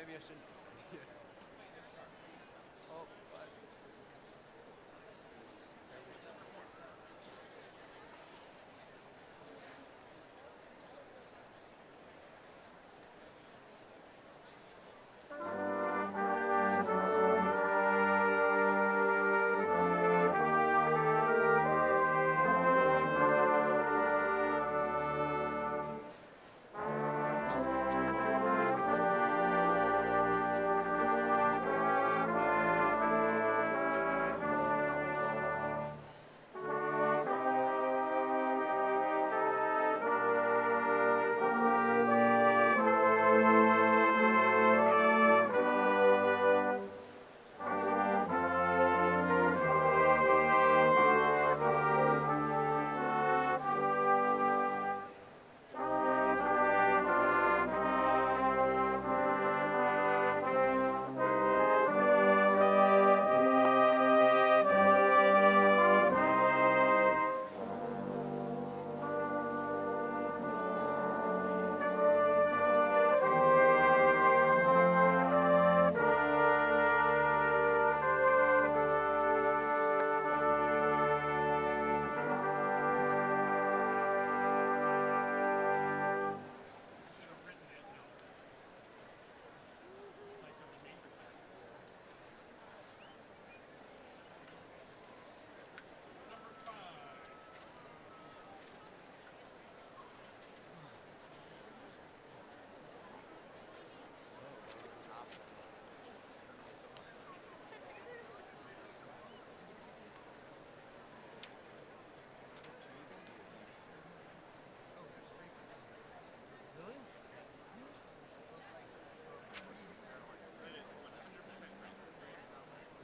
maybe I shouldn't. Yeah. Oh, what?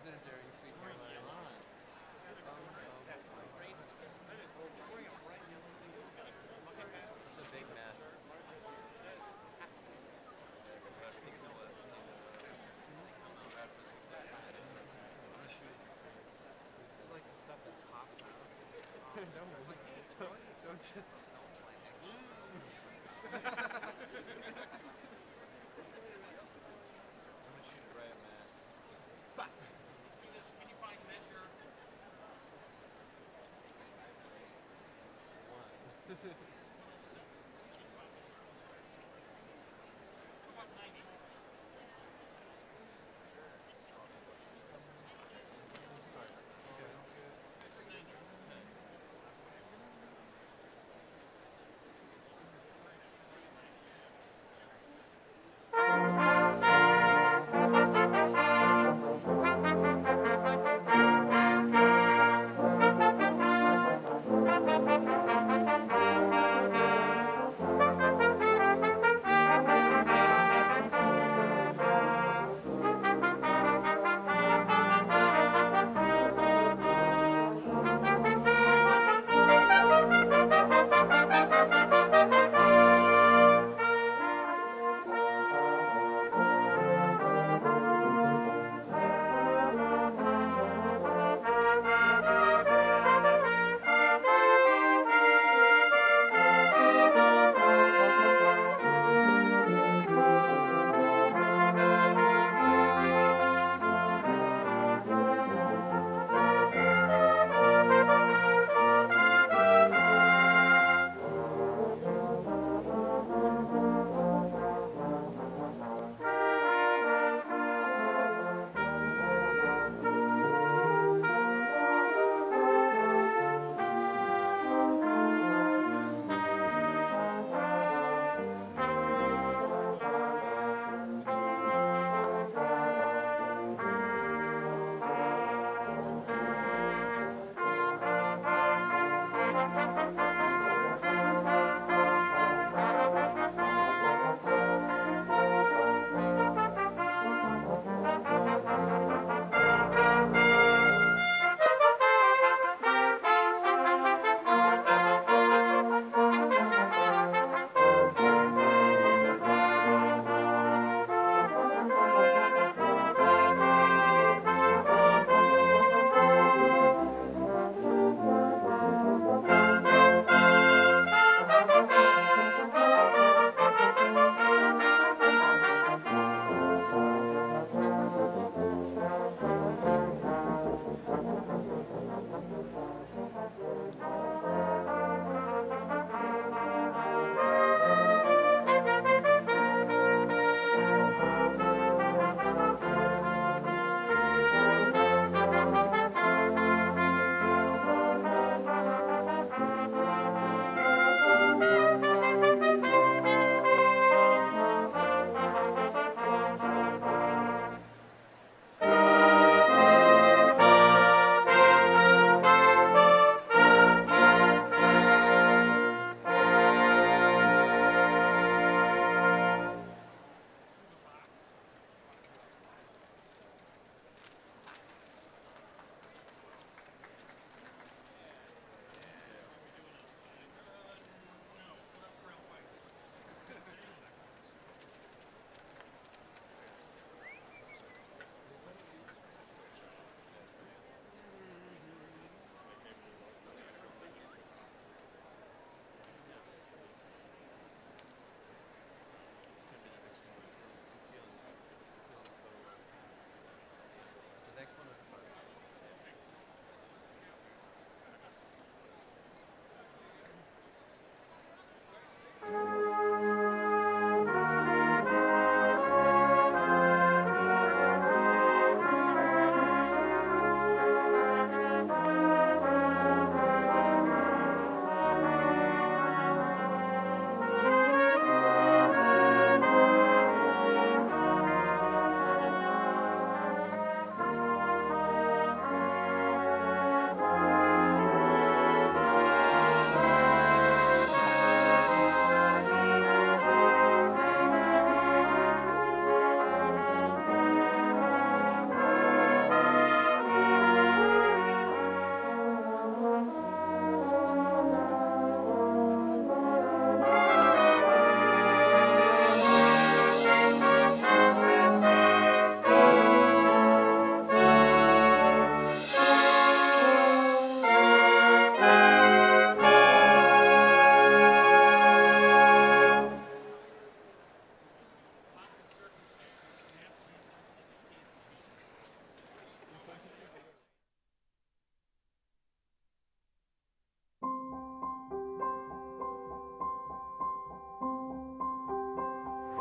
Isn't it during Sweet Caroline? It's a big mess. Like the stuff that pops out. Don't. I'm gonna shoot it right at Matt. Let's do this. Can you find measure? One. About 90. Let's start. Okay. Measure 90.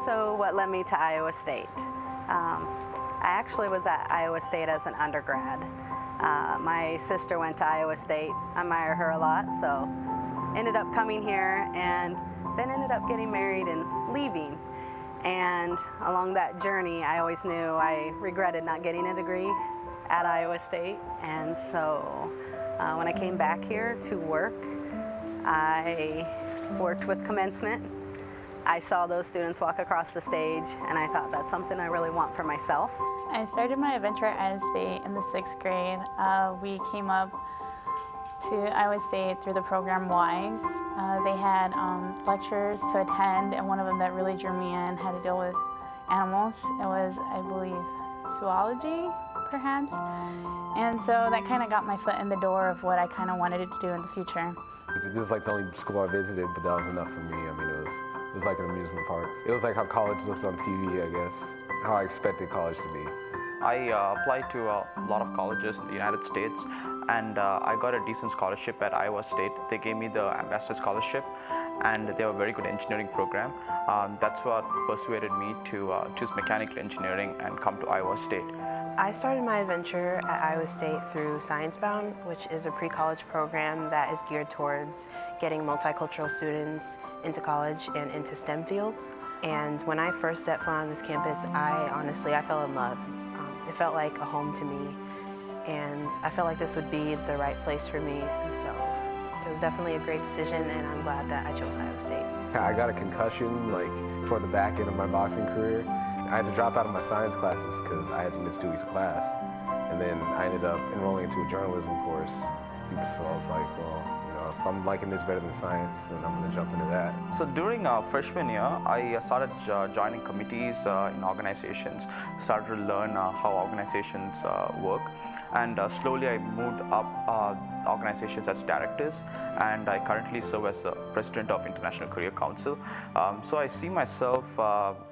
So what led me to Iowa State? I actually was at Iowa State as an undergrad. My sister went to Iowa State. I admire her a lot, so ended up coming here and then ended up getting married and leaving. And along that journey, I always knew I regretted not getting a degree at Iowa State. And so when I came back here to work, I worked with commencement. I saw those students walk across the stage, and I thought that's something I really want for myself. I started my adventure at Iowa State in the 6th grade. We came up to Iowa State through the program WISE. They had lectures to attend, and one of them that really drew me in had to deal with animals. It was, I believe, zoology, perhaps. And so that kind of got my foot in the door of what I kind of wanted to do in the future. This is like the only school I visited, but that was enough for me. I mean, it was like an amusement park. It was like how college looked on TV, I guess, how I expected college to be. I applied to a lot of colleges in the United States, and I got a decent scholarship at Iowa State. They gave me the Ambassador Scholarship, and they have a very good engineering program. That's what persuaded me to choose mechanical engineering and come to Iowa State. I started my adventure at Iowa State through ScienceBound, which is a pre-college program that is geared towards getting multicultural students into college and into STEM fields. And when I first set foot on this campus, I fell in love. It felt like a home to me, and I felt like this would be the right place for me. And so it was definitely a great decision, and I'm glad that I chose Iowa State. I got a concussion like toward the back end of my boxing career. I had to drop out of my science classes because I had to miss 2 weeks of class. And then I ended up enrolling into a journalism course. So I was like, well, you know, if I'm liking this better than science, then I'm gonna jump into that. So during freshman year, I started joining committees in organizations, started to learn how organizations work, and slowly I moved up organizations as directors, and I currently serve as the president of International Career Council. So I see myself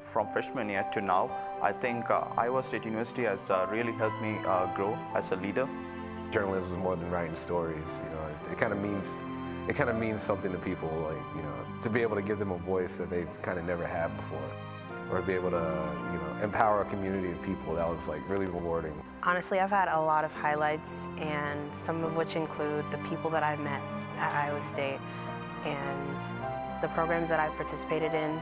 from freshman year to now. I think Iowa State University has really helped me grow as a leader. Journalism is more than writing stories. You know, it kind of means something to people, like, you know, to be able to give them a voice that they've kind of never had before, or to be able to, you know, empower a community of people. That was like really rewarding. Honestly, I've had a lot of highlights, and some of which include the people that I've met at Iowa State and the programs that I've participated in.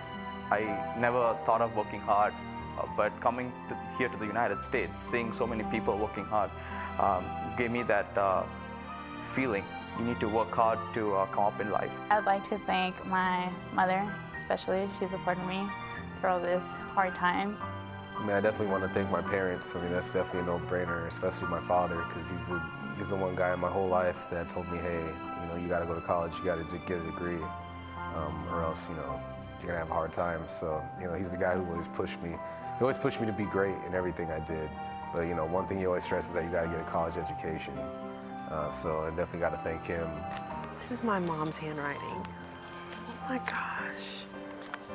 I never thought of working hard, but coming here to the United States, seeing so many people working hard, gave me that feeling. You need to work hard to come up in life. I'd like to thank my mother, especially. She supported me through all these hard times. I mean, I definitely want to thank my parents. I mean, that's definitely a no-brainer, especially my father, because he's the one guy in my whole life that told me, hey, you know, you got to go to college, you got to get a degree, or else, you know, you're gonna have a hard time. So, you know, he's the guy who always pushed me. He always pushed me to be great in everything I did. But, you know, one thing he always stresses is that you got to get a college education. So I definitely got to thank him. This is my mom's handwriting. Oh my gosh.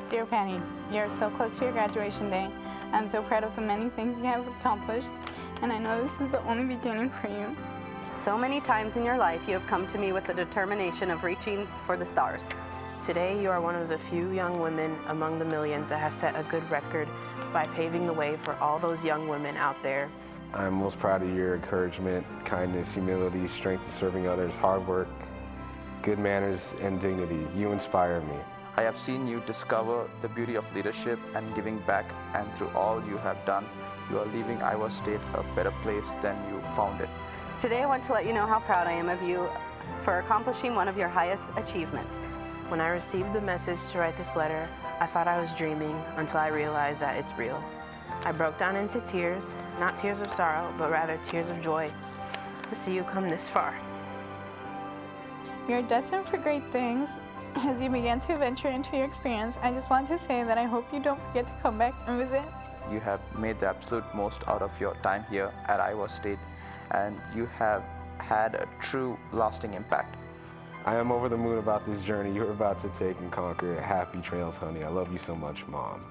Dear Penny, you're so close to your graduation day. I'm so proud of the many things you have accomplished, and I know this is the only beginning for you. So many times in your life you have come to me with the determination of reaching for the stars. Today, you are one of the few young women among the millions that has set a good record by paving the way for all those young women out there. I'm most proud of your encouragement, kindness, humility, strength of serving others, hard work, good manners, and dignity. You inspire me. I have seen you discover the beauty of leadership and giving back, and through all you have done, you are leaving Iowa State a better place than you found it. Today I want to let you know how proud I am of you for accomplishing one of your highest achievements. When I received the message to write this letter, I thought I was dreaming until I realized that it's real. I broke down into tears, not tears of sorrow, but rather tears of joy to see you come this far. You're destined for great things. As you begin to venture into your experience, I just want to say that I hope you don't forget to come back and visit. You have made the absolute most out of your time here at Iowa State, and you have had a true lasting impact. I am over the moon about this journey you're about to take and conquer. Happy trails, honey. I love you so much, Mom.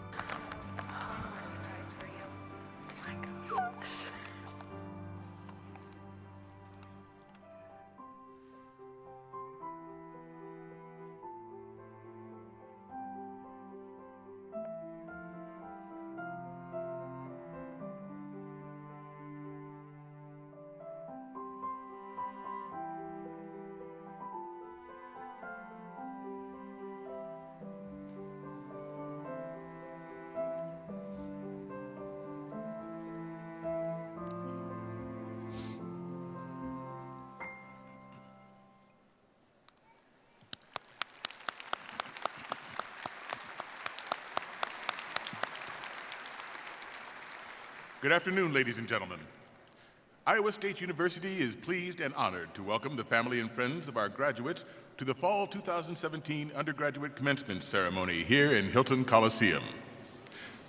Good afternoon, ladies and gentlemen. Iowa State University is pleased and honored to welcome the family and friends of our graduates to the Fall 2017 Undergraduate Commencement Ceremony here in Hilton Coliseum.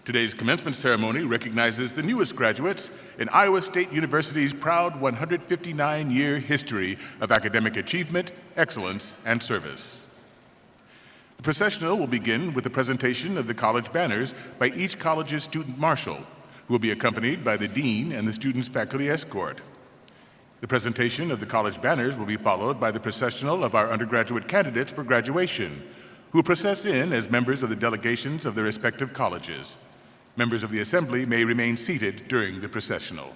Today's commencement ceremony recognizes the newest graduates in Iowa State University's proud 159-year history of academic achievement, excellence, and service. The processional will begin with the presentation of the college banners by each college's student marshal, who will be accompanied by the dean and the students' faculty escort. The presentation of the college banners will be followed by the processional of our undergraduate candidates for graduation, who will process in as members of the delegations of their respective colleges. Members of the assembly may remain seated during the processional.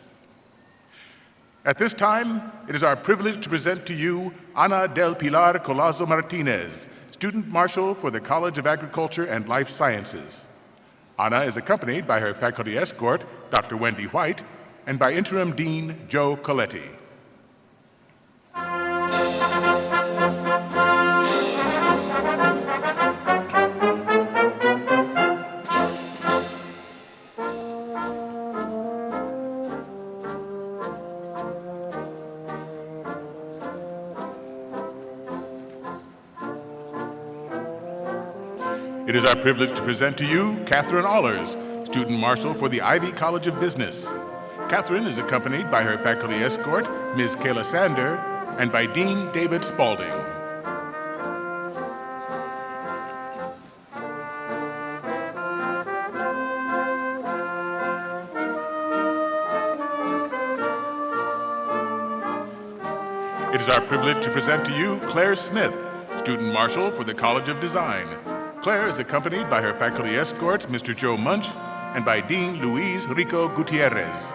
At this time, it is our privilege to present to you Ana del Pilar Colazo Martinez, student marshal for the College of Agriculture and Life Sciences. Ana is accompanied by her faculty escort, Dr. Wendy White, and by interim dean Joe Coletti. It is our privilege to present to you Catherine Allers, student marshal for the Ivy College of Business. Catherine is accompanied by her faculty escort, Ms. Kayla Sander, and by Dean David Spalding. It is our privilege to present to you Claire Smith, student marshal for the College of Design. Claire is accompanied by her faculty escort, Mr. Joe Munch, and by Dean Luis Rico Gutierrez.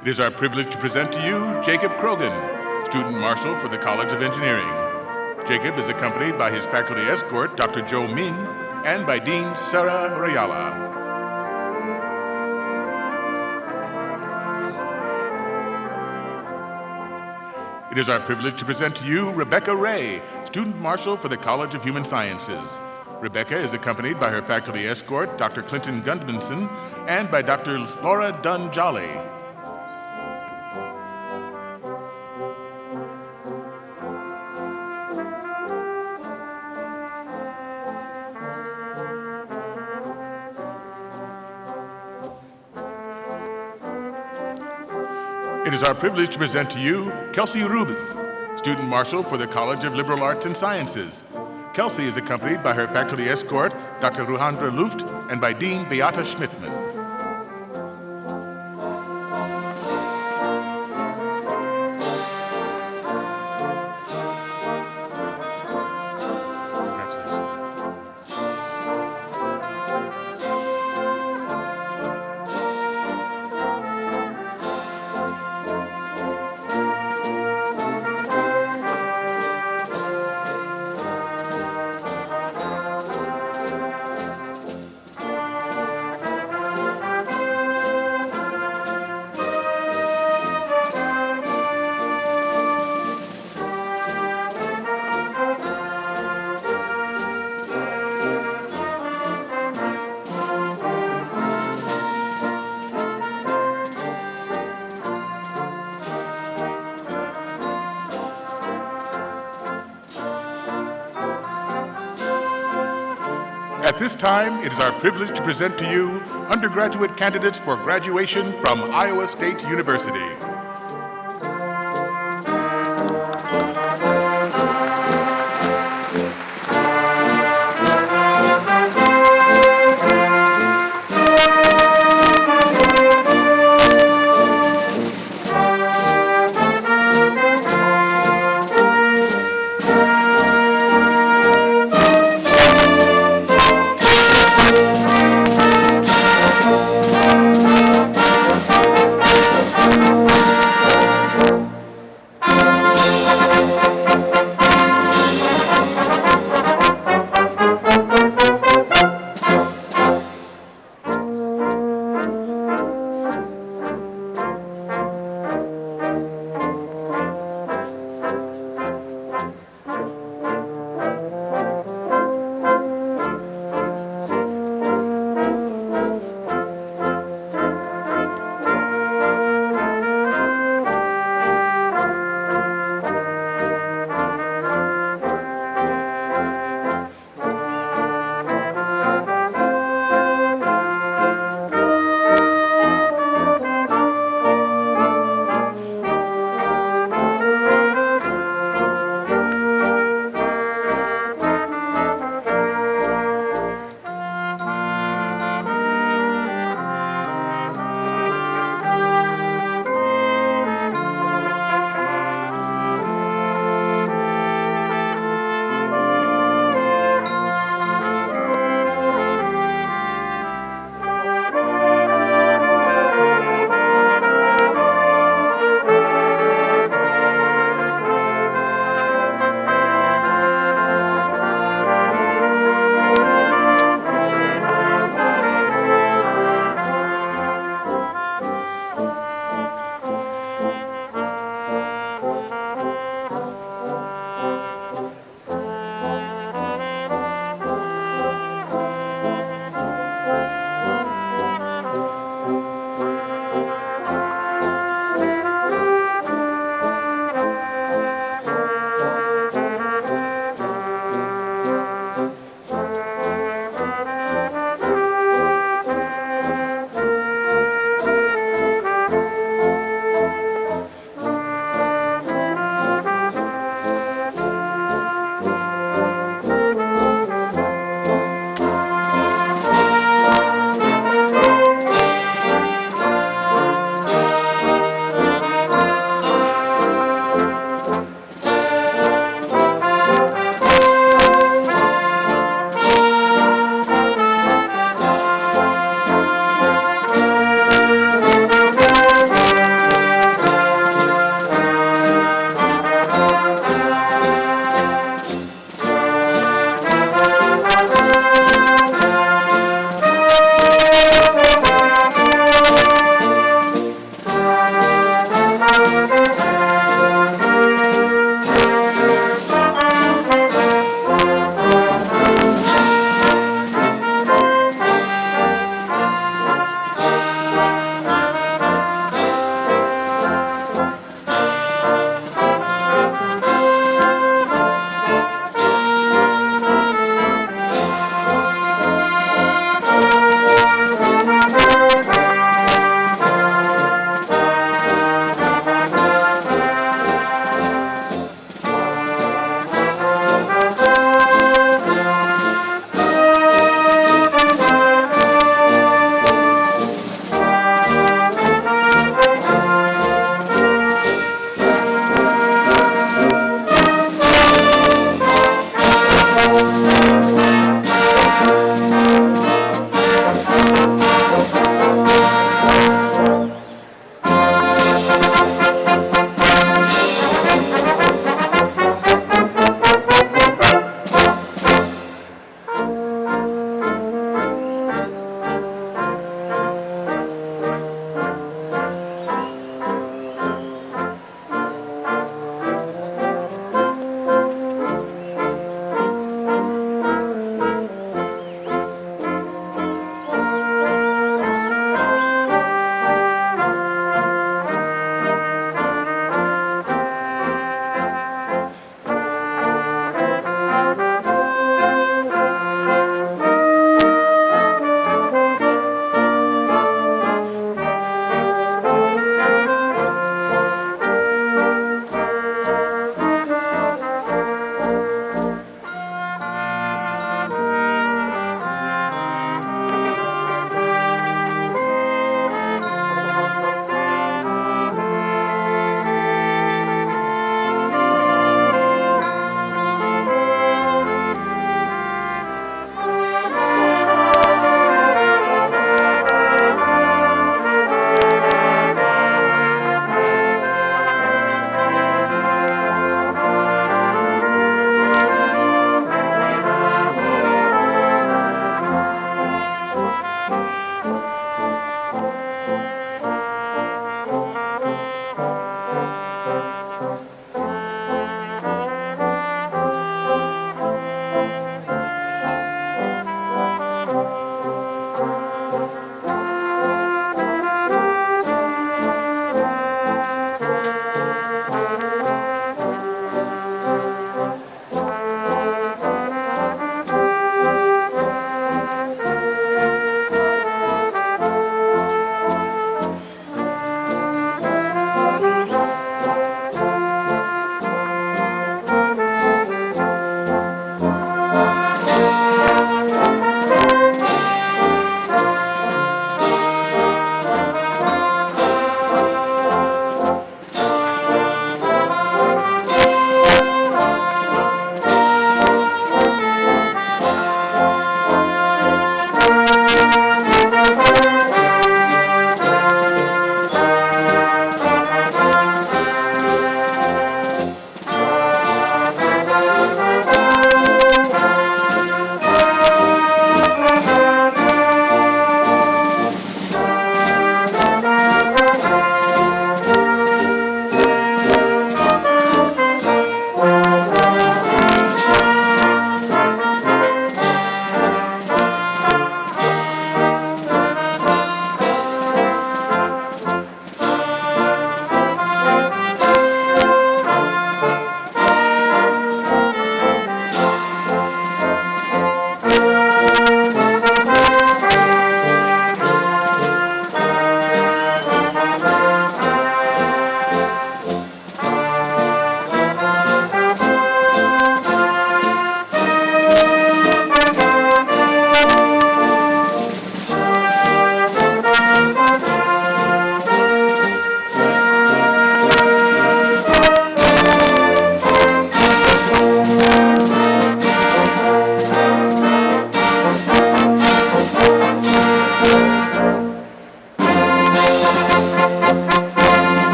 It is our privilege to present to you Jacob Krogan, student marshal for the College of Engineering. Jacob is accompanied by his faculty escort, Dr. Joe Min, and by Dean Sarah Rayala. It is our privilege to present to you Rebecca Ray, student marshal for the College of Human Sciences. Rebecca is accompanied by her faculty escort, Dr. Clinton Gundmanson, and by Dr. Laura Dunn Jolly. It is our privilege to present to you Kelsey Rubens, student marshal for the College of Liberal Arts and Sciences. Kelsey is accompanied by her faculty escort, Dr. Ruhandra Luft, and by Dean Beata Schmidtman. At this time, it is our privilege to present to you undergraduate candidates for graduation from Iowa State University.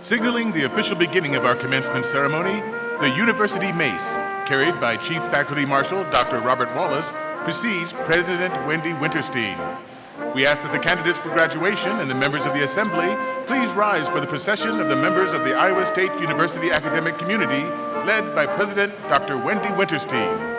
Signaling the official beginning of our commencement ceremony, the University Mace, carried by Chief Faculty Marshal Dr. Robert Wallace, precedes President Wendy Winterstein. We ask that the candidates for graduation and the members of the Assembly please rise for the procession of the members of the Iowa State University academic community, led by President Dr. Wendy Winterstein.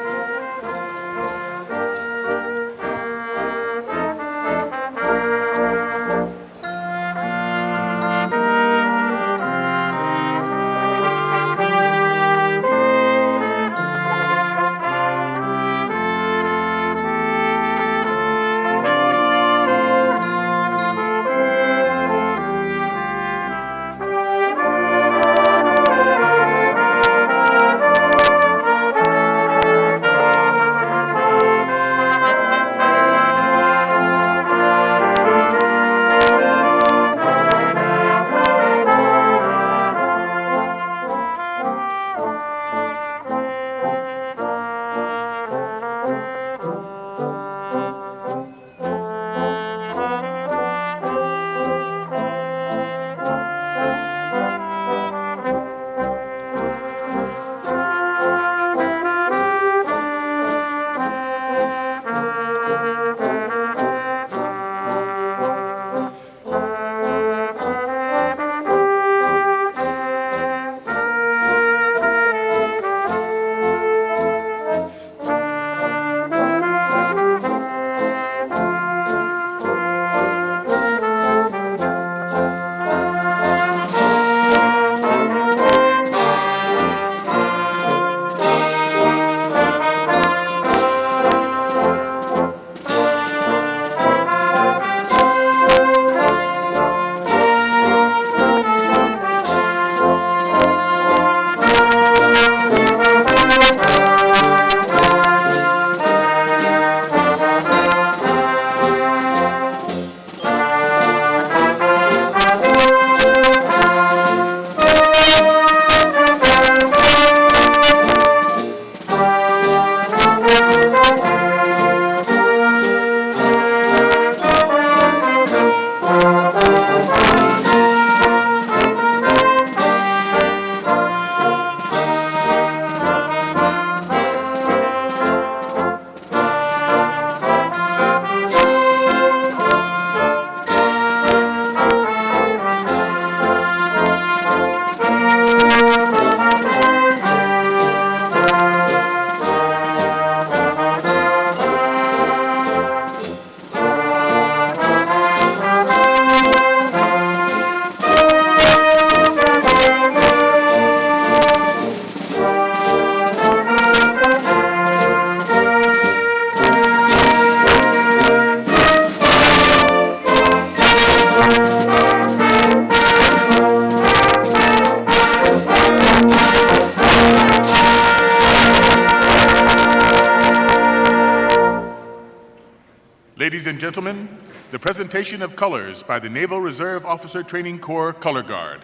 Ladies and gentlemen, the presentation of colors by the Naval Reserve Officer Training Corps Color Guard.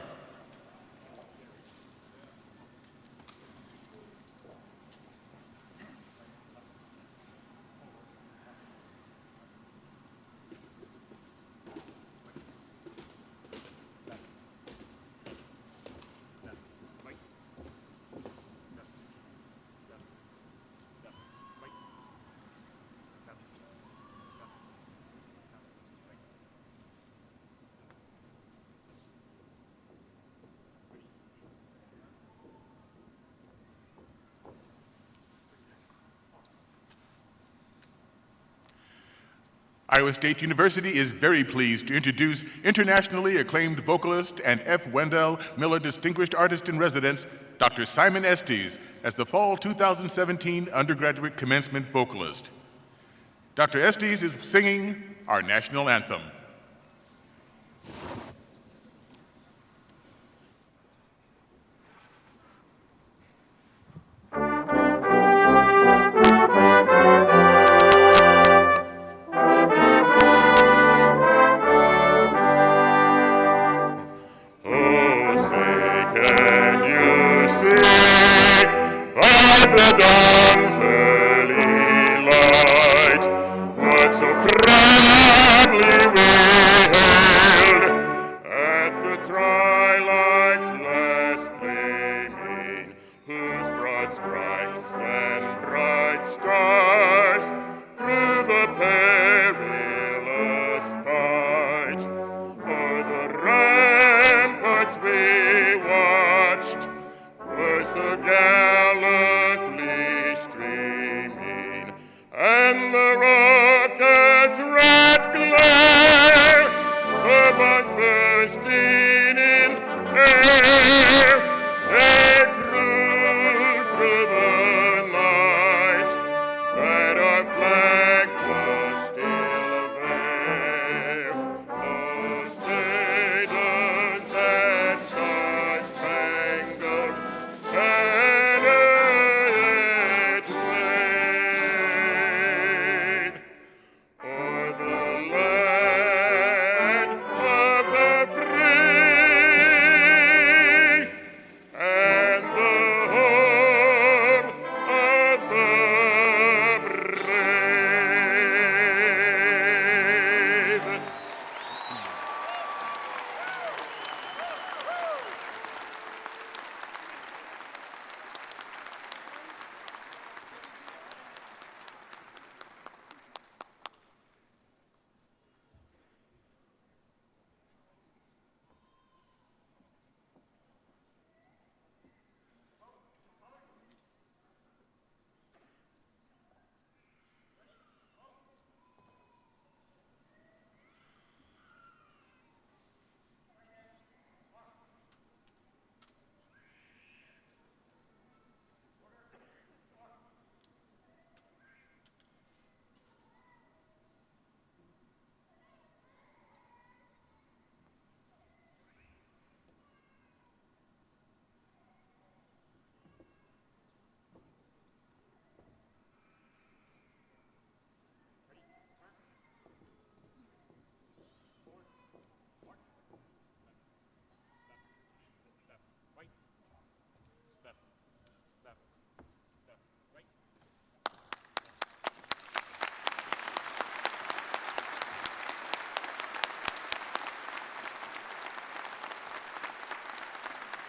Iowa State University is very pleased to introduce internationally acclaimed vocalist and F. Wendell Miller Distinguished Artist in Residence, Dr. Simon Estes, as the Fall 2017 Undergraduate Commencement vocalist. Dr. Estes is singing our national anthem. Twilight ships and bright stars through the perilous fight. O'er the ramparts we watched was the gallantly streaming, and the rocket's red glare, the bombs bursting in air, they proved through the night that our flag was still there. Oh, say does that star-spangled banner yet wave o'er the land of the free and the home of the brave.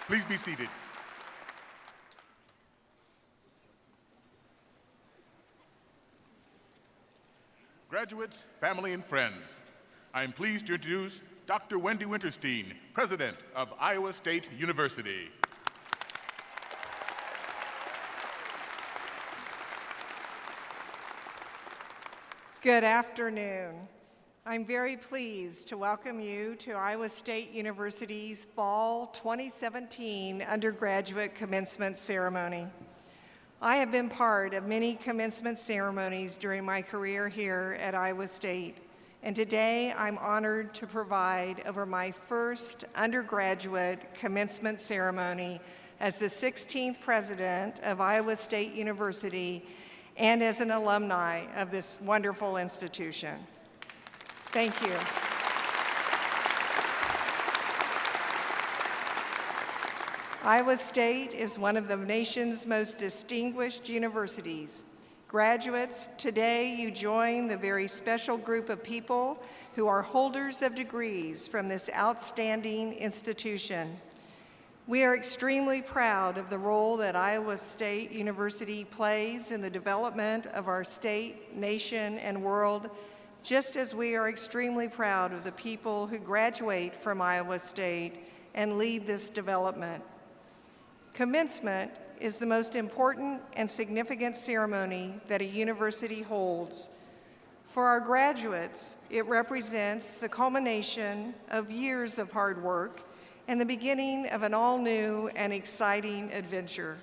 Please be seated. Graduates, family, and friends, I am pleased to introduce Dr. Wendy Winterstein, President of Iowa State University. Good afternoon. I'm very pleased to welcome you to Iowa State University's Fall 2017 Undergraduate Commencement Ceremony. I have been part of many commencement ceremonies during my career here at Iowa State, and today I'm honored to preside over my first undergraduate commencement ceremony as the 16th president of Iowa State University and as an alumni of this wonderful institution. Thank you. Iowa State is one of the nation's most distinguished universities. Graduates, today you join the very special group of people who are holders of degrees from this outstanding institution. We are extremely proud of the role that Iowa State University plays in the development of our state, nation, and world, just as we are extremely proud of the people who graduate from Iowa State and lead this development. Commencement is the most important and significant ceremony that a university holds. For our graduates, it represents the culmination of years of hard work and the beginning of an all-new and exciting adventure.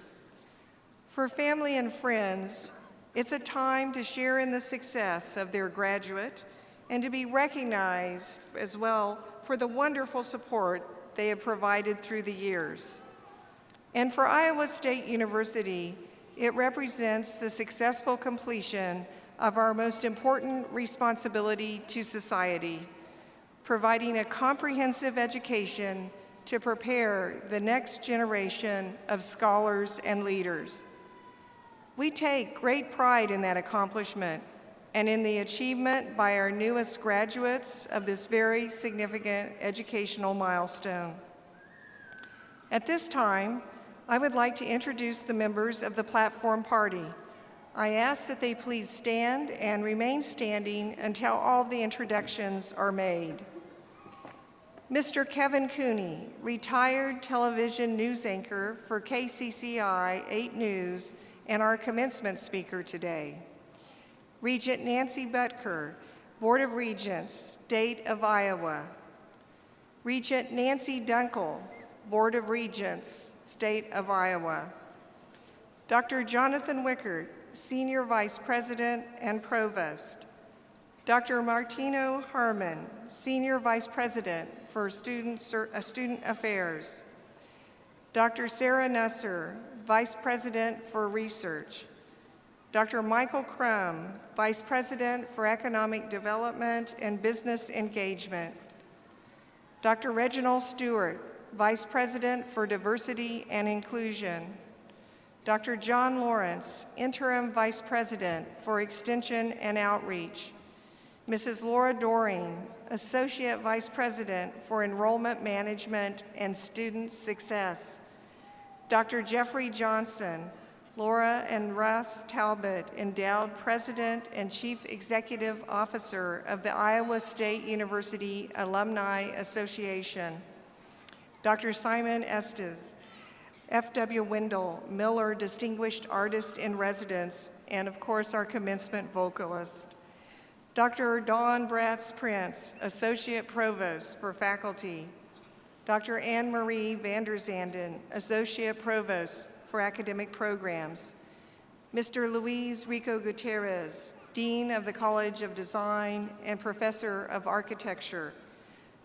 For family and friends, it's a time to share in the success of their graduate and to be recognized as well for the wonderful support they have provided through the years. And for Iowa State University, it represents the successful completion of our most important responsibility to society, providing a comprehensive education to prepare the next generation of scholars and leaders. We take great pride in that accomplishment and in the achievement by our newest graduates of this very significant educational milestone. At this time, I would like to introduce the members of the Platform Party. I ask that they please stand and remain standing until all the introductions are made. Mr. Kevin Cooney, retired television news anchor for KCCI 8 News and our commencement speaker today. Regent Nancy Butker, Board of Regents, State of Iowa. Regent Nancy Dunkel, Board of Regents, State of Iowa. Dr. Jonathan Wickert, Senior Vice President and Provost. Dr. Martino Harmon, Senior Vice President for Student Affairs. Dr. Sarah Nusser, Vice President for Research. Dr. Michael Crum, Vice President for Economic Development and Business Engagement. Dr. Reginald Stewart, Vice President for Diversity and Inclusion. Dr. John Lawrence, Interim Vice President for Extension and Outreach. Mrs. Laura Doring, Associate Vice President for Enrollment Management and Student Success. Dr. Jeffrey Johnson, Laura and Russ Talbot, Endowed President and Chief Executive Officer of the Iowa State University Alumni Association. Dr. Simon Estes, F.W. Wendell, Miller Distinguished Artist in Residence, and of course our commencement vocalist. Dr. Dawn Bratz-Prince, Associate Provost for Faculty. Dr. Anne-Marie Vanderzanden, Associate Provost for Academic Programs. Mr. Luis Rico Gutierrez, Dean of the College of Design and Professor of Architecture.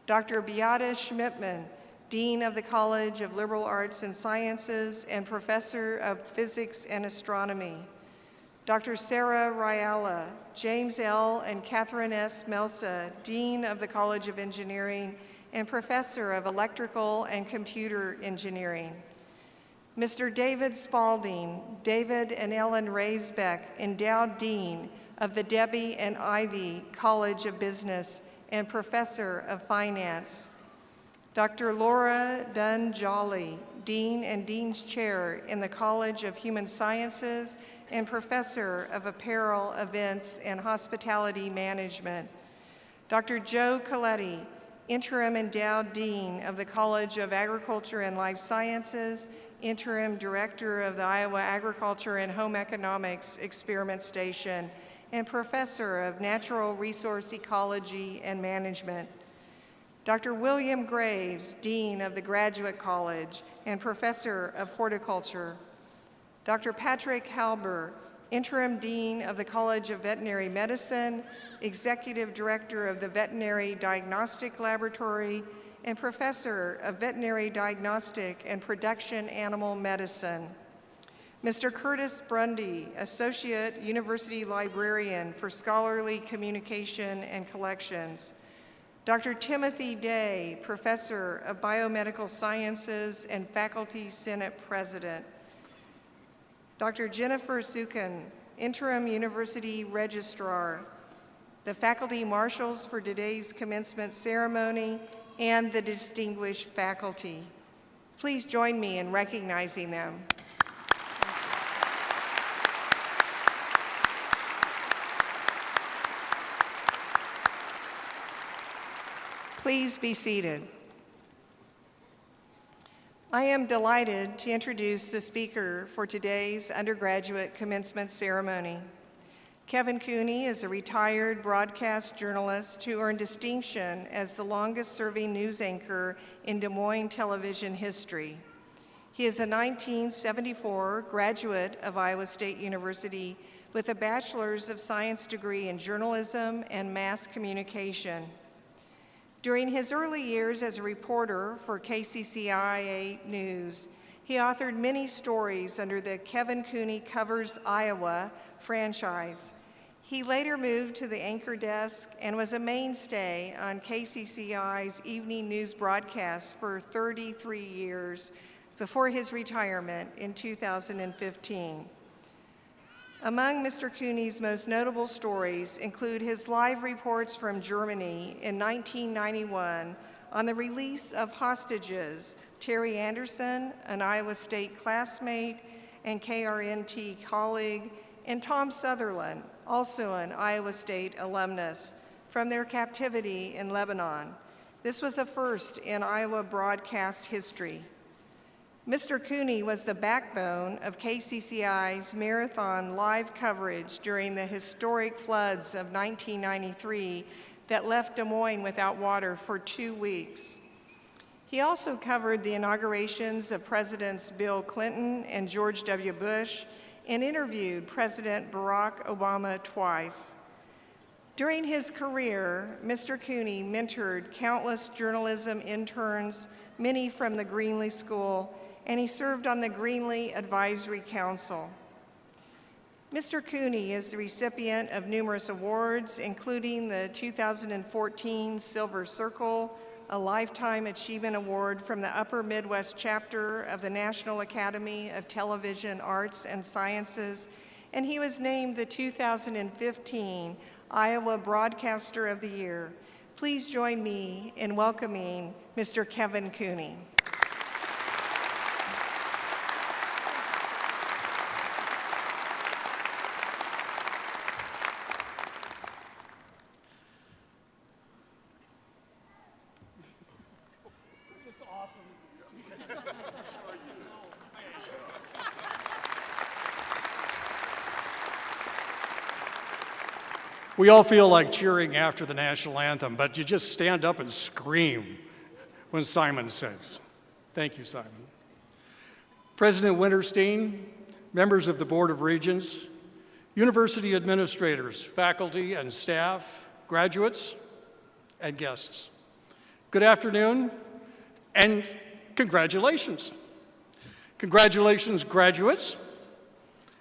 Dr. Beata Schmidtman, Dean of the College of Liberal Arts and Sciences and Professor of Physics and Astronomy. Dr. Sarah Ryala, James L. and Catherine S. Melsa, Dean of the College of Engineering and Professor of Electrical and Computer Engineering. Mr. David Spalding, David and Ellen Raisbeck, Endowed Dean of the Debbie and Ivy College of Business and Professor of Finance. Dr. Laura Dunn-Jolly, Dean and Dean's Chair in the College of Human Sciences and Professor of Apparel, Events, and Hospitality Management. Dr. Joe Coletti, Interim Endowed Dean of the College of Agriculture and Life Sciences, Interim Director of the Iowa Agriculture and Home Economics Experiment Station, and Professor of Natural Resource Ecology and Management. Dr. William Graves, Dean of the Graduate College and Professor of Horticulture. Dr. Patrick Halber, Interim Dean of the College of Veterinary Medicine, Executive Director of the Veterinary Diagnostic Laboratory, and Professor of Veterinary Diagnostic and Production Animal Medicine. Mr. Curtis Brundy, Associate University Librarian for Scholarly Communication and Collections. Dr. Timothy Day, Professor of Biomedical Sciences and Faculty Senate President. Dr. Jennifer Zukin, Interim University Registrar. The faculty marshals for today's commencement ceremony and the distinguished faculty. Please join me in recognizing them. Please be seated. I am delighted to introduce the speaker for today's undergraduate commencement ceremony. Kevin Cooney is a retired broadcast journalist who earned distinction as the longest-serving news anchor in Des Moines television history. He is a 1974 graduate of Iowa State University with a Bachelor's of Science degree in journalism and mass communication. During his early years as a reporter for KCCI 8 News, he authored many stories under the Kevin Cooney Covers Iowa franchise. He later moved to the anchor desk and was a mainstay on KCCI's evening news broadcasts for 33 years before his retirement in 2015. Among Mr. Cooney's most notable stories include his live reports from Germany in 1991 on the release of hostages Terry Anderson, an Iowa State classmate and KRNT colleague, and Tom Sutherland, also an Iowa State alumnus, from their captivity in Lebanon. This was a first in Iowa broadcast history. Mr. Cooney was the backbone of KCCI's marathon live coverage during the historic floods of 1993 that left Des Moines without water for 2 weeks. He also covered the inaugurations of Presidents Bill Clinton and George W. Bush and interviewed President Barack Obama twice. During his career, Mr. Cooney mentored countless journalism interns, many from the Greenlee School, and he served on the Greenlee Advisory Council. Mr. Cooney is the recipient of numerous awards, including the 2014 Silver Circle, a Lifetime Achievement Award from the Upper Midwest chapter of the National Academy of Television Arts and Sciences, and he was named the 2015 Iowa Broadcaster of the Year. Please join me in welcoming Mr. Kevin Cooney. We all feel like cheering after the national anthem, but you just stand up and scream when Simon sings. Thank you, Simon. President Winterstein, members of the Board of Regents, university administrators, faculty and staff, graduates, and guests. Good afternoon, and congratulations. Congratulations, graduates,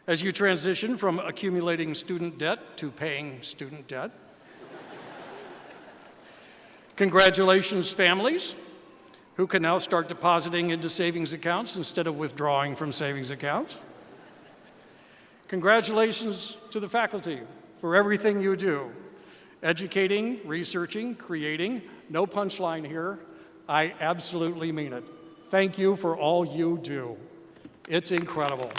as you transition from accumulating student debt to paying student debt. Congratulations, families, who can now start depositing into savings accounts instead of withdrawing from savings accounts. Congratulations to the faculty for everything you do, educating, researching, creating. No punchline here. I absolutely mean it. Thank you for all you do. It's incredible.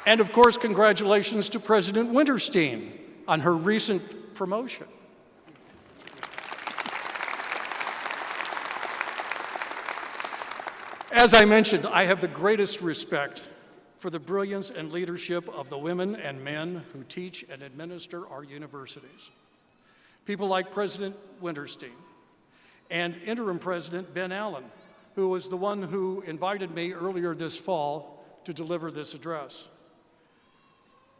And of course, congratulations to President Winterstein on her recent promotion. As I mentioned, I have the greatest respect for the brilliance and leadership of the women and men who teach and administer our universities. People like President Winterstein and Interim President Ben Allen, who was the one who invited me earlier this fall to deliver this address.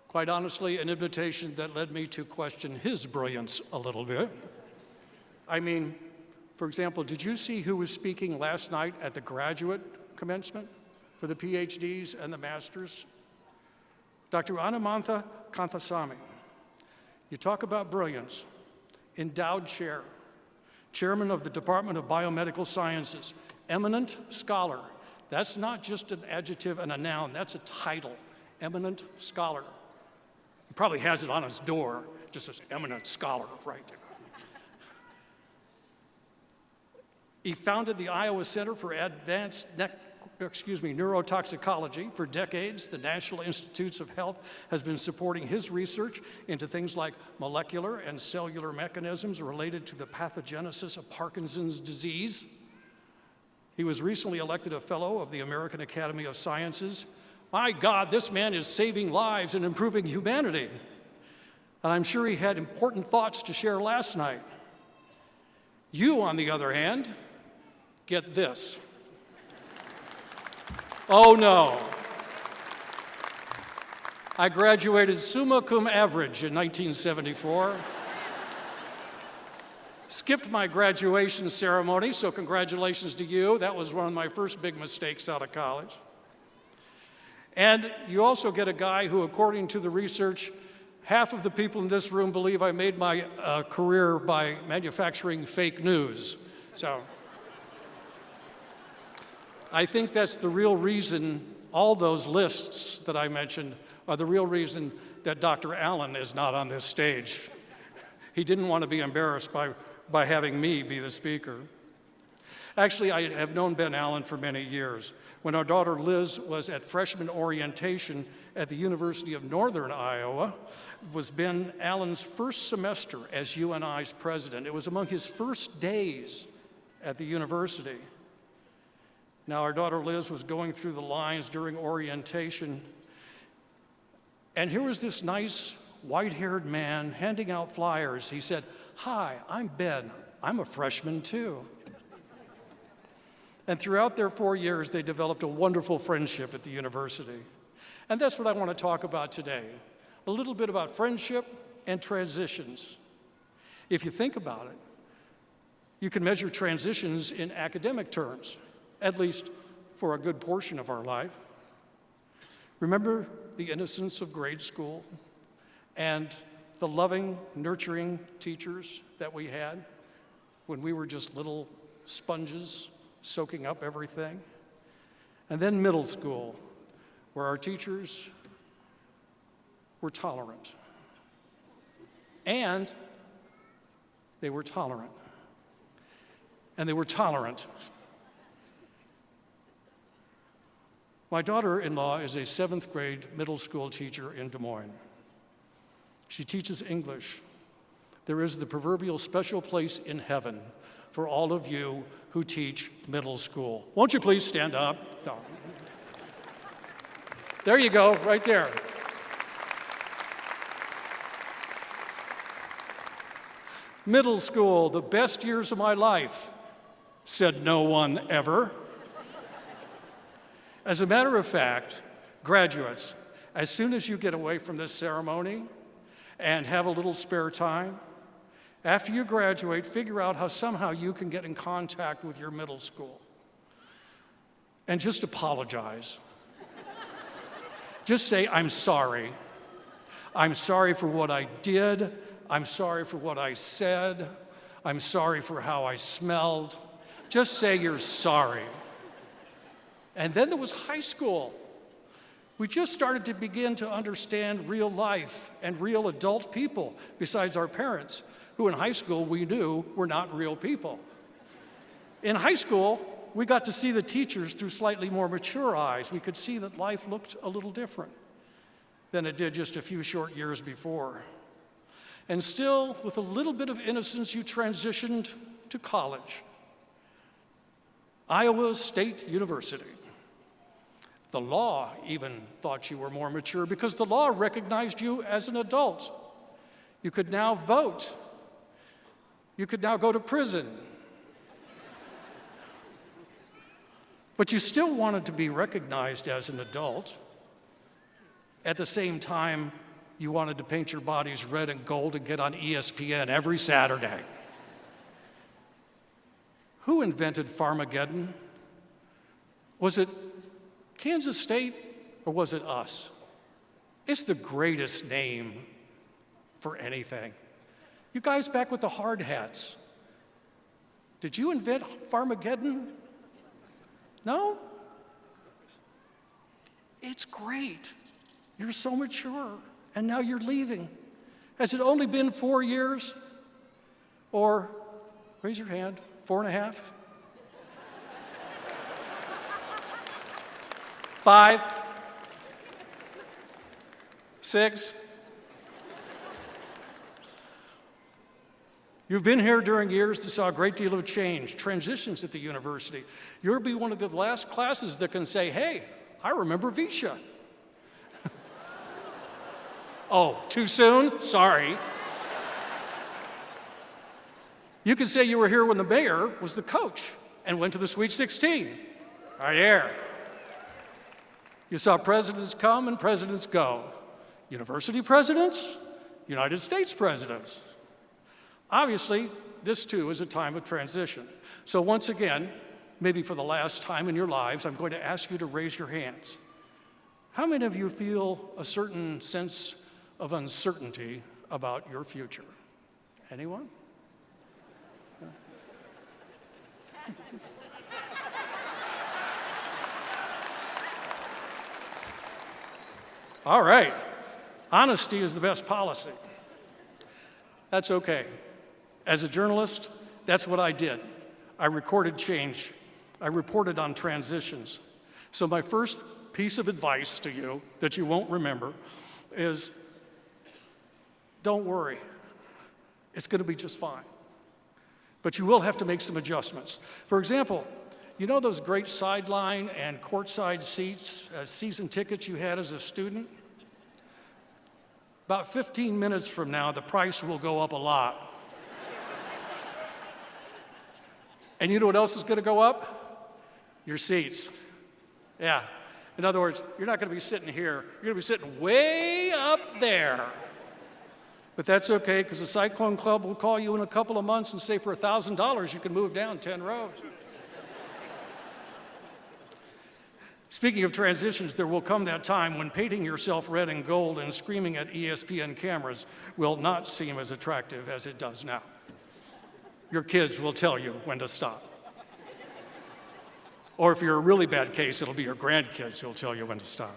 Quite honestly, an invitation that led me to question his brilliance a little bit. I mean, for example, did you see who was speaking last night at the graduate commencement for the PhDs and the masters? Dr. Anamantha Kanthasamy. You talk about brilliance. Endowed chair, chairman of the Department of Biomedical Sciences, eminent scholar. That's not just an adjective and a noun, that's a title, eminent scholar. He probably has it on his door, just says eminent scholar right there. He founded the Iowa Center for Advanced Neurotoxicology. For decades, the National Institutes of Health has been supporting his research into things like molecular and cellular mechanisms related to the pathogenesis of Parkinson's disease. He was recently elected a fellow of the American Academy of Sciences. My God, this man is saving lives and improving humanity. And I'm sure he had important thoughts to share last night. You, on the other hand, get this. Oh no. I graduated summa cum average in 1974. Skipped my graduation ceremony, so congratulations to you. That was one of my first big mistakes out of college. And you also get a guy who, according to the research, half of the people in this room believe I made my career by manufacturing fake news. So I think that's the real reason all those lists that I mentioned are the real reason that Dr. Allen is not on this stage. He didn't want to be embarrassed by having me be the speaker. Actually, I have known Ben Allen for many years. When our daughter Liz was at freshman orientation at the University of Northern Iowa, was Ben Allen's first semester as UNI's president. It was among his first days at the university. Now, our daughter Liz was going through the lines during orientation, and here was this nice white-haired man handing out flyers. He said, "Hi, I'm Ben. I'm a freshman too." And throughout their 4 years, they developed a wonderful friendship at the university. And that's what I want to talk about today, a little bit about friendship and transitions. If you think about it, you can measure transitions in academic terms, at least for a good portion of our life. Remember the innocence of grade school and the loving, nurturing teachers that we had when we were just little sponges soaking up everything? And then middle school, where our teachers were tolerant. And they were tolerant. And they were tolerant. My daughter-in-law is a 7th grade middle school teacher in Des Moines. She teaches English. There is the proverbial special place in heaven for all of you who teach middle school. Won't you please stand up? No. There you go, right there. Middle school, the best years of my life, said no one ever. As a matter of fact, graduates, as soon as you get away from this ceremony and have a little spare time, after you graduate, figure out how somehow you can get in contact with your middle school. And just apologize. Just say, "I'm sorry. I'm sorry for what I did. I'm sorry for what I said. I'm sorry for how I smelled." Just say you're sorry. And then there was high school. We just started to begin to understand real life and real adult people, besides our parents, who in high school we knew were not real people. In high school, we got to see the teachers through slightly more mature eyes. We could see that life looked a little different than it did just a few short years before. And still, with a little bit of innocence, you transitioned to college. Iowa State University. The law even thought you were more mature because the law recognized you as an adult. You could now vote. You could now go to prison. But you still wanted to be recognized as an adult. At the same time, you wanted to paint your bodies red and gold and get on ESPN every Saturday. Who invented Farmageddon? Was it Kansas State or was it us? It's the greatest name for anything. You guys back with the hard hats. Did you invent Farmageddon? No? It's great. You're so mature, and now you're leaving. Has it only been 4 years? Or, raise your hand, 4.5? 5? 6? You've been here during years that saw a great deal of change, transitions at the university. You'll be one of the last classes that can say, "Hey, I remember Visha." Oh, too soon? Sorry. You could say you were here when the mayor was the coach and went to the Sweet 16. Right here. You saw presidents come and presidents go. University presidents, United States presidents. Obviously, this too is a time of transition. So once again, maybe for the last time in your lives, I'm going to ask you to raise your hands. How many of you feel a certain sense of uncertainty about your future? Anyone? All right. Honesty is the best policy. That's okay. As a journalist, that's what I did. I recorded change. I reported on transitions. So my first piece of advice to you that you won't remember is don't worry. It's going to be just fine. But you will have to make some adjustments. For example, you know those great sideline and courtside seats, season tickets you had as a student? About 15 minutes from now, the price will go up a lot. And you know what else is going to go up? Your seats. Yeah. In other words, you're not going to be sitting here. You're going to be sitting way up there. But that's okay, because the Cyclone Club will call you in a couple of months and say for $1,000 you can move down 10 rows. Speaking of transitions, there will come that time when painting yourself red and gold and screaming at ESPN cameras will not seem as attractive as it does now. Your kids will tell you when to stop. Or if you're a really bad case, it'll be your grandkids who'll tell you when to stop.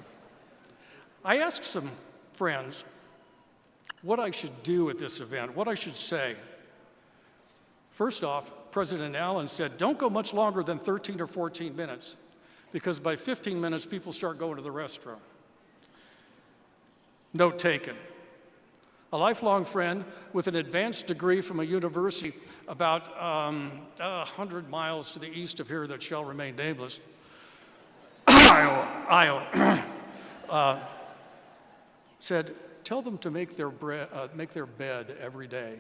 I asked some friends what I should do at this event, what I should say. First off, President Allen said, don't go much longer than 13 or 14 minutes, because by 15 minutes, people start going to the restroom. Note taken. A lifelong friend with an advanced degree from a university about 100 miles to the east of here that shall remain nameless, Iowa, said, tell them to make their bed every day.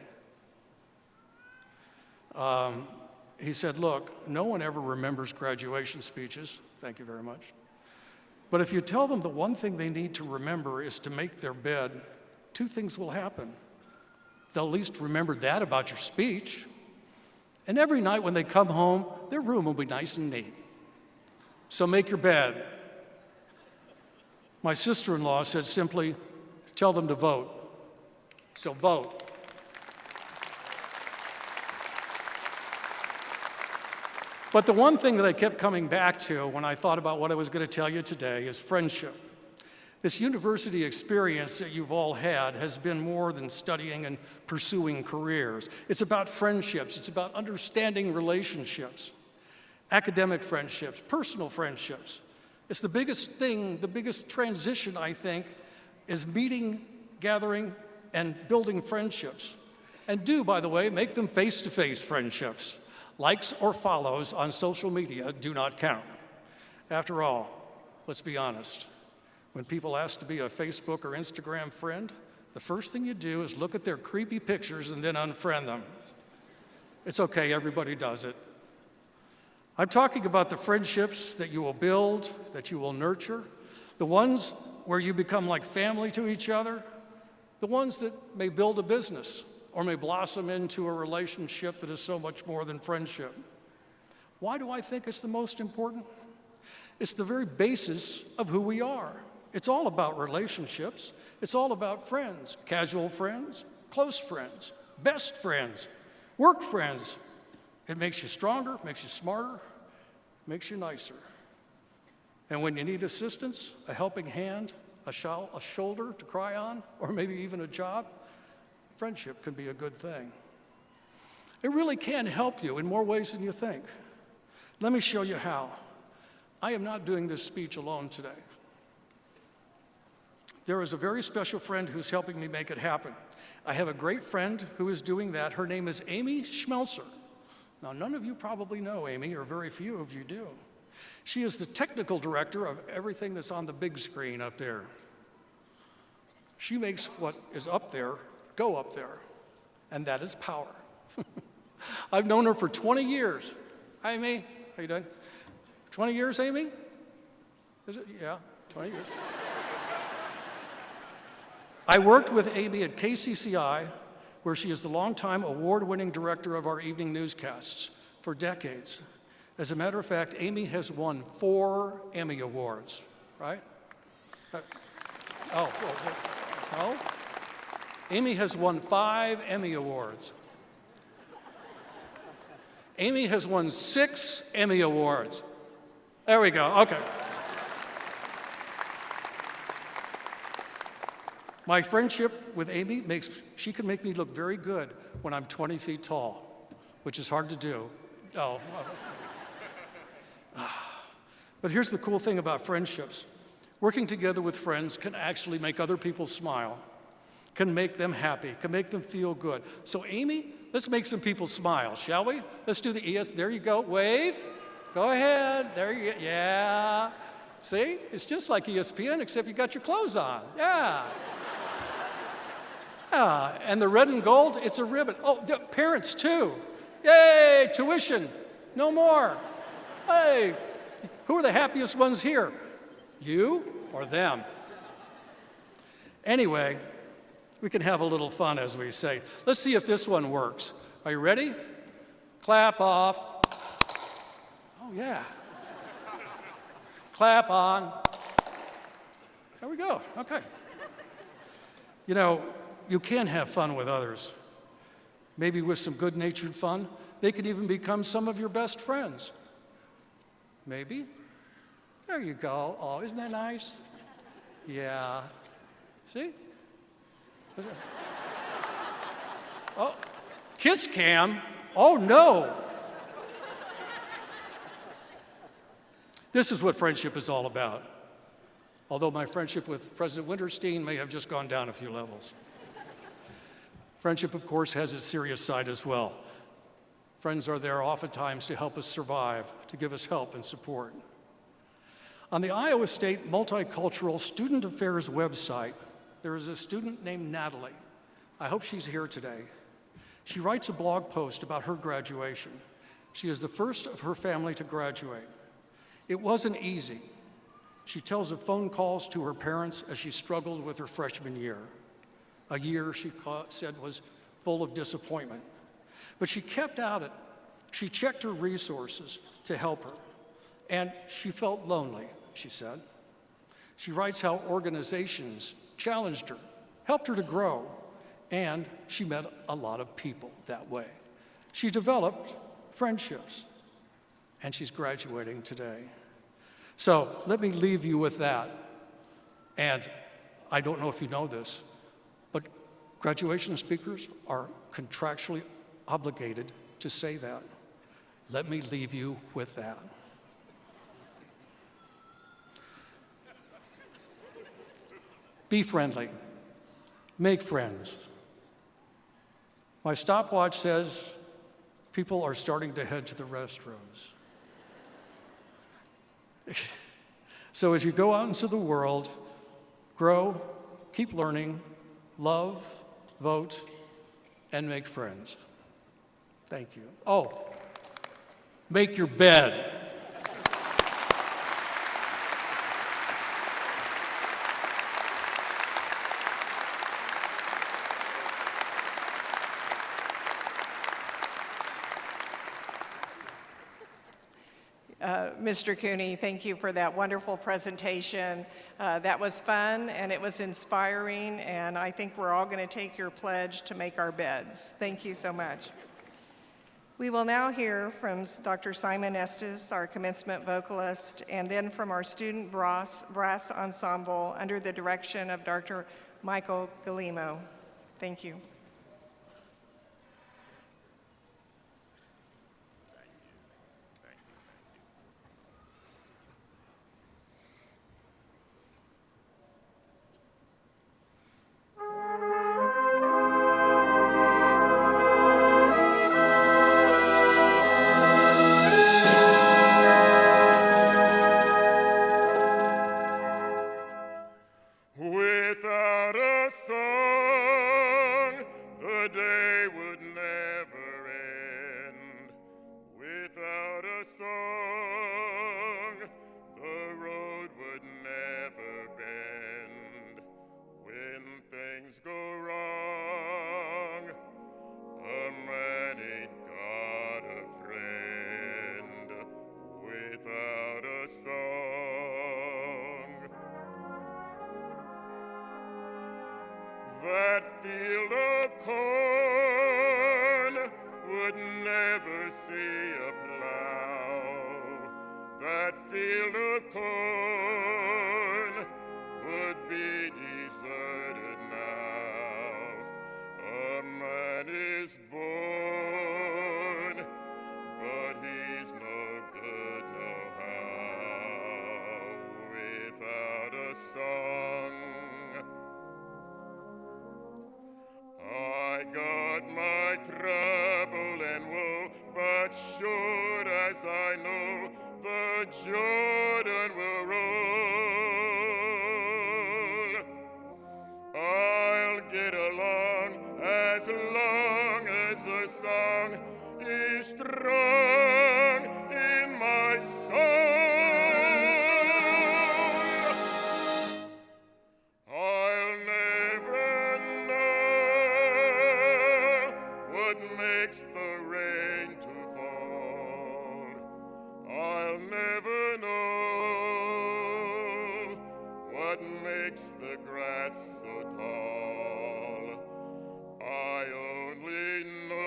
He said, look, no one ever remembers graduation speeches. Thank you very much. But if you tell them the one thing they need to remember is to make their bed, two things will happen. They'll at least remember that about your speech. And every night when they come home, their room will be nice and neat. So make your bed. My sister-in-law said simply, tell them to vote. So vote. But the one thing that I kept coming back to when I thought about what I was going to tell you today is friendship. This university experience that you've all had has been more than studying and pursuing careers. It's about friendships. It's about understanding relationships, academic friendships, personal friendships. It's the biggest thing, the biggest transition, I think, is meeting, gathering, and building friendships. And do, by the way, make them face-to-face friendships. Likes or follows on social media do not count. After all, let's be honest. When people ask to be a Facebook or Instagram friend, the first thing you do is look at their creepy pictures and then unfriend them. It's okay, everybody does it. I'm talking about the friendships that you will build, that you will nurture, the ones where you become like family to each other, the ones that may build a business or may blossom into a relationship that is so much more than friendship. Why do I think it's the most important? It's the very basis of who we are. It's all about relationships. It's all about friends, casual friends, close friends, best friends, work friends. It makes you stronger, makes you smarter, makes you nicer. And when you need assistance, a helping hand, a shoulder to cry on, or maybe even a job, friendship can be a good thing. It really can help you in more ways than you think. Let me show you how. I am not doing this speech alone today. There is a very special friend who's helping me make it happen. I have a great friend who is doing that. Her name is Amy Schmelzer. Now, none of you probably know Amy, or very few of you do. She is the technical director of everything that's on the big screen up there. She makes what is up there go up there, and that is power. I've known her for 20 years. Hi, Amy. How you doing? 20 years, Amy? Is it? Yeah, 20 years. I worked with Amy at KCCI, where she is the longtime award-winning director of our evening newscasts for decades. As a matter of fact, Amy has won 4 Emmy Awards, right? No? Amy has won 5 Emmy Awards. Amy has won 6 Emmy Awards. There we go, okay. My friendship with Amy she can make me look very good when I'm 20 feet tall, which is hard to do. Oh. But here's the cool thing about friendships. Working together with friends can actually make other people smile, can make them happy, can make them feel good. So Amy, let's make some people smile, shall we? Let's do the ES. There you go. Wave. Go ahead. There you go. Yeah. See? It's just like ESPN, except you got your clothes on. Yeah. Yeah. And the red and gold, it's a ribbon. Oh, the parents too. Yay, tuition. No more. Hey, who are the happiest ones here? You or them? Anyway, we can have a little fun, as we say. Let's see if this one works. Are you ready? Clap off. Oh, yeah. Clap on. There we go. Okay. You know, you can have fun with others. Maybe with some good-natured fun, they could even become some of your best friends. Maybe. There you go. Oh, isn't that nice? Yeah. See? Oh, kiss cam? Oh, no. This is what friendship is all about. Although my friendship with President Winterstein may have just gone down a few levels. Friendship, of course, has its serious side as well. Friends are there oftentimes to help us survive, to give us help and support. On the Iowa State Multicultural Student Affairs website, there is a student named Natalie. I hope she's here today. She writes a blog post about her graduation. She is the first of her family to graduate. It wasn't easy. She tells of phone calls to her parents as she struggled with her freshman year. A year, she said, was full of disappointment. But she kept at it. She checked her resources to help her. And she felt lonely, she said. She writes how organizations challenged her, helped her to grow, and she met a lot of people that way. She developed friendships, and she's graduating today. So let me leave you with that. And I don't know if you know this, but graduation speakers are contractually obligated to say that. Let me leave you with that. Be friendly. Make friends. My stopwatch says people are starting to head to the restrooms. So as you go out into the world, grow, keep learning, love, vote, and make friends. Thank you. Oh, make your bed. Mr. Cooney, thank you for that wonderful presentation. That was fun and it was inspiring, and I think we're all going to take your pledge to make our beds. Thank you so much. We will now hear from Dr. Simon Estes, our commencement vocalist, and then from our student brass ensemble under the direction of Dr. Michael Galimo. Thank you. Without a song, the day would never end. Without a song, the road would never bend. When things go wrong, a man ain't got a friend. Without a song, that field of corn would never see a plow. That field of corn would be deserted now. good as I know the Jordan will roll. I'll get along as long as the song is strong in my soul. I'll never know what makes the rain to fall. I'll never know what makes the grass so tall. I only know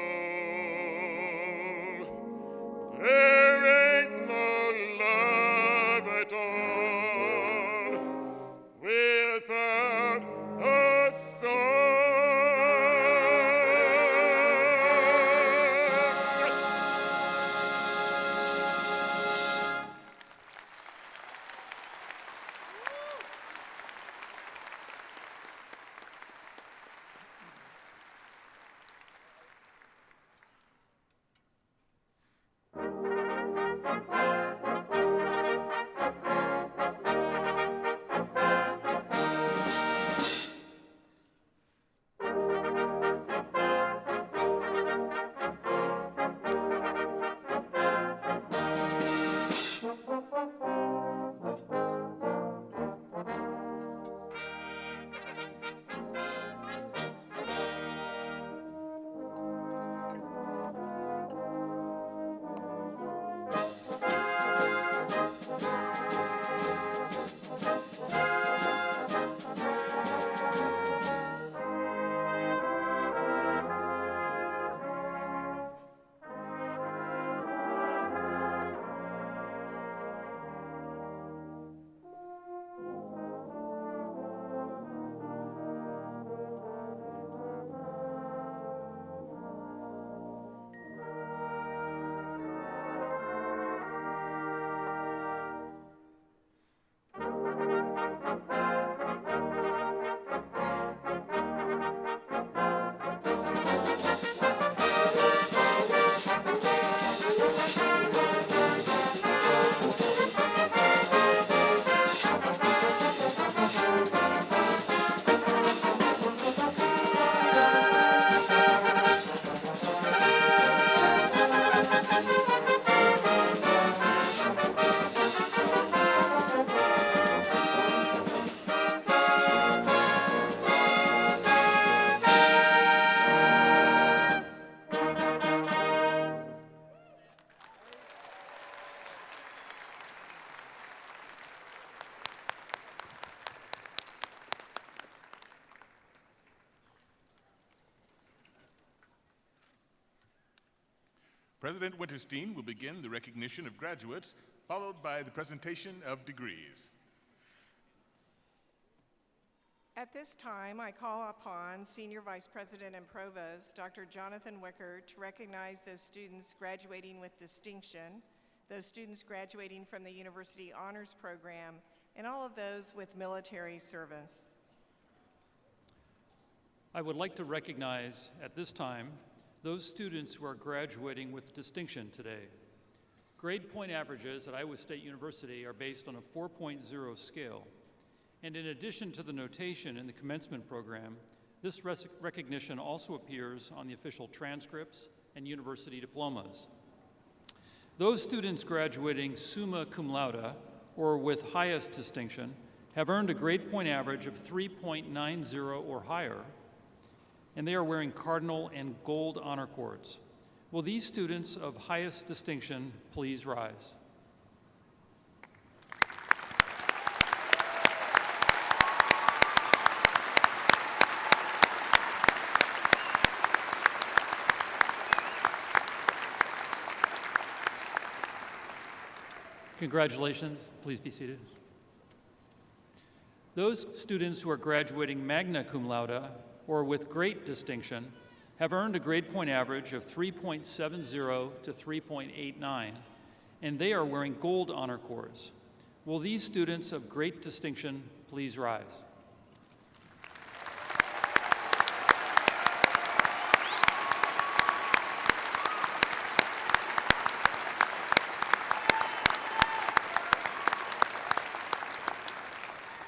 there ain't no love at all without a song. President Winterstein will begin the recognition of graduates, followed by the presentation of degrees. At this time, I call upon Senior Vice President and Provost, Dr. Jonathan Wicker, to recognize those students graduating with distinction, those students graduating from the University Honors Program, and all of those with military service. I would like to recognize at this time those students who are graduating with distinction today. Grade point averages at Iowa State University are based on a 4.0 scale. And in addition to the notation in the commencement program, this recognition also appears on the official transcripts and university diplomas. Those students graduating summa cum laude, or with highest distinction, have earned a grade point average of 3.90 or higher, and they are wearing cardinal and gold honor cords. Will these students of highest distinction please rise? Congratulations. Please be seated. Those students who are graduating magna cum laude, or with great distinction, have earned a grade point average of 3.70 to 3.89, and they are wearing gold honor cords. Will these students of great distinction please rise?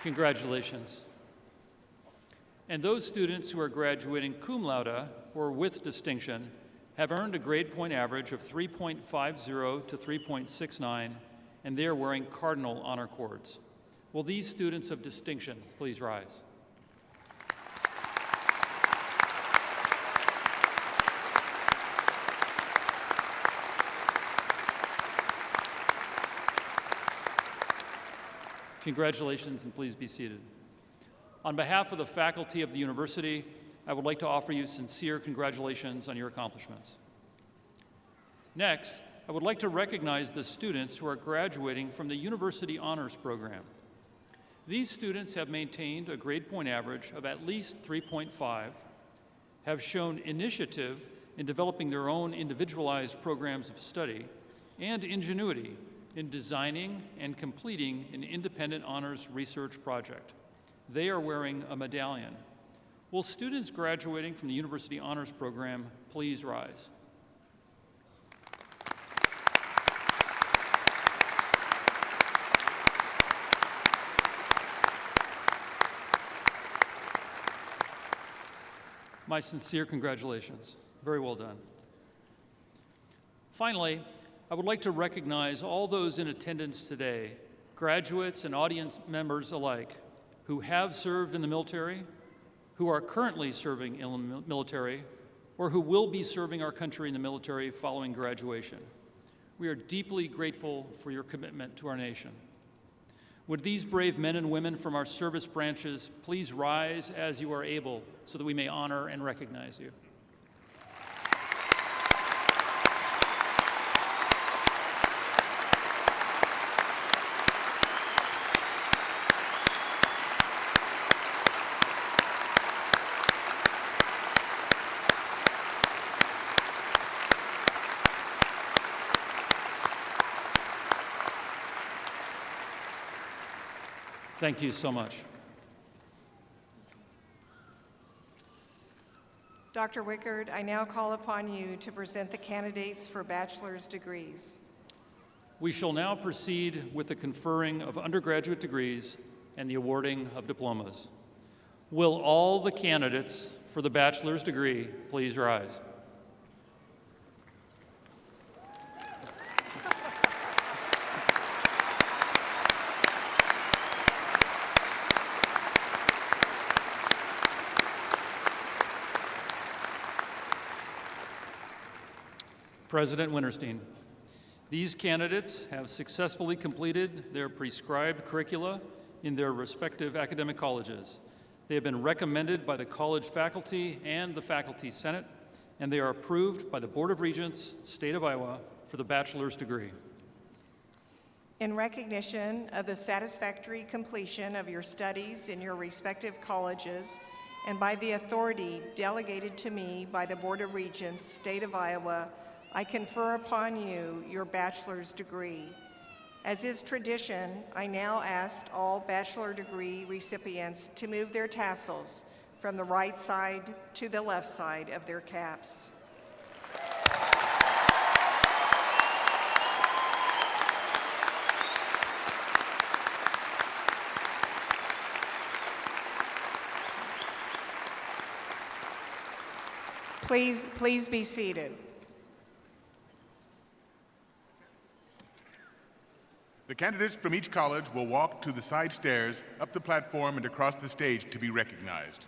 Congratulations. And those students who are graduating cum laude or with distinction have earned a grade point average of 3.50 to 3.69, and they are wearing cardinal honor cords. Will these students of distinction please rise? Congratulations, and please be seated. On behalf of the faculty of the university, I would like to offer you sincere congratulations on your accomplishments. Next, I would like to recognize the students who are graduating from the University Honors Program. These students have maintained a grade point average of at least 3.5, have shown initiative in developing their own individualized programs of study, and ingenuity in designing and completing an independent honors research project. They are wearing a medallion. Will students graduating from the University Honors Program please rise? My sincere congratulations. Very well done. Finally, I would like to recognize all those in attendance today, graduates and audience members alike, who have served in the military, who are currently serving in the military, or who will be serving our country in the military following graduation. We are deeply grateful for your commitment to our nation. Would these brave men and women from our service branches please rise as you are able so that we may honor and recognize you. Thank you so much. Dr. Wickard, I now call upon you to present the candidates for bachelor's degrees. We shall now proceed with the conferring of undergraduate degrees and the awarding of diplomas. Will all the candidates for the bachelor's degree please rise? President Winterstein, these candidates have successfully completed their prescribed curricula in their respective academic colleges. They have been recommended by the college faculty and the Faculty Senate, and they are approved by the Board of Regents, State of Iowa, for the bachelor's degree. In recognition of the satisfactory completion of your studies in your respective colleges, and by the authority delegated to me by the Board of Regents, State of Iowa, I confer upon you your bachelor's degree. As is tradition, I now ask all bachelor degree recipients to move their tassels from the right side to the left side of their caps. Please be seated. The candidates from each college will walk to the side stairs, up the platform, and across the stage to be recognized.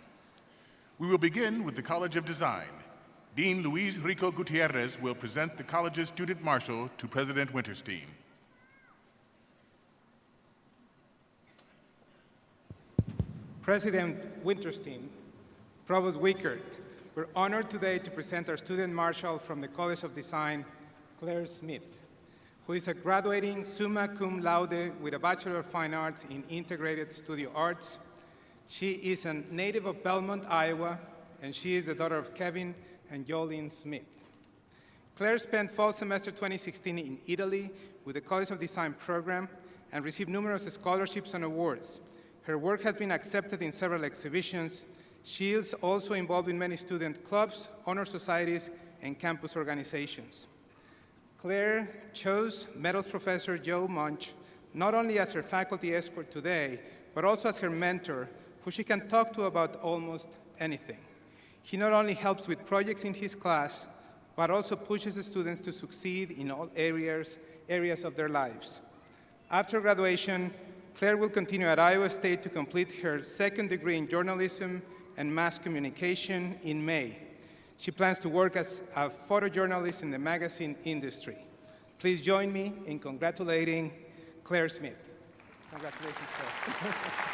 We will begin with the College of Design. Dean Luis Rico Gutierrez will present the college's student marshal to President Winterstein. President Winterstein, Provost Wickard, we're honored today to present our student marshal from the College of Design, Claire Smith, who is a graduating summa cum laude with a Bachelor of Fine Arts in Integrated Studio Arts. She is a native of Belmont, Iowa, and she is the daughter of Kevin and Jolene Smith. Claire spent fall semester 2016 in Italy with the College of Design program and received numerous scholarships and awards. Her work has been accepted in several exhibitions. She is also involved in many student clubs, honor societies, and campus organizations. Claire chose Metals Professor Joe Munch not only as her faculty escort today, but also as her mentor, who she can talk to about almost anything. He not only helps with projects in his class, but also pushes the students to succeed in all areas of their lives. After graduation, Claire will continue at Iowa State to complete her second degree in journalism and mass communication in May. She plans to work as a photojournalist in the magazine industry. Please join me in congratulating Claire Smith. Congratulations, Claire.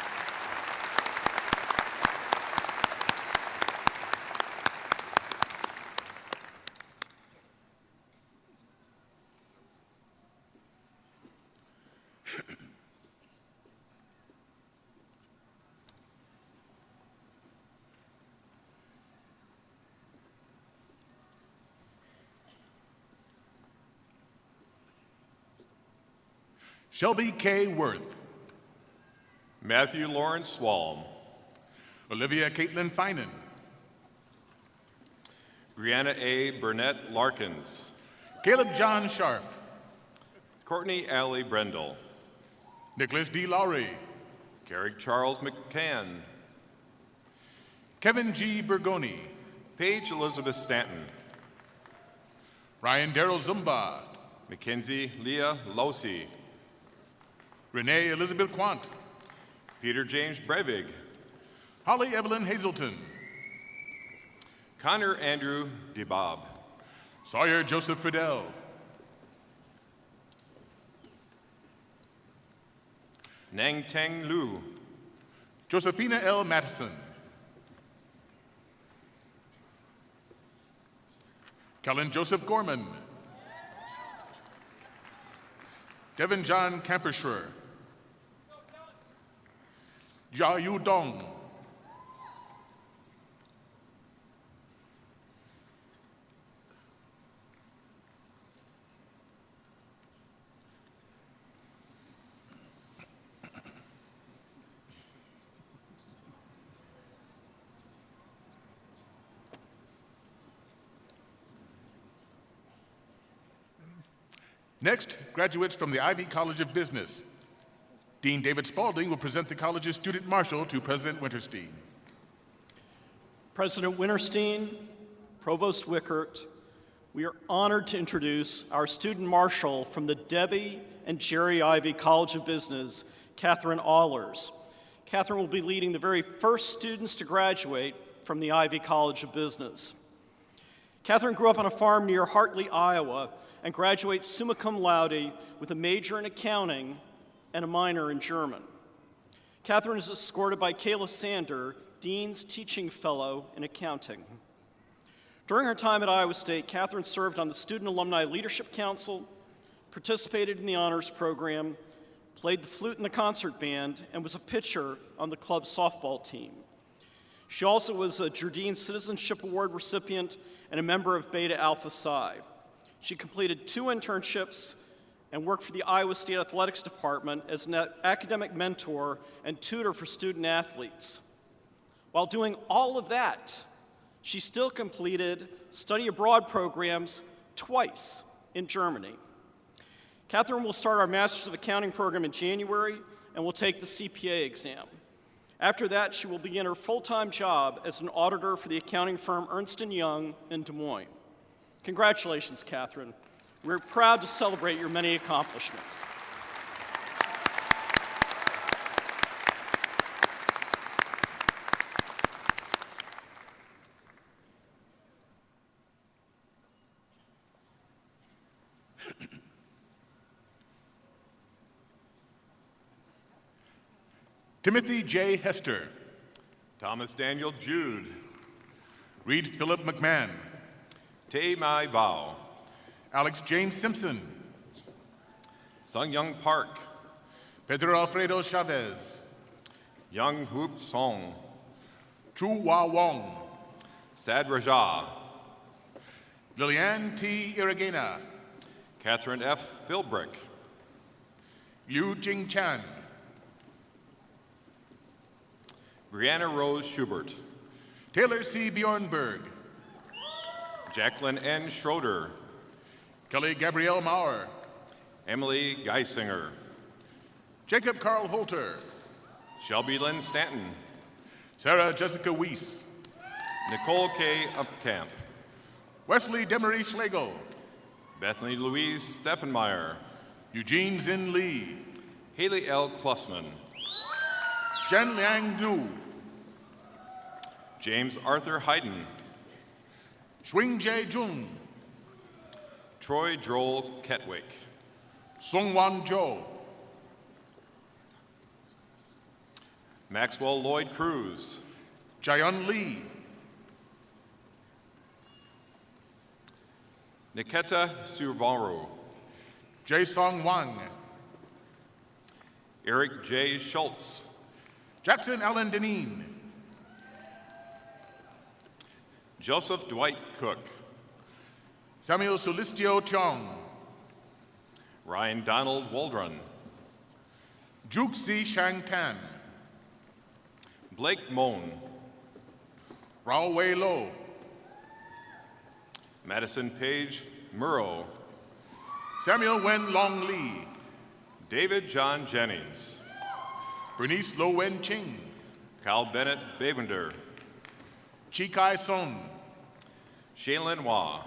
Shelby K. Worth. Matthew Lawrence Swalm. Olivia Caitlin Finan. Brianna A. Burnett Larkins. Caleb John Scharf. Courtney Alley Brendel. Nicholas D. Lowry. Garrick Charles McCann. Kevin G. Bergoni. Paige Elizabeth Stanton. Ryan Darrell Zumba. Mackenzie Leah Losi. Renee Elizabeth Quant. Peter James Brevig. Holly Evelyn Hazelton. Connor Andrew DeBob. Sawyer Joseph Friedel. Nang Teng Lu. Josephina L. Mattison. Kellen Joseph Gorman. Devin John Camperschwer. Jia Yu Dong. Next, graduates from the Ivy College of Business. Dean David Spalding will present the college's student marshal to President Winterstein. President Winterstein, Provost Wickert, we are honored to introduce our student marshal from the Debbie and Jerry Ivy College of Business, Catherine Ahlers. Catherine will be leading the very first students to graduate from the Ivy College of Business. Catherine grew up on a farm near Hartley, Iowa, and graduates summa cum laude with a major in accounting and a minor in German. Catherine is escorted by Kayla Sander, Dean's Teaching Fellow in Accounting. During her time at Iowa State, Catherine served on the Student Alumni Leadership Council, participated in the honors program, played the flute in the concert band, and was a pitcher on the club softball team. She also was a Jardine Citizenship Award recipient and a member of Beta Alpha Psi. She completed 2 internships and worked for the Iowa State Athletics Department as an academic mentor and tutor for student athletes. While doing all of that, she still completed study abroad programs twice in Germany. Catherine will start our Masters of Accounting program in January and will take the CPA exam. After that, she will begin her full-time job as an auditor for the accounting firm Ernst & Young in Des Moines. Congratulations, Catherine. We're proud to celebrate your many accomplishments. Timothy J. Hester. Thomas Daniel Jude. Reed Philip McMahon. Tae Mai Bao. Alex James Simpson. Sung Young Park. Pedro Alfredo Chavez. Young Hoop Song. Chu Wa Wong. Sad Raja. Liliane T. Iragena. Catherine F. Philbrick. Liu Jing Chan. Brianna Rose Schubert. Taylor C. Bjornberg. Jacqueline N. Schroeder. Kelly Gabrielle Maurer. Emily Geisinger. Jacob Carl Holter. Shelby Lynn Stanton. Sarah Jessica Weiss. Nicole K. Upcamp. Wesley Demery Schlegel. Bethany Louise Steffenmeyer. Eugene Zin Lee. Haley L. Klussman. Jen Liang Nu. James Arthur Hayden. Swing Jae Jung. Troy Joel Ketwick. Sung Wan Jo. Maxwell Lloyd Cruz. Jayon Lee. Niketa Survaru. Jae Song Wang. Eric J. Schultz. Jackson Allen Deneen. Joseph Dwight Cook. Samuel Solistio Tiong. Ryan Donald Waldron. Juxi Shang Tan. Blake Moan. Rao Wei Lo. Madison Page Murrow. Samuel Wen Long Lee. David John Jennings. Bernice Lo Wen Ching. Kyle Bennett Bavender. Chi Kai Son. Shaylin Wah.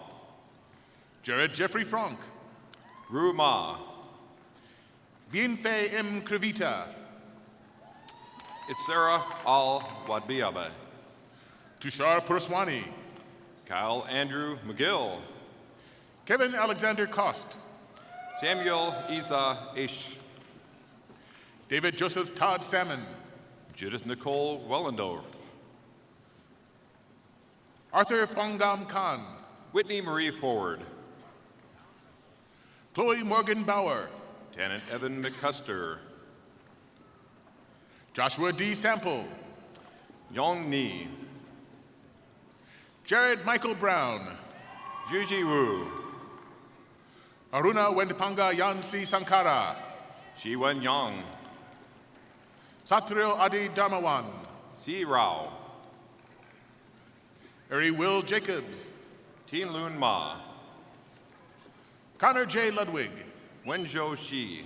Jared Jeffrey Frank. Ru Ma. Bien Fei M. Krivita. Itzera Al Wadbiaba. Tushar Puraswani. Kyle Andrew McGill. Kevin Alexander Cost. Samuel Isa Ish. David Joseph Todd Salmon. Judith Nicole Wellendorf. Arthur Fongam Khan. Whitney Marie Forward. Chloe Morgan Bauer. Lieutenant Evan McCuster. Joshua D. Sample. Yong Ni. Jared Michael Brown. Juji Wu. Aruna Wendapanga Yansi Sankara. Shi Wen Yang. Satrio Adi Dharmawan. Si Rao. Eri Will Jacobs. Teen Loon Ma. Connor J. Ludwig. Wenzhou Shi.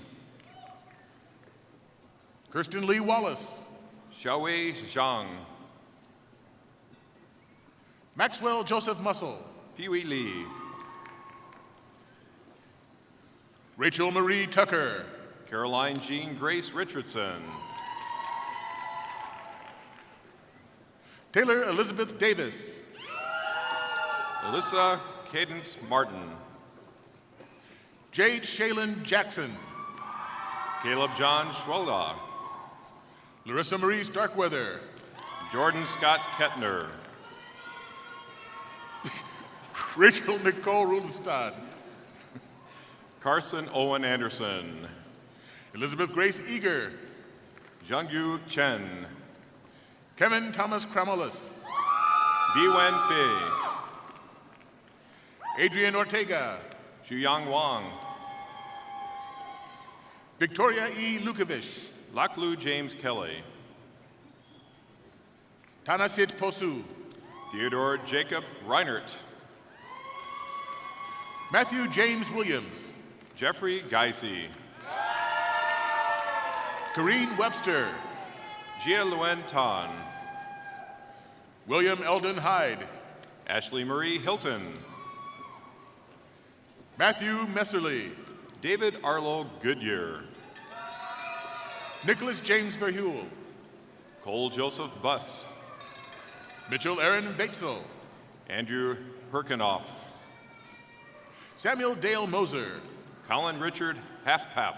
Kirsten Lee Wallace. Xiaowei Zhang. Maxwell Joseph Muscle. Pee-wee Lee. Rachel Marie Tucker. Caroline Jean Grace Richardson. Taylor Elizabeth Davis. Alyssa Cadence Martin. Jade Shaylin Jackson. Caleb John Schwelda. Larissa Marie Starkweather. Jordan Scott Kettner. Rachel Nicole Rulstad. Carson Owen Anderson. Elizabeth Grace Eager. Zhangyu Chen. Kevin Thomas Cramolis. Biwen Fei. Adrian Ortega. Xuyang Wang. Victoria E. Lukovich. Laklu James Kelly. Tanasit Posu. Theodore Jacob Reinert. Matthew James Williams. Jeffrey Geisey. Kareen Webster. Jia Luen Tan. William Eldon Hyde. Ashley Marie Hilton. Matthew Messerly. David Arlo Goodyear. Nicholas James Verhule. Cole Joseph Buss. Mitchell Aaron Batesel. Andrew Herkenoff. Samuel Dale Moser. Colin Richard Halfpap.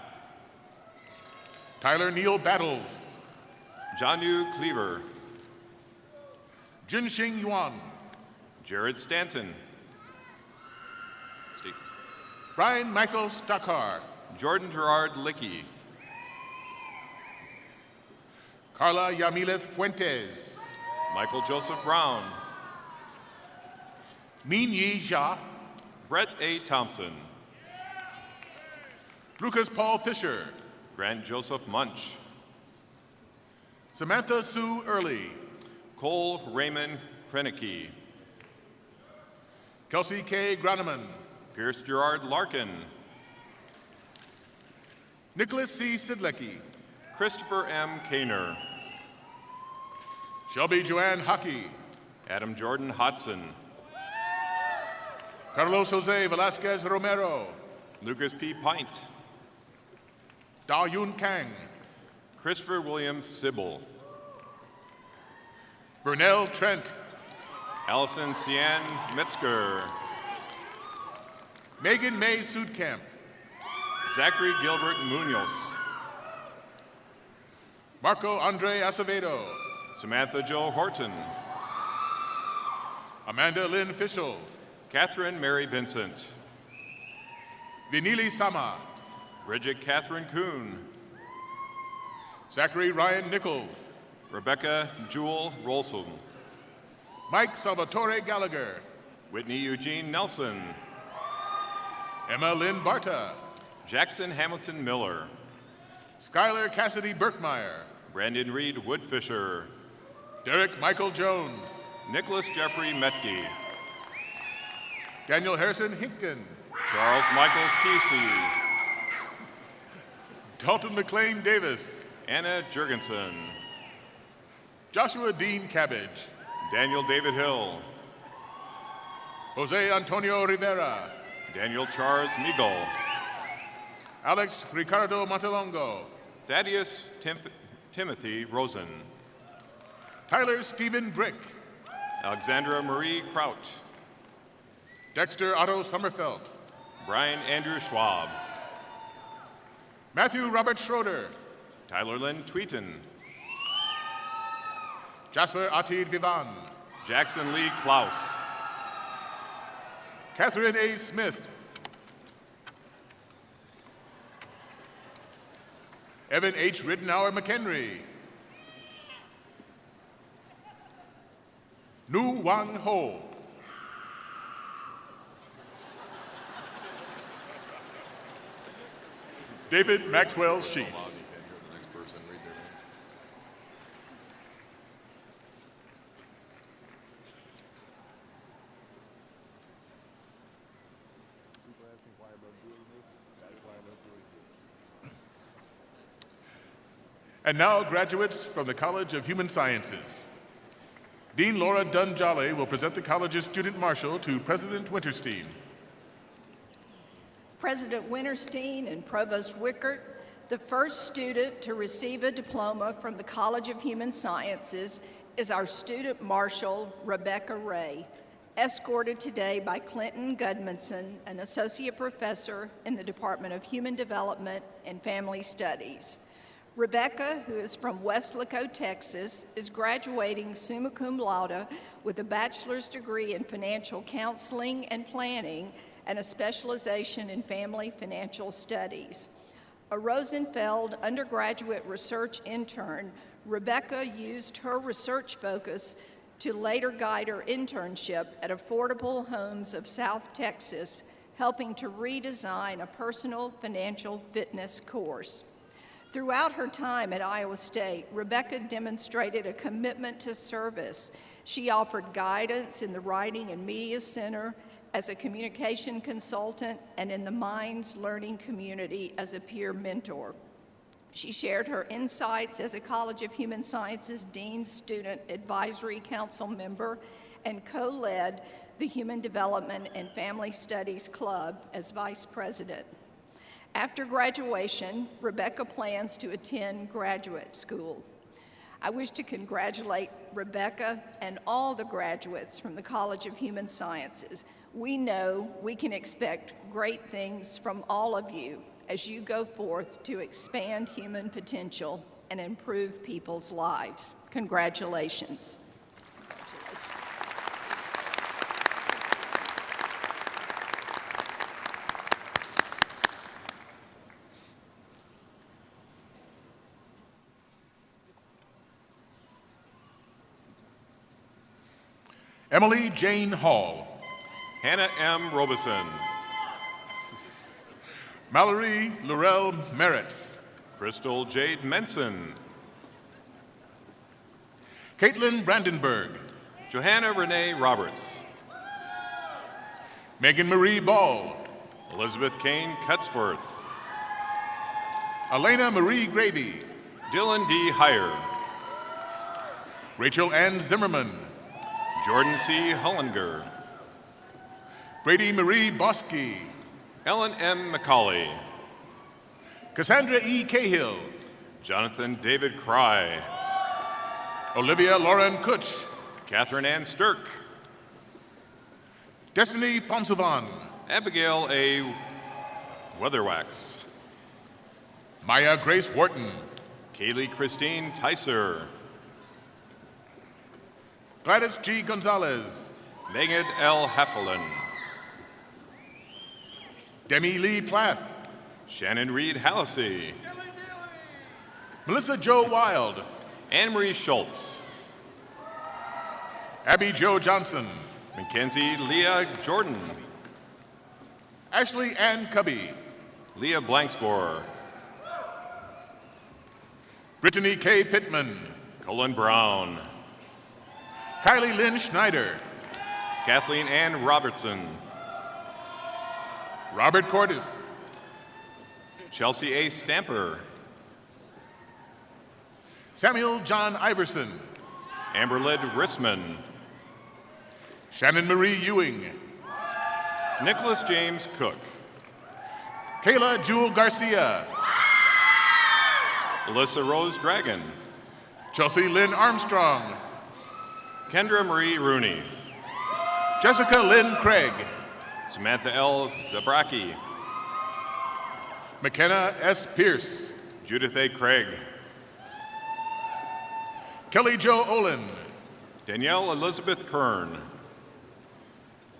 Tyler Neal Battles. Janu Cleaver. Junxing Yuan. Jared Stanton. Steve. Brian Michael Stockar. Jordan Gerard Licky. Carla Yamileth Fuentes. Michael Joseph Brown. Min Yi Jia. Brett A. Thompson. Lucas Paul Fisher. Grant Joseph Munch. Samantha Sue Early. Cole Raymond Krenicki. Kelsey K. Groneman. Pierce Gerard Larkin. Nicholas C. Sidlecki. Christopher M. Kaner. Shelby Joanne Hockey. Adam Jordan Hodson. Carlos Jose Velasquez Romero. Lucas P. Pint. Da Yun Kang. Christopher Williams Sybil. Vernell Trent. Allison Cian Metzger. Megan May Sudkamp. Zachary Gilbert Munoz. Marco Andre Acevedo. Samantha Jo Horton. Amanda Lynn Fischel. Catherine Mary Vincent. Vinili Sama. Bridget Catherine Kuhn. Zachary Ryan Nichols. Rebecca Jewel Rolson. Mike Salvatore Gallagher. Whitney Eugene Nelson. Emma Lynn Barta. Jackson Hamilton Miller. Skylar Cassidy Burkmeyer. Brandon Reed Woodfisher. Derek Michael Jones. Nicholas Jeffrey Metke. Daniel Harrison Hinken. Charles Michael Cece. Dalton McLean Davis. Anna Jurgensen. Joshua Dean Cabbage. Daniel David Hill. Jose Antonio Rivera. Daniel Charles Miguel. Alex Ricardo Montelongo. Thaddeus Timothy Rosen. Tyler Stephen Brick. Alexandra Marie Kraut. Dexter Otto Sommerfeld. Brian Andrew Schwab. Matthew Robert Schroeder. Tyler Lynn Tweeton. Jasper Atid Vivan. Jackson Lee Klaus. Catherine A. Smith. Evan H. Rittenauer McHenry. Nu Wang Ho. David Maxwell Sheets. And now, graduates from the College of Human Sciences. Dean Laura Dunn-Jolly will present the college's student marshal to President Winterstein. President Winterstein and Provost Wickert, the first student to receive a diploma from the College of Human Sciences is our student marshal, Rebecca Ray, escorted today by Clinton Gudmundson, an associate professor in the Department of Human Development and Family Studies. Rebecca, who is from Weslaco, Texas, is graduating summa cum laude with a bachelor's degree in financial counseling and planning and a specialization in family financial studies. A Rosenfeld undergraduate research intern, Rebecca used her research focus to later guide her internship at Affordable Homes of South Texas, helping to redesign a personal financial fitness course. Throughout her time at Iowa State, Rebecca demonstrated a commitment to service. She offered guidance in the Writing and Media Center as a communication consultant and in the Minds Learning community as a peer mentor. She shared her insights as a College of Human Sciences Dean Student Advisory Council member and co-led the Human Development and Family Studies Club as vice president. After graduation, Rebecca plans to attend graduate school. I wish to congratulate Rebecca and all the graduates from the College of Human Sciences. We know we can expect great things from all of you as you go forth to expand human potential and improve people's lives. Congratulations. Emily Jane Hall. Hannah M. Robeson. Mallory Laurel Meritz. Crystal Jade Menson. Caitlin Brandenburg. Johanna Renee Roberts. Megan Marie Ball. Elizabeth Kane Cutsforth. Elena Marie Grady. Dylan D. Heyer. Rachel Ann Zimmerman. Jordan C. Hollinger. Brady Marie Bosky. Ellen M. McCauley. Cassandra E. Cahill. Jonathan David Cry. Olivia Lauren Kutch. Catherine Ann Stirk. Destiny Fonsovan. Abigail A. Weatherwax. Maya Grace Wharton. Kaylee Christine Tyser. Gladys G. Gonzalez. Megan L. Heffelin. Demi Lee Plath. Shannon Reed Hallisey. Melissa Jo Wild. Anne Marie Schultz. Abby Jo Johnson. Mackenzie Leah Jordan. Ashley Ann Cubby. Leah Blankspore. Brittany K. Pittman. Colin Brown. Kylie Lynn Schneider. Kathleen Ann Robertson. Robert Cordis. Chelsea A. Stamper. Samuel John Iverson. Amberlyd Rissman. Shannon Marie Ewing. Nicholas James Cook. Kayla Jewel Garcia. Alyssa Rose Dragon. Chelsea Lynn Armstrong. Kendra Marie Rooney. Jessica Lynn Craig. Samantha L. Zabraki. McKenna S. Pierce. Judith A. Craig. Kelly Jo Olin. Danielle Elizabeth Kern.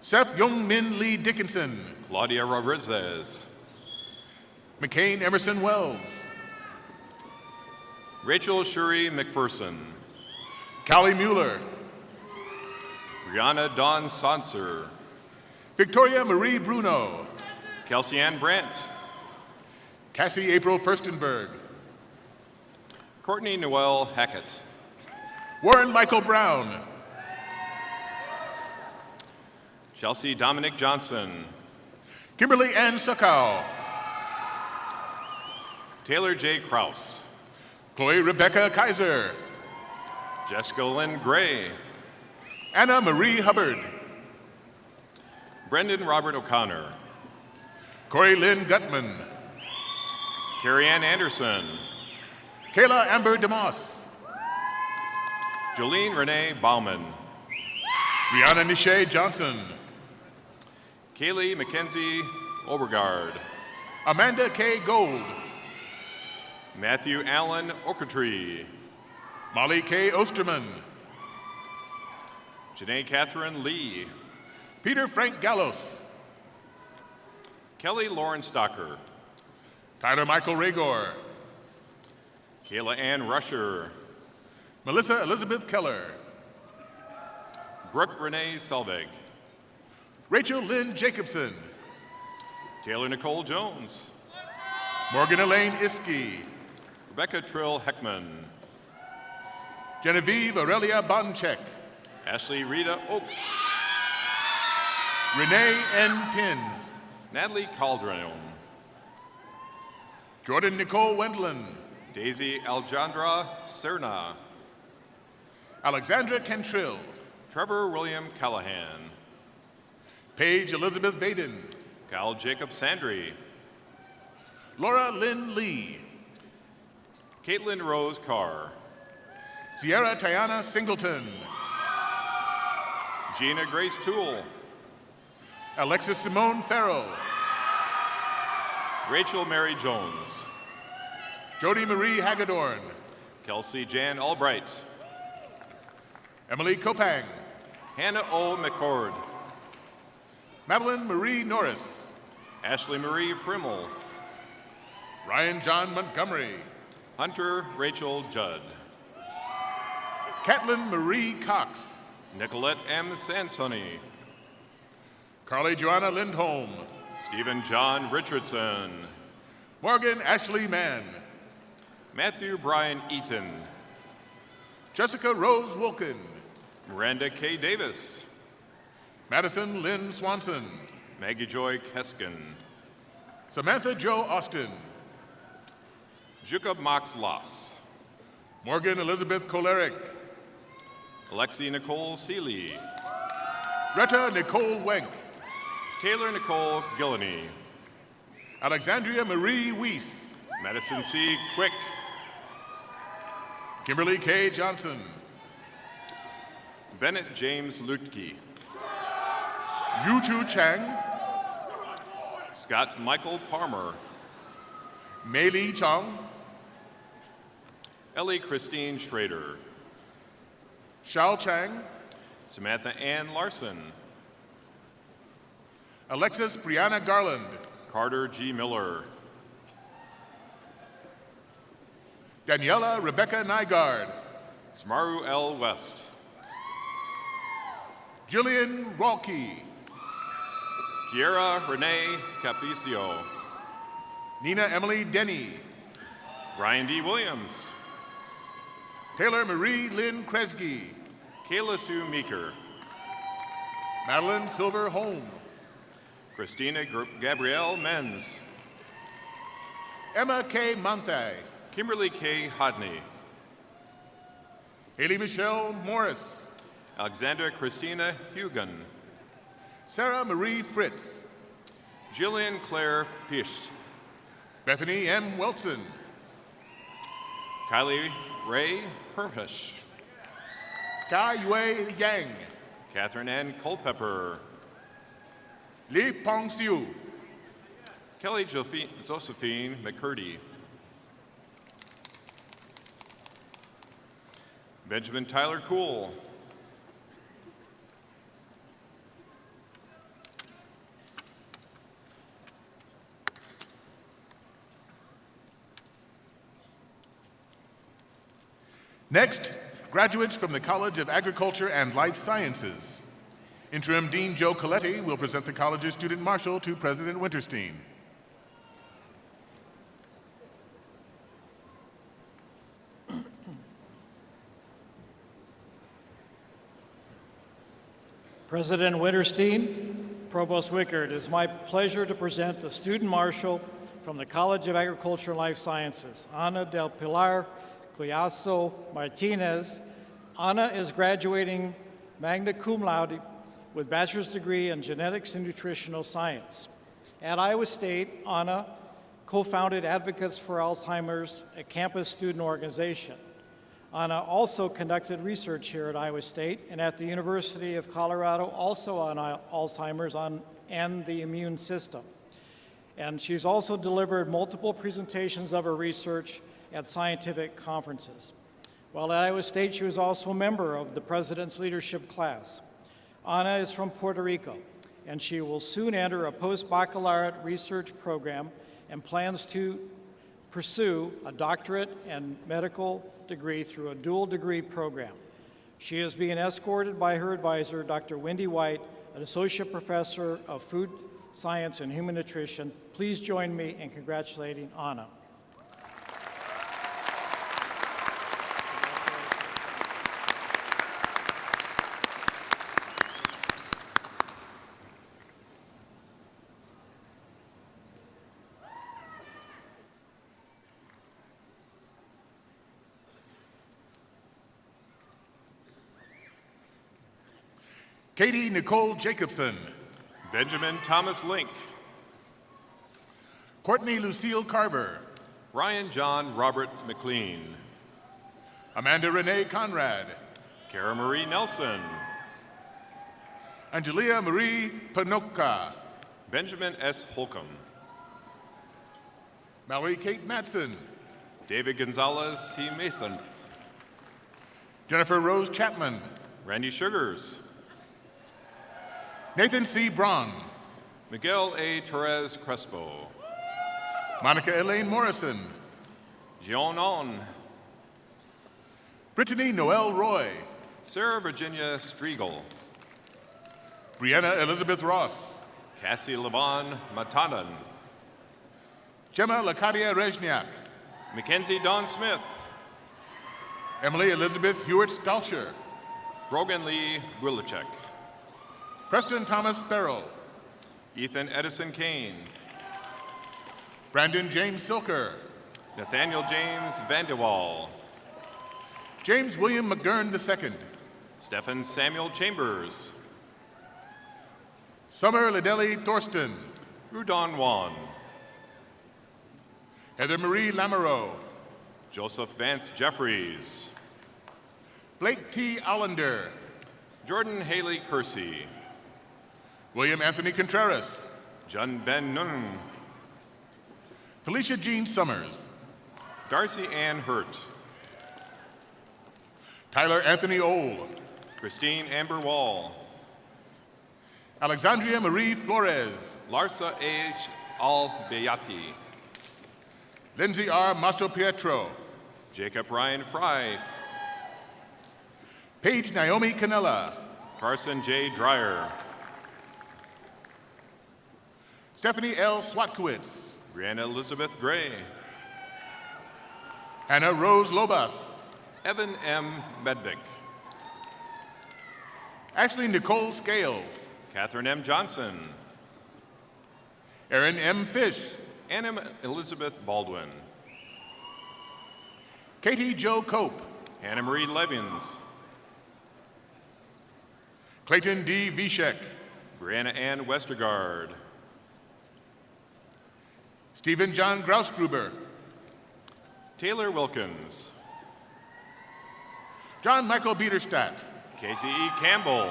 Seth Young Min Lee Dickinson. Claudia Rodriguez. McCain Emerson Wells. Rachel Shuri McPherson. Callie Mueller. Brianna Dawn Sonser. Victoria Marie Bruno. Kelsey Ann Brandt. Cassie April Furstenberg. Courtney Noel Hackett. Warren Michael Brown. Chelsea Dominic Johnson. Kimberly Ann Suckow. Taylor J. Kraus. Chloe Rebecca Kaiser. Jessica Lynn Gray. Anna Marie Hubbard. Brendan Robert O'Connor. Corey Lynn Gutman. Carrie Ann Anderson. Kayla Amber DeMoss. Jolene Renee Bauman. Brianna Nishay Johnson. Kaylee Mackenzie Obergard. Amanda K. Gold. Matthew Allen Okertree. Molly K. Osterman. Janae Catherine Lee. Peter Frank Gallos. Kelly Lauren Stocker. Tyler Michael Ragor. Kayla Ann Rusher. Melissa Elizabeth Keller. Brooke Renee Selvig. Rachel Lynn Jacobson. Taylor Nicole Jones. Morgan Elaine Iskey. Rebecca Trill Heckman. Genevieve Aurelia Bonchek. Ashley Rita Oaks. Renee N. Pins. Natalie Calderon. Jordan Nicole Wendland. Daisy Alejandra Serna. Alexandra Cantrill. Trevor William Callahan. Paige Elizabeth Vaden. Kyle Jacob Sandry. Laura Lynn Lee. Caitlin Rose Carr. Sierra Tiana Singleton. Gina Grace Toole. Alexis Simone Farrell. Rachel Mary Jones. Jody Marie Hagedorn. Kelsey Jan Albright. Emily Kopang. Hannah O. McCord. Madeline Marie Norris. Ashley Marie Frimmel. Ryan John Montgomery. Hunter Rachel Judd. Catlin Marie Cox. Nicolette M. Sansoni. Carly Joanna Lindholm. Stephen John Richardson. Morgan Ashley Mann. Matthew Brian Eaton. Jessica Rose Wilkin. Miranda K. Davis. Madison Lynn Swanson. Maggie Joy Keskin. Samantha Jo Austin. Jacob Max Loss. Morgan Elizabeth Kolerick. Alexi Nicole Seeley. Greta Nicole Wenk. Taylor Nicole Gilleney. Alexandria Marie Weiss. Madison C. Quick. Kimberly K. Johnson. Bennett James Lutke. Yu-Chu Chang. Scott Michael Palmer. Mei Li Chong. Ellie Christine Schrader. Xiao Chang. Samantha Ann Larson. Alexis Brianna Garland. Carter G. Miller. Daniela Rebecca Nygaard. Smaru L. West. Jillian Rolke. Kiera Renee Capicio. Nina Emily Denny. Ryan D. Williams. Taylor Marie Lynn Kresge. Kayla Sue Meeker. Madeline Silver Holm. Christina Gabrielle Menz. Emma K. Monte. Kimberly K. Hodney. Haley Michelle Morris. Alexandra Christina Hugan. Sarah Marie Fritz. Jillian Claire Pish. Bethany M. Welson. Kylie Ray Herfish. Kai Yue Yang. Catherine Ann Culpepper. Li Pong Siu. Kelly Josephine McCurdy. Benjamin Tyler Cool. Next, graduates from the College of Agriculture and Life Sciences. Interim Dean Joe Coletti will present the college's student marshal to President Winterstein. President Winterstein, Provost Wickert, it is my pleasure to present the student marshal from the College of Agriculture and Life Sciences, Ana del Pilar Collazo Martinez. Ana is graduating magna cum laude with bachelor's degree in genetics and nutritional science. At Iowa State, Ana co-founded Advocates for Alzheimer's, a campus student organization. Ana also conducted research here at Iowa State and at the University of Colorado, also on Alzheimer's and the immune system. And she's also delivered multiple presentations of her research at scientific conferences. While at Iowa State, she was also a member of the President's Leadership Class. Ana is from Puerto Rico, and she will soon enter a post-baccalaureate research program and plans to pursue a doctorate and medical degree through a dual degree program. She is being escorted by her advisor, Dr. Wendy White, an associate professor of food science and human nutrition. Please join me in congratulating Ana. Katie Nicole Jacobson. Benjamin Thomas Link. Courtney Lucille Carver. Ryan John Robert McLean. Amanda Renee Conrad. Cara Marie Nelson. Angelia Marie Panoka. Benjamin S. Holcomb. Mallory Kate Matson. David Gonzalez C. Mathan. Jennifer Rose Chapman. Randy Sugars. Nathan C. Braun. Miguel A. Torres Crespo. Monica Elaine Morrison. Jeon On. Brittany Noel Roy. Sarah Virginia Striegel. Brianna Elizabeth Ross. Cassie Levon Matanan. Gemma Lakadia Rezniak. Mackenzie Dawn Smith. Emily Elizabeth Hewitt Stalcher. Brogan Lee Willichek. Preston Thomas Sparrow. Ethan Edison Kane. Brandon James Silker. Nathaniel James Vanderwall. James William McGurn II. Stephen Samuel Chambers. Summer Lidelli Thorsten. Rudon Wan. Heather Marie Lamoureux. Joseph Vance Jeffries. Blake T. Allender. Jordan Haley Kersey. William Anthony Contreras. Jun Ben Nun. Felicia Jean Summers. Darcy Ann Hurt. Tyler Anthony Old. Christine Amber Wall. Alexandria Marie Flores. Larsa H. Al-Bayati. Lindsay R. Mastro Pietro. Jacob Ryan Fry. Paige Naomi Canella. Carson J. Dreyer. Stephanie L. Swatkowitz. Brianna Elizabeth Gray. Hannah Rose Lobas. Evan M. Medvik. Ashley Nicole Scales. Catherine M. Johnson. Erin M. Fish. Anna Elizabeth Baldwin. Katie Jo Cope. Hannah Marie Levins. Clayton D. Vishek. Brianna Ann Westergaard. Stephen John Grausgruber. Taylor Wilkins. John Michael Biederstadt. Casey E. Campbell.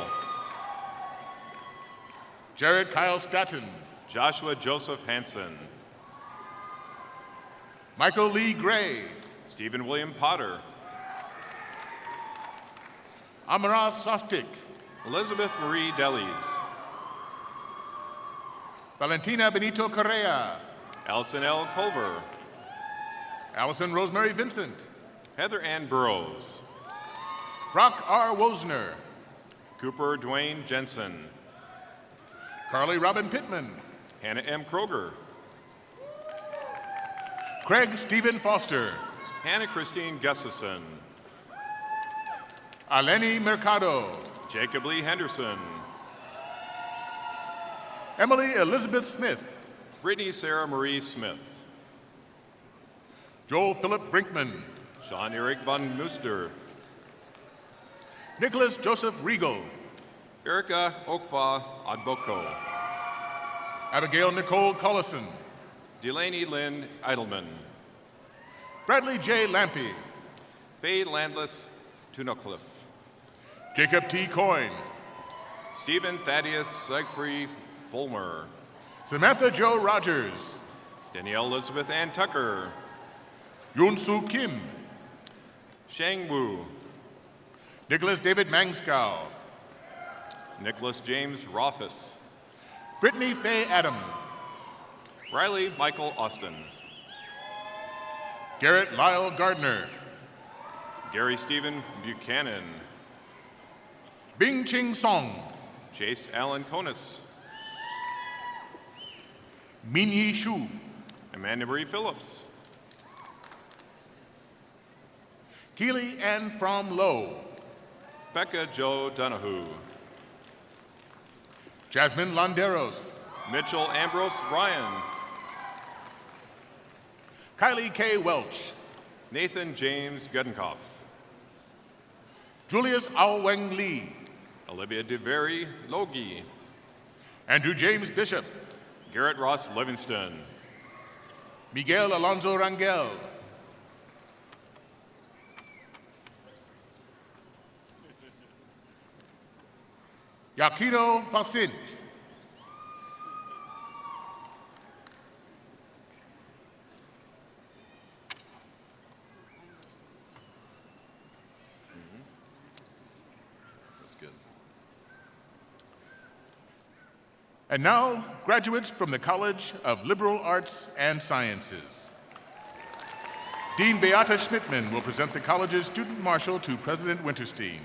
Jared Kyle Staton. Joshua Joseph Hansen. Michael Lee Gray. Stephen William Potter. Amara Softik. Elizabeth Marie Delis. Valentina Benito Correa. Allison L. Culver. Allison Rosemary Vincent. Heather Ann Burrows. Brock R. Wosner. Cooper Dwayne Jensen. Carly Robin Pittman. Hannah M. Kroger. Craig Stephen Foster. Hannah Christine Gustafson. Aleni Mercado. Jacob Lee Henderson. Emily Elizabeth Smith. Brittany Sarah Marie Smith. Joel Philip Brinkman. Sean Eric Van Muster. Nicholas Joseph Regal. Erica Okfa Adboko. Abigail Nicole Collison. Delaney Lynn Eidelman. Bradley J. Lampy. Faye Landless Tunocliffe. Jacob T. Coyne. Stephen Thaddeus Siegfried Fulmer. Samantha Jo Rogers. Danielle Elizabeth Ann Tucker. Yoon Soo Kim. Shang Wu. Nicholas David Mangskow. Nicholas James Rothfuss. Brittany Faye Adam. Riley Michael Austin. Garrett Lyle Gardner. Gary Stephen Buchanan. Bing Ching Song. Chase Allen Konis. Minyi Shu. Amanda Marie Phillips. Keely Ann From Lowe. Becca Joe Donahue. Jasmine Landeros. Mitchell Ambrose Ryan. Kylie K. Welch. Nathan James Gudenkoff. Julius Ao-Weng Lee. Olivia DeVary Logie. Andrew James Bishop. Garrett Ross Livingston. Miguel Alonso Rangel. Yakino Facint. That's good. And now, graduates from the College of Liberal Arts and Sciences. Dean Beata Schmidtman will present the college's student marshal to President Winterstein.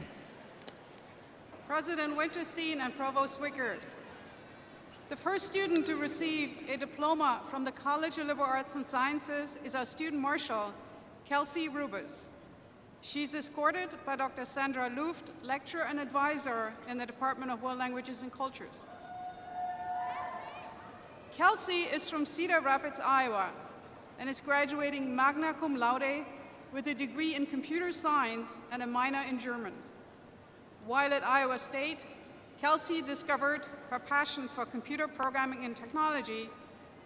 President Winterstein and Provost Wickert. The first student to receive a diploma from the College of Liberal Arts and Sciences is our student marshal, Kelsey Rubis. She's escorted by Dr. Sandra Luft, lecturer and advisor in the Department of World Languages and Cultures. Kelsey is from Cedar Rapids, Iowa, and is graduating magna cum laude with a degree in computer science and a minor in German. While at Iowa State, Kelsey discovered her passion for computer programming and technology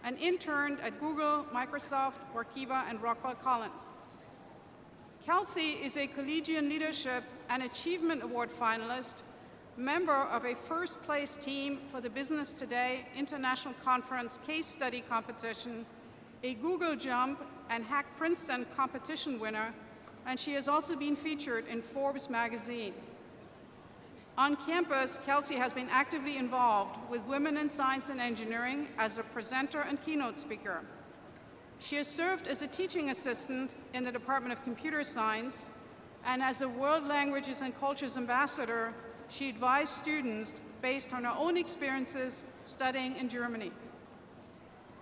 and interned at Google, Microsoft, Workiva, and Rockwell Collins. Kelsey is a Collegiate Leadership and Achievement Award finalist, member of a first-place team for the Business Today International Conference Case Study Competition, a Google Jump and Hack Princeton competition winner, and she has also been featured in Forbes magazine. On campus, Kelsey has been actively involved with Women in Science and Engineering as a presenter and keynote speaker. She has served as a teaching assistant in the Department of Computer Science, and as a World Languages and Cultures Ambassador, she advised students based on her own experiences studying in Germany.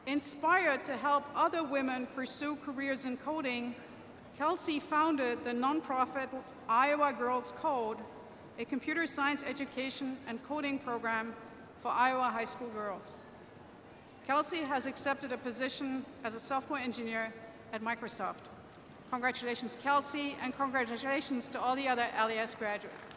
Inspired to help other women pursue careers in coding, Kelsey founded the nonprofit Iowa Girls Code, a computer science education and coding program for Iowa high school girls. Kelsey has accepted a position as a software engineer at Microsoft. Congratulations, Kelsey, and congratulations to all the other LES graduates.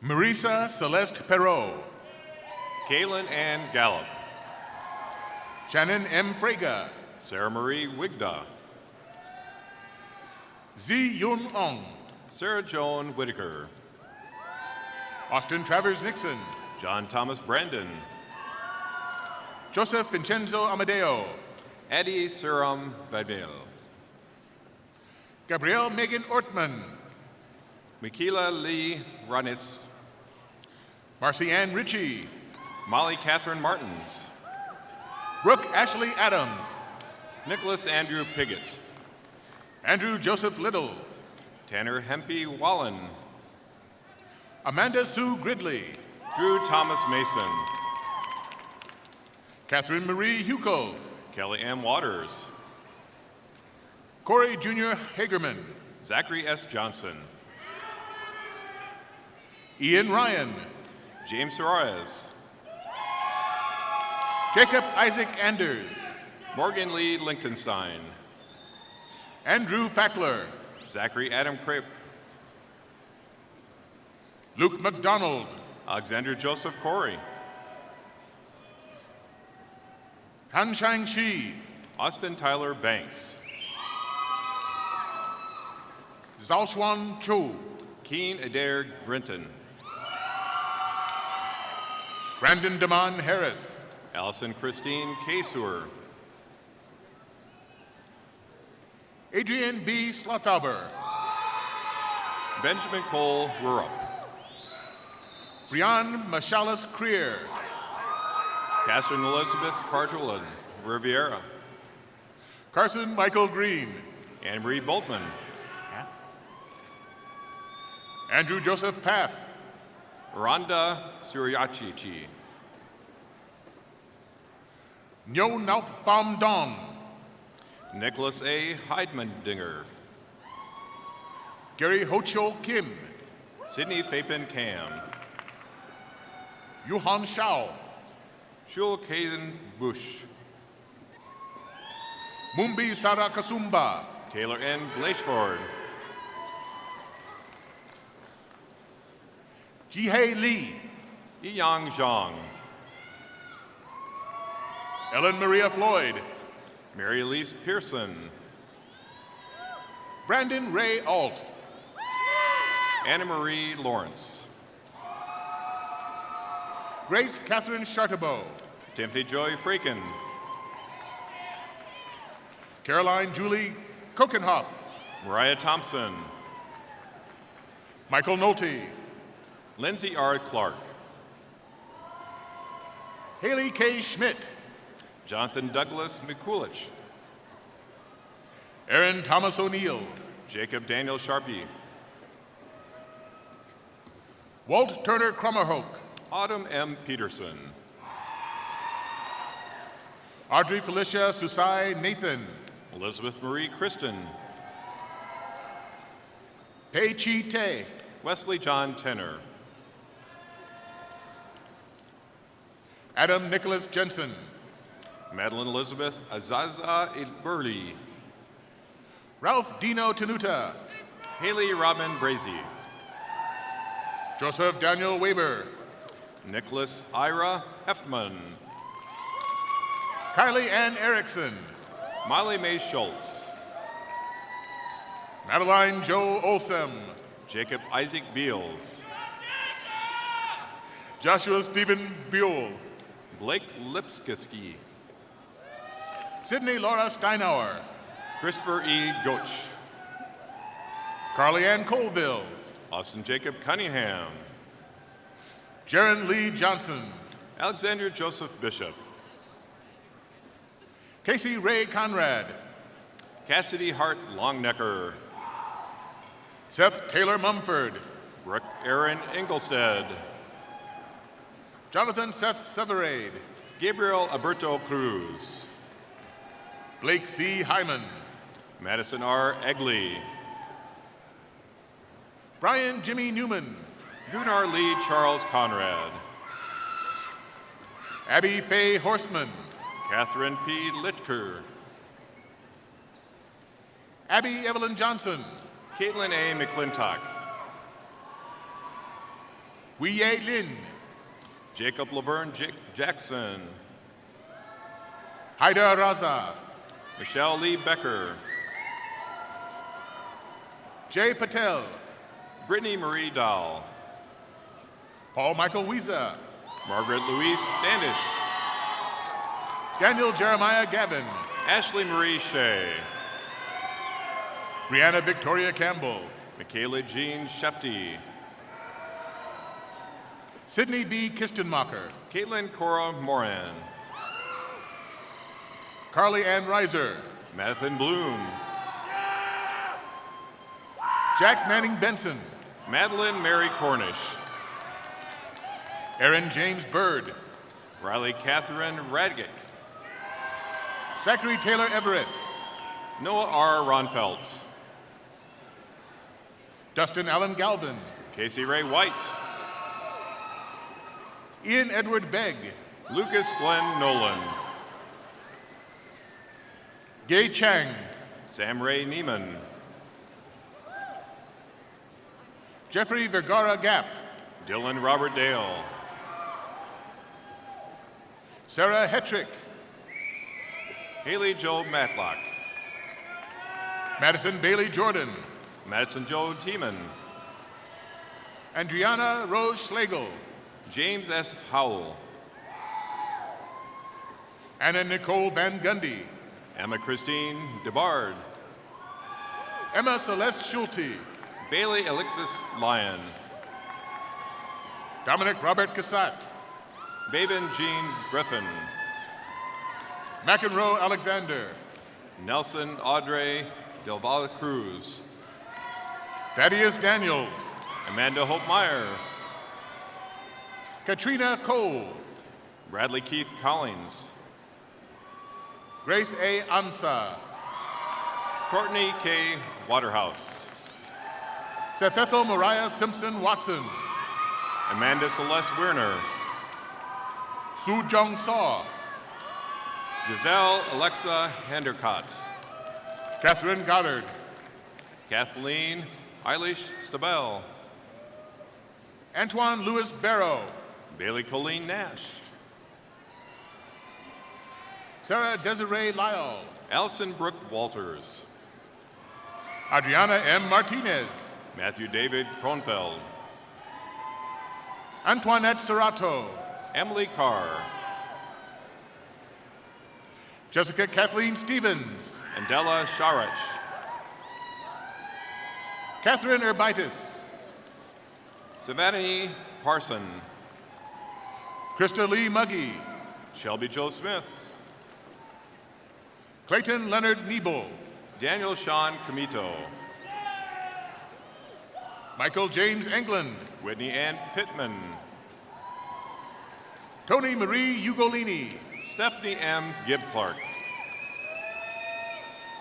Marisa Celeste Perot. Kaylin Ann Gallup. Shannon M. Fraga. Sarah Marie Wigda. Zi Yun Ong. Sarah Joan Whitaker. Austin Travers Nixon. John Thomas Brandon. Joseph Vincenzo Amadeo. Eddie Suram Vadvel. Gabrielle Megan Ortman. Michaela Lee Ranitz. Marcy Ann Ritchie. Molly Catherine Martins. Brooke Ashley Adams. Nicholas Andrew Piggott. Andrew Joseph Little. Tanner Hempy Wallen. Amanda Sue Gridley. Drew Thomas Mason. Catherine Marie Huckel. Kelly M. Waters. Corey Jr. Hagerman. Zachary S. Johnson. Ian Ryan. James Suarez. Jacob Isaac Anders. Morgan Lee Lichtenstein. Andrew Fackler. Zachary Adam Cripp. Luke McDonald. Alexander Joseph Corey. Han Shang Shi. Austin Tyler Banks. Zhao Xuan Chu. Keen Adair Brinton. Brandon Damon Harris. Allison Christine Kasur. Adrian B. Slothauber. Benjamin Cole Rurup. Brian Machalis Creer. Catherine Elizabeth Cardwillan Riviera. Carson Michael Green. Anne Marie Boltman. Andrew Joseph Paff. Rhonda Suryachichi. Nyo Naup Pham Dong. Nicholas A. Heidmandinger. Gary Ho-Chol Kim. Sydney Fapin Cam. Yuhan Shao. Shul Kaden Bush. Mumbi Sara Kasumba. Taylor N. Blatchford. Jihei Lee. Yang Zhang. Ellen Maria Floyd. Mary Elise Pearson. Brandon Ray Alt. Anna Marie Lawrence. Grace Catherine Chartabeau. Timothy Joy Freakin. Caroline Julie Kokenhoff. Mariah Thompson. Michael Nolte. Lindsay R. Clark. Haley K. Schmidt. Jonathan Douglas Mikulich. Aaron Thomas O'Neill. Jacob Daniel Sharpie. Walt Turner Crummerhoek. Autumn M. Peterson. Audrey Felicia Susai Nathan. Elizabeth Marie Kristen. Pei Chi Te. Wesley John Tenner. Adam Nicholas Jensen. Madeline Elizabeth Azaza Burley. Ralph Dino Tenuta. Haley Robin Brazy. Joseph Daniel Weber. Nicholas Ira Heftman. Kylie Ann Erickson. Miley Mae Schultz. Madeline Joe Olsem. Jacob Isaac Beals. Joshua Stephen Buell. Blake Lipskiski. Sydney Laura Steinauer. Christopher E. Goch. Carly Ann Colville. Austin Jacob Cunningham. Jaron Lee Johnson. Alexander Joseph Bishop. Casey Ray Conrad. Cassidy Hart Longnecker. Seth Taylor Mumford. Brooke Aaron Inglestead. Jonathan Seth Severade. Gabriel Alberto Cruz. Blake C. Hyman. Madison R. Egley. Brian Jimmy Newman. Gunnar Lee Charles Conrad. Abby Faye Horseman. Catherine P. Litker. Abby Evelyn Johnson. Caitlin A. McClintock. Wei Lin. Jacob Laverne Jackson. Haida Raza. Michelle Lee Becker. Jay Patel. Brittany Marie Dahl. Paul Michael Wiesa. Margaret Louise Standish. Daniel Jeremiah Gavin. Ashley Marie Shea. Brianna Victoria Campbell. Michaela Jean Shefty. Sydney B. Kistenmacher. Caitlin Cora Moran. Carly Ann Reiser. Madison Bloom. Jack Manning Benson. Madeline Mary Cornish. Aaron James Bird. Riley Catherine Radgick. Zachary Taylor Everett. Noah R. Ronfelt. Dustin Allen Galvin. Casey Ray White. Ian Edward Begg. Lucas Glenn Nolan. Gay Chang. Sam Ray Neiman. Jeffrey Vergara Gap. Dylan Robert Dale. Sarah Hetrick. Haley Joe Matlock. Madison Bailey Jordan. Madison Joe Tiemann. Andriana Rose Schlegel. James S. Howell. Anna Nicole Van Gundy. Emma Christine DeBard. Emma Celeste Schulte. Bailey Alexis Lyon. Dominic Robert Cassat. Babin Jean Griffin. McEnroe Alexander. Nelson Audrey Del Valle Cruz. Thaddeus Daniels. Amanda Hope Meyer. Katrina Cole. Bradley Keith Collins. Grace A. Ansa. Courtney K. Waterhouse. Sethethel Mariah Simpson Watson. Amanda Celeste Werner. Su Jong Saw. Giselle Alexa Hendercott. Catherine Goddard. Kathleen Eilish Stabell. Antoine Louis Barrow. Bailey Colleen Nash. Sarah Desiree Lyle. Allison Brooke Walters. Adriana M. Martinez. Matthew David Kronfeld. Antoinette Serrato. Emily Carr. Jessica Kathleen Stevens. Andela Sharach. Catherine Urbitis. Savannah Parson. Krista Lee Muggy. Shelby Joe Smith. Clayton Leonard Nebo. Daniel Sean Comito. Michael James England. Whitney Ann Pittman. Tony Marie Ugolini. Stephanie M. Gibb Clark.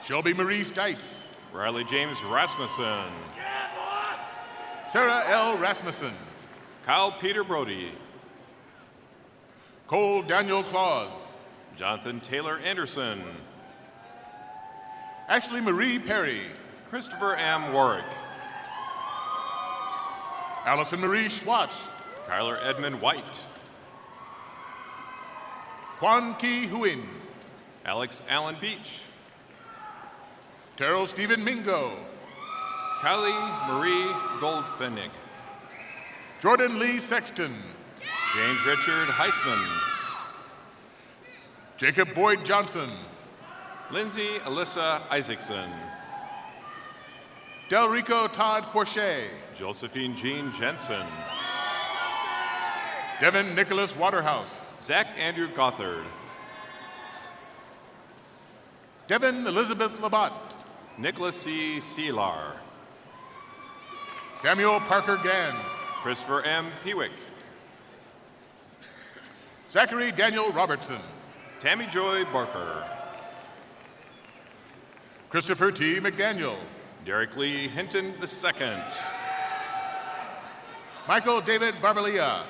Shelby Marie Stites. Riley James Rasmussen. Sarah L. Rasmussen. Kyle Peter Brody. Cole Daniel Claus. Jonathan Taylor Anderson. Ashley Marie Perry. Christopher M. Warwick. Allison Marie Schwartz. Kyler Edmund White. Quan Ki Huin. Alex Allen Beach. Terrell Stephen Mingo. Kylie Marie Goldfenig. Jordan Lee Sexton. James Richard Heisman. Jacob Boyd Johnson. Lindsay Alyssa Isaacson. Delrico Todd Forche. Josephine Jean Jensen. Devin Nicholas Waterhouse. Zach Andrew Gothard. Devin Elizabeth Labat. Nicholas C. Seelar. Samuel Parker Gans. Christopher M. Pewick. Zachary Daniel Robertson. Tammy Joy Barker. Christopher T. McDaniel. Derek Lee Hinton II. Michael David Barbalia.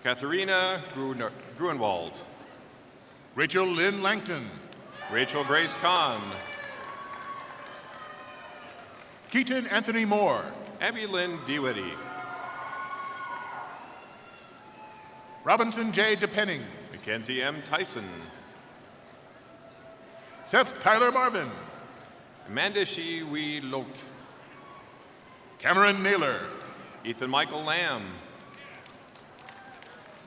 Katharina Gruenwald. Rachel Lynn Langton. Rachel Grace Kahn. Keaton Anthony Moore. Abby Lynn DeWitty. Robinson J. DePenning. Mackenzie M. Tyson. Seth Tyler Marvin. Amanda Shi Wee Lok. Cameron Naylor. Ethan Michael Lamb.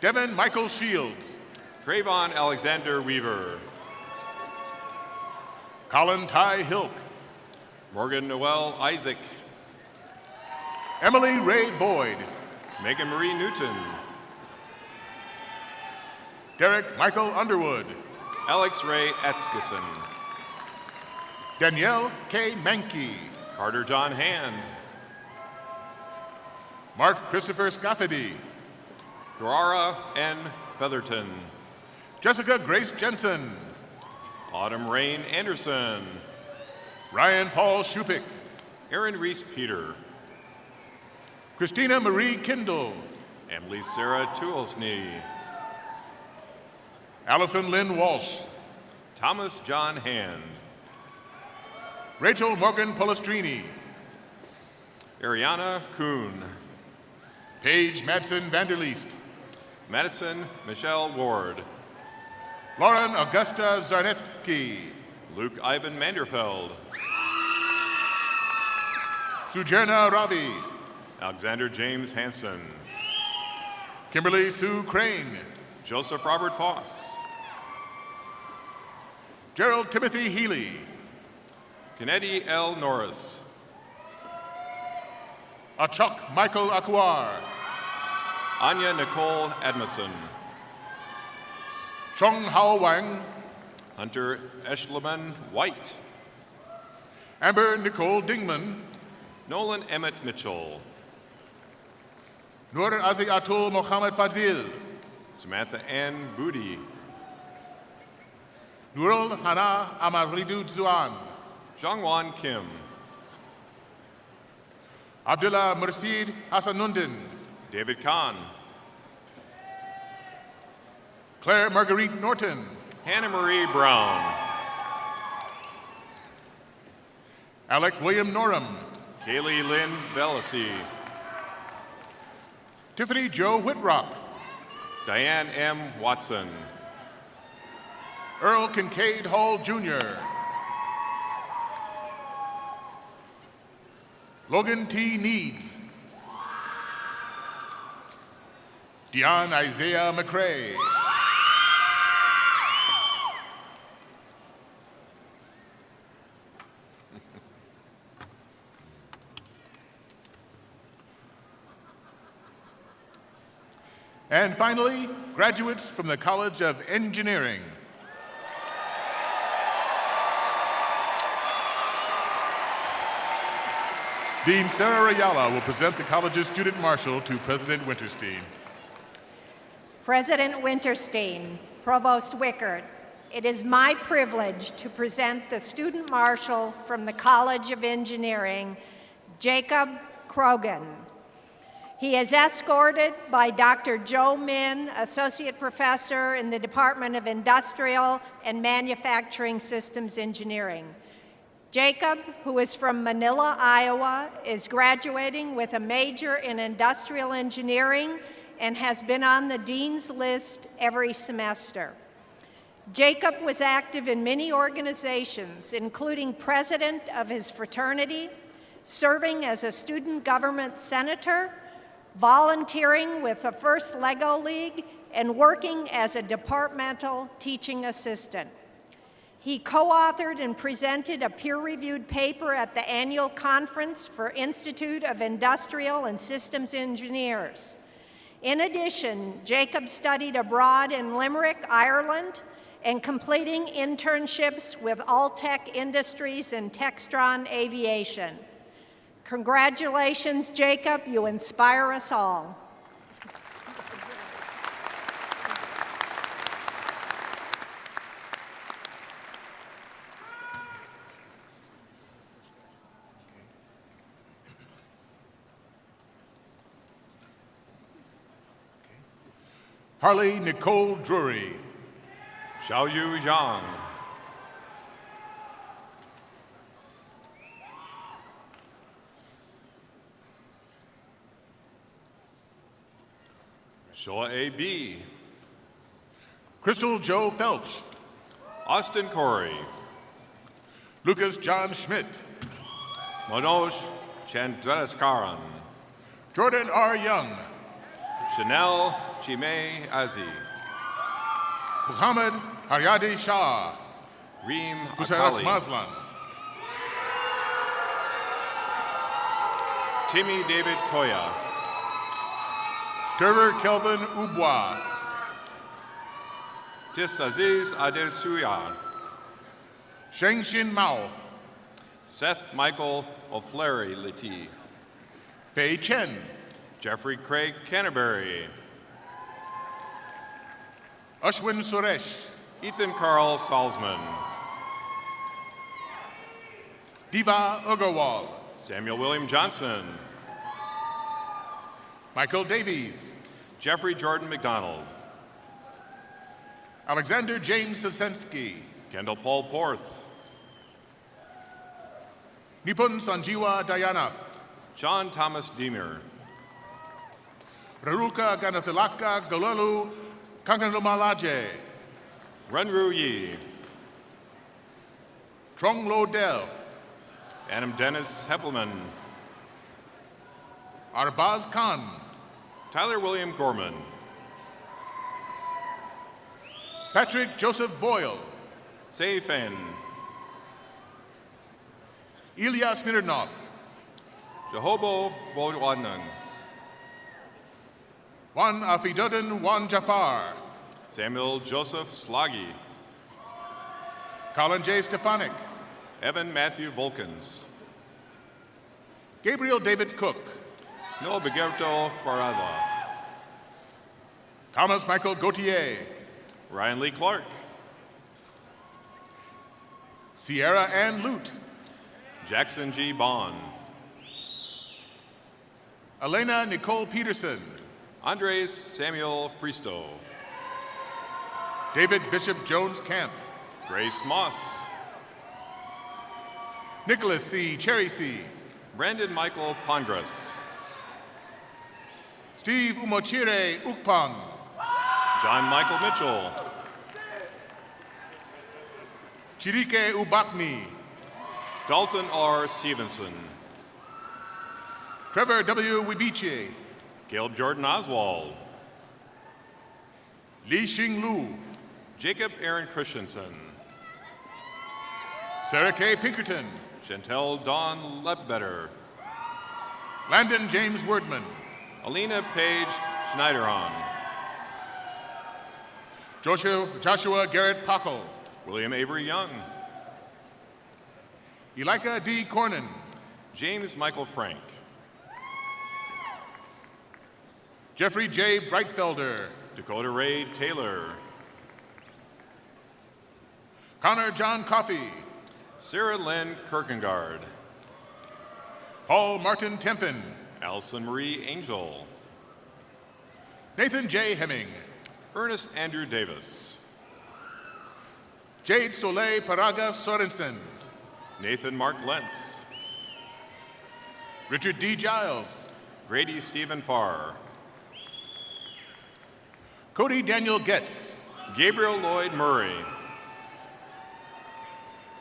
Devin Michael Shields. Trayvon Alexander Weaver. Colin Ty Hilk. Morgan Noel Isaac. Emily Ray Boyd. Megan Marie Newton. Derek Michael Underwood. Alex Ray Atkinson. Danielle K. Mankey. Carter John Hand. Mark Christopher Scafidi. Guerrara N. Featherton. Jessica Grace Jensen. Autumn Rain Anderson. Ryan Paul Shupik. Aaron Reese Peter. Christina Marie Kindle. Emily Sarah Toolsney. Allison Lynn Walsh. Thomas John Hand. Rachel Morgan Polistrini. Ariana Kuhn. Paige Madsen Vanderleest. Madison Michelle Ward. Lauren Augusta Zarnetski. Luke Ivan Manderfeld. Sujerna Ravi. Alexander James Hansen. Kimberly Sue Crane. Joseph Robert Foss. Gerald Timothy Healy. Kennedy L. Norris. Achok Michael Akwar. Anya Nicole Edmondson. Chong Hao Wang. Hunter Eschleman White. Amber Nicole Dingman. Nolan Emmett Mitchell. Nur Azi Atul Mohammed Fazil. Samantha Ann Booty. Nurul Hana Amaridu Zuan. Zhangwan Kim. Abdullah Mursid Hasanundin. David Kahn. Claire Marguerite Norton. Hannah Marie Brown. Alec William Norum. Kaylee Lynn Velasy. Tiffany Joe Whitrock. Diane M. Watson. Earl Kincaid Hall Jr. Logan T. Needs. Dion Isaiah McCrae. And finally, graduates from the College of Engineering. Dean Sarah Rayala will present the college's student marshal to President Winterstein. President Winterstein, Provost Wickert, it is my privilege to present the student marshal from the College of Engineering, Jacob Krogan. He is escorted by Dr. Joe Min, Associate Professor in the Department of Industrial and Manufacturing Systems Engineering. Jacob, who is from Manila, Iowa, is graduating with a major in industrial engineering and has been on the dean's list every semester. Jacob was active in many organizations, including president of his fraternity, serving as a student government senator, volunteering with the First Lego League, and working as a departmental teaching assistant. He co-authored and presented a peer-reviewed paper at the annual conference for Institute of Industrial and Systems Engineers. In addition, Jacob studied abroad in Limerick, Ireland, and completing internships with Alltech Industries and Textron Aviation. Congratulations, Jacob, you inspire us all. Harley Nicole Drury. Xiaoyu Zhang. Shoa A.B. Crystal Joe Felch. Austin Corey. Lucas John Schmidt. Manoj Chandraskaran. Jordan R. Young. Chanel Chime Azi. Muhammad Haryadi Shah. Reem Kusairat Akali. Maslan. Timmy David Koya. Trevor Kelvin Ubwa. Tis Aziz Adel Suya. Sheng Shin Mao. Seth Michael O'Flaherty Leti. Fei Chen. Jeffrey Craig Canterbury. Ashwin Suresh. Ethan Carl Salzman. Diva Agarwal. Samuel William Johnson. Michael Davies. Jeffrey Jordan McDonald. Alexander James Sosensky. Kendall Paul Porth. Nipun Sanjiwa Dayanath. John Thomas Deemer. Raruka Ganathilaka Galalu Kanganumalaje. Renru Yi. Trong Lo Del. Adam Dennis Heppelman. Arbaz Khan. Tyler William Gorman. Patrick Joseph Boyle. Sei Fen. Ilya Smirnov. Jehobo Bodwanan. Juan Afiduddin Juan Jafar. Samuel Joseph Slaggy. Colin J. Stefanik. Evan Matthew Volkins. Gabriel David Cook. Noah Begerto Farada. Thomas Michael Gauthier. Ryan Lee Clark. Sierra Ann Lute. Jackson G. Bond. Elena Nicole Peterson. Andres Samuel Fristo. David Bishop Jones Camp. Grace Moss. Nicholas C. Cherry C. Brandon Michael Pongras. Steve Umochire Ukpang. John Michael Mitchell. Chirike Ubakmi. Dalton R. Stevenson. Trevor W. Wibiche. Caleb Jordan Oswald. Li Xing Lu. Jacob Aaron Christensen. Sarah K. Pinkerton. Chantel Dawn Ledbetter. Landon James Wordman. Alina Page Schneiderhan. Joshua Garrett Pockle. William Avery Young. Elika D. Cornyn. James Michael Frank. Jeffrey J. Breitfelder. Dakota Ray Taylor. Connor John Coffey. Sarah Lynn Kirkengard. Paul Martin Tempin. Allison Marie Angel. Nathan J. Hemming. Ernest Andrew Davis. Jade Soleil Paraga Sorensen. Nathan Mark Lentz. Richard D. Giles. Grady Stephen Farr. Cody Daniel Getz. Gabriel Lloyd Murray.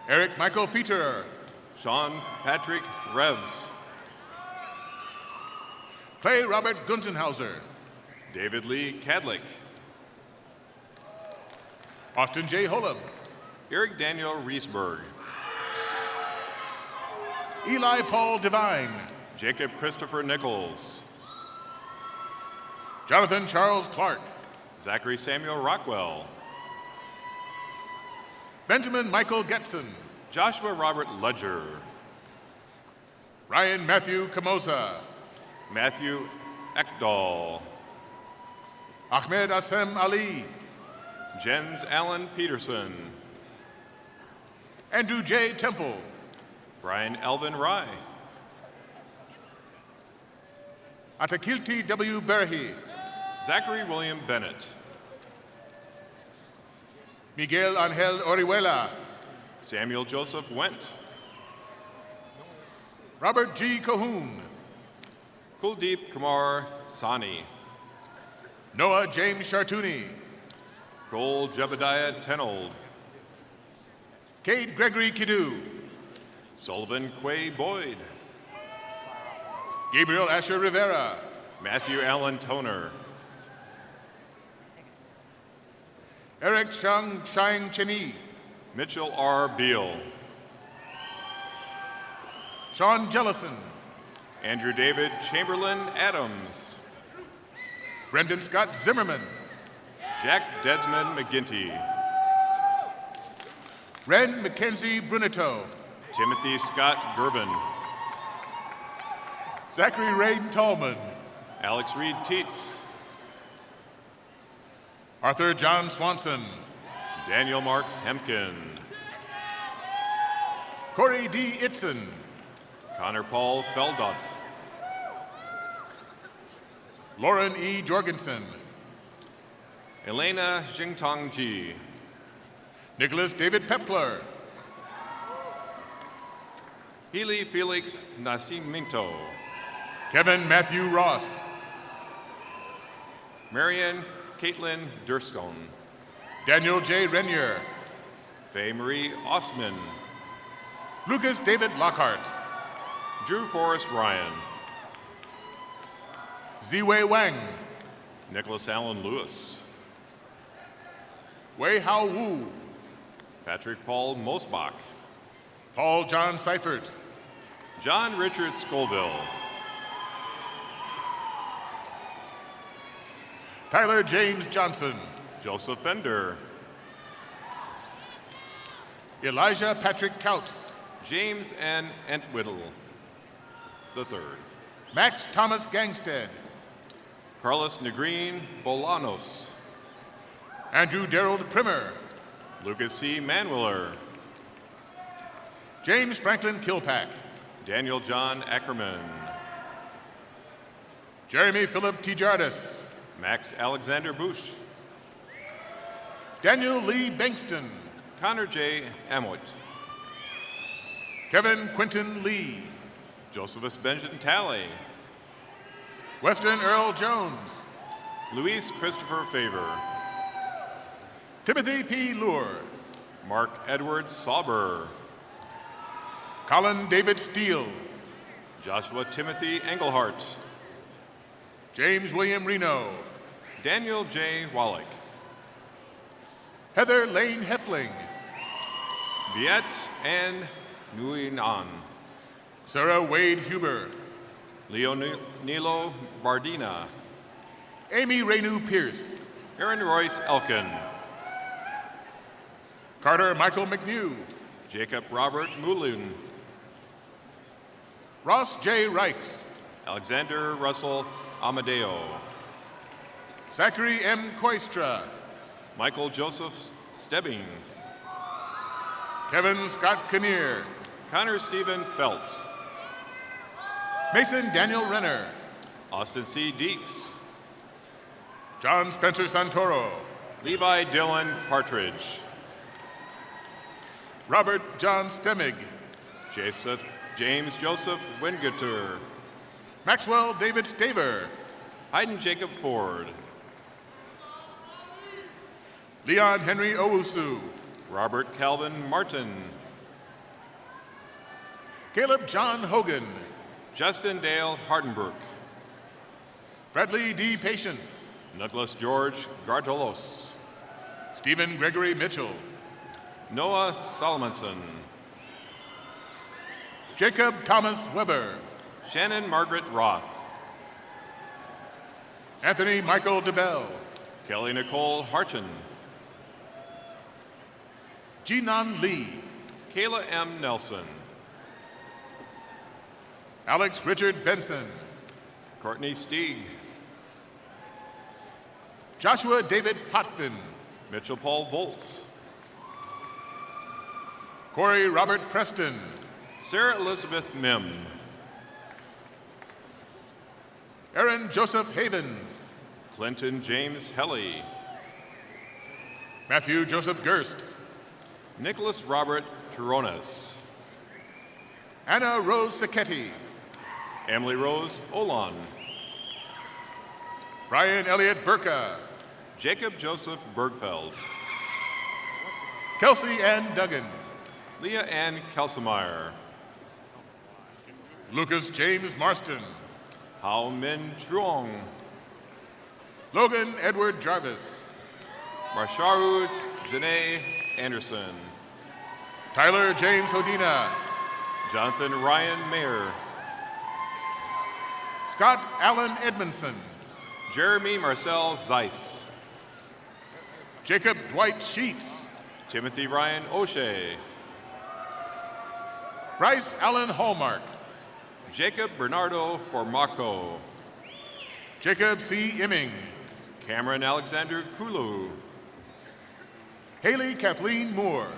Eric Michael Feterer. Sean Patrick Revs. Clay Robert Gunzenhauser. David Lee Cadlick. Austin J. Holub. Eric Daniel Riesberg. Eli Paul Devine. Jacob Christopher Nichols. Jonathan Charles Clark. Zachary Samuel Rockwell. Benjamin Michael Getson. Joshua Robert Ledger. Ryan Matthew Camosa. Matthew Ekdahl. Ahmed Assem Ali. Jens Allen Peterson. Andrew J. Temple. Brian Elvin Rye. Atakilti W. Berhi. Zachary William Bennett. Miguel Angel Orihuela. Samuel Joseph Went. Robert G. Cahoon. Kuldeep Kumar Sani. Noah James Chartouni. Cole Jebediah Tenold. Cade Gregory Kidu. Sullivan Quay Boyd. Gabriel Asher Rivera. Matthew Allen Toner. Eric Shang Shang Cheni. Mitchell R. Beal. Sean Jellison. Andrew David Chamberlain Adams. Brendan Scott Zimmerman. Jack Dedsman McGinty. Ren Mackenzie Brunetto. Timothy Scott Gervin. Zachary Rain Tallman. Alex Reed Teets. Arthur John Swanson. Daniel Mark Hemken. Corey D. Itzen. Connor Paul Feldot. Lauren E. Jorgensen. Elena Jingtong Ji. Nicholas David Pepler. Healy Felix Nascimento. Kevin Matthew Ross. Marianne Caitlin Durskone. Daniel J. Renier. Faye Marie Osman. Lucas David Lockhart. Drew Forrest Ryan. Ziwei Wang. Nicholas Allen Lewis. Wei Hao Wu. Patrick Paul Mosbach. Paul John Seifert. John Richard Scoville. Tyler James Johnson. Joseph Fender. Elijah Patrick Couts. James N. Entwittle III. Max Thomas Gangstead. Carlos Negreen Bolanos. Andrew Darrell Primer. Lucas C. Manwiller. James Franklin Kilpack. Daniel John Ackerman. Jeremy Philip Tjardis. Max Alexander Bush. Daniel Lee Bankston. Connor J. Amoit. Kevin Quinton Lee. Josephus Benjamin Talley. Weston Earl Jones. Luis Christopher Favor. Timothy P. Lure. Mark Edward Sauber. Colin David Steele. Joshua Timothy Engelhart. James William Reno. Daniel J. Wallach. Heather Lane Heffling. Viet Ann Nguyen An. Sarah Wade Huber. Leonilo Bardina. Amy Renu Pierce. Aaron Royce Elkin. Carter Michael McNew. Jacob Robert Moulin. Ross J. Reichs. Alexander Russell Amadeo. Zachary M. Koistra. Michael Joseph Stebbing. Kevin Scott Kinnear. Connor Stephen Felt. Mason Daniel Renner. Austin C. Deeks. John Spencer Santoro. Levi Dylan Partridge. Robert John Stemmig. James Joseph Wingeter. Maxwell David Staver. Hayden Jacob Ford. Leon Henry Owusu. Robert Calvin Martin. Caleb John Hogan. Justin Dale Hardenbrook. Bradley D. Patience. Nicholas George Gartolos. Stephen Gregory Mitchell. Noah Solomonson. Jacob Thomas Weber. Shannon Margaret Roth. Anthony Michael DeBell. Kelly Nicole Harchin. Jinan Lee. Kayla M. Nelson. Alex Richard Benson. Courtney Stieg. Joshua David Potvin. Mitchell Paul Volz. Corey Robert Preston. Sarah Elizabeth Mim. Aaron Joseph Havens. Clinton James Helly. Matthew Joseph Gerst. Nicholas Robert Turones. Anna Rose Sacchetti. Emily Rose Olan. Brian Elliott Burka. Jacob Joseph Bergfeld. Kelsey Ann Duggan. Leah Ann Kelsemeyer. Lucas James Marston. Hao Min Truong. Logan Edward Jarvis. Marsharu Janae Anderson. Tyler James Hodina. Jonathan Ryan Mayer. Scott Allen Edmondson. Jeremy Marcel Zeiss. Jacob Dwight Sheets. Timothy Ryan O'Shea. Bryce Allen Hallmark. Jacob Bernardo Formaco. Jacob C. Imming. Cameron Alexander Kulu. Haley Kathleen Moore.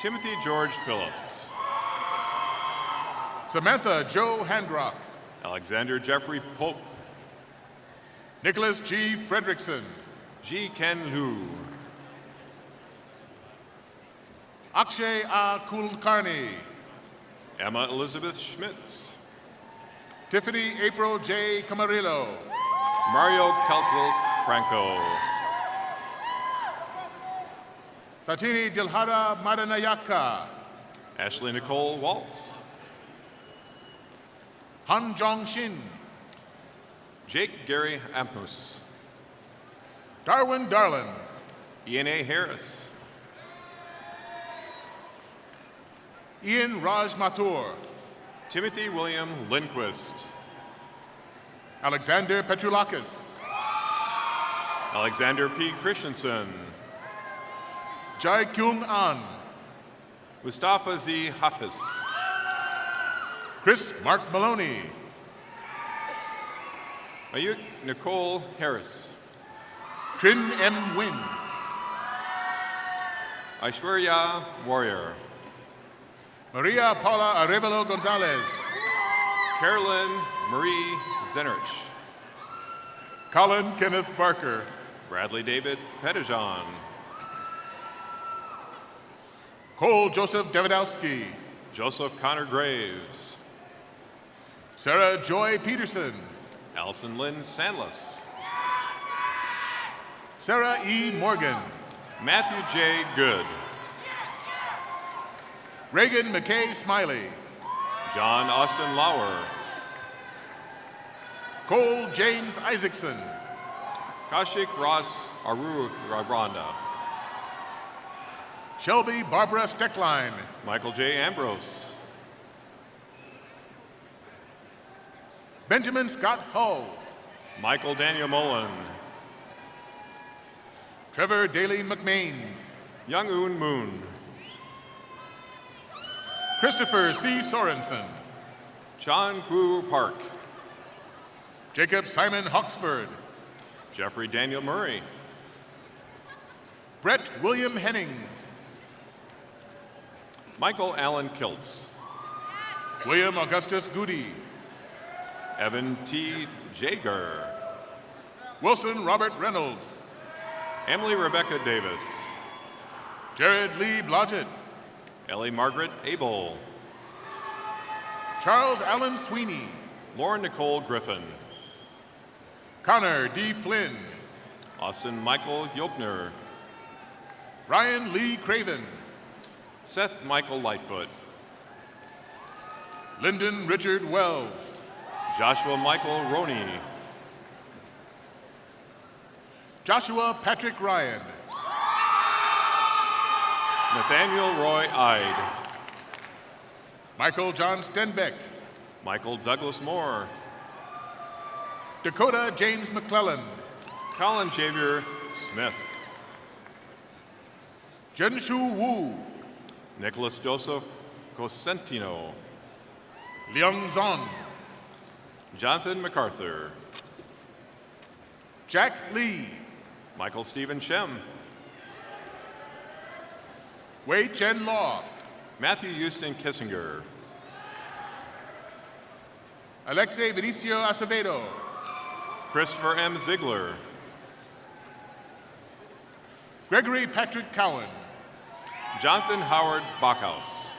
Timothy George Phillips. Samantha Joe Handrock. Alexander Jeffrey Pope. Nicholas G. Fredrickson. Ji Ken Lu. Akshay A. Kulkarni. Emma Elizabeth Schmitz. Tiffany April J. Camarillo. Mario Kelzel Franco. Satini Dilhara Madanayaka. Ashley Nicole Waltz. Han Jong Shin. Jake Gary Amhus. Darwin Darlin. Ian A. Harris. Ian Raj Mathur. Timothy William Lindquist. Alexander Petrulakis. Alexander P. Christensen. Jai Kyung An. Mustafa Z. Hafiz. Chris Mark Maloney. Ayuk Nicole Harris. Trin M. Win. Aishwarya Warrior. Maria Paula Arevalo Gonzalez. Carolyn Marie Zenerich. Colin Kenneth Barker. Bradley David Petijon. Cole Joseph Davidowski. Joseph Connor Graves. Sarah Joy Peterson. Allison Lynn Sandless. Sarah E. Morgan. Matthew J. Good. Reagan McKay Smiley. John Austin Lauer. Cole James Isaacson. Kashik Ross Aru Rwanda. Shelby Barbara Steckline. Michael J. Ambrose. Benjamin Scott Hull. Michael Daniel Mullen. Trevor Daly McMains. Young Un Moon. Christopher C. Sorensen. Chan Gu Park. Jacob Simon Hawksford. Jeffrey Daniel Murray. Brett William Hennings. Michael Allen Kiltz. William Augustus Goody. Evan T. Jager. Wilson Robert Reynolds. Emily Rebecca Davis. Jared Lee Blodgett. Ellie Margaret Abel. Charles Allen Sweeney. Lauren Nicole Griffin. Connor D. Flynn. Austin Michael Yopner. Ryan Lee Craven. Seth Michael Lightfoot. Lyndon Richard Wells. Joshua Michael Roney. Joshua Patrick Ryan. Nathaniel Roy Ide. Michael John Stenbeck. Michael Douglas Moore. Dakota James McClellan. Colin Xavier Smith. Jenshu Wu. Nicholas Joseph Cosentino. Leung Zong. Jonathan MacArthur. Jack Lee. Michael Stephen Shem. Wei Chen Law. Matthew Houston Kissinger. Alexei Vinicio Acevedo. Christopher M. Ziegler. Gregory Patrick Cowan. Jonathan Howard Backhaus.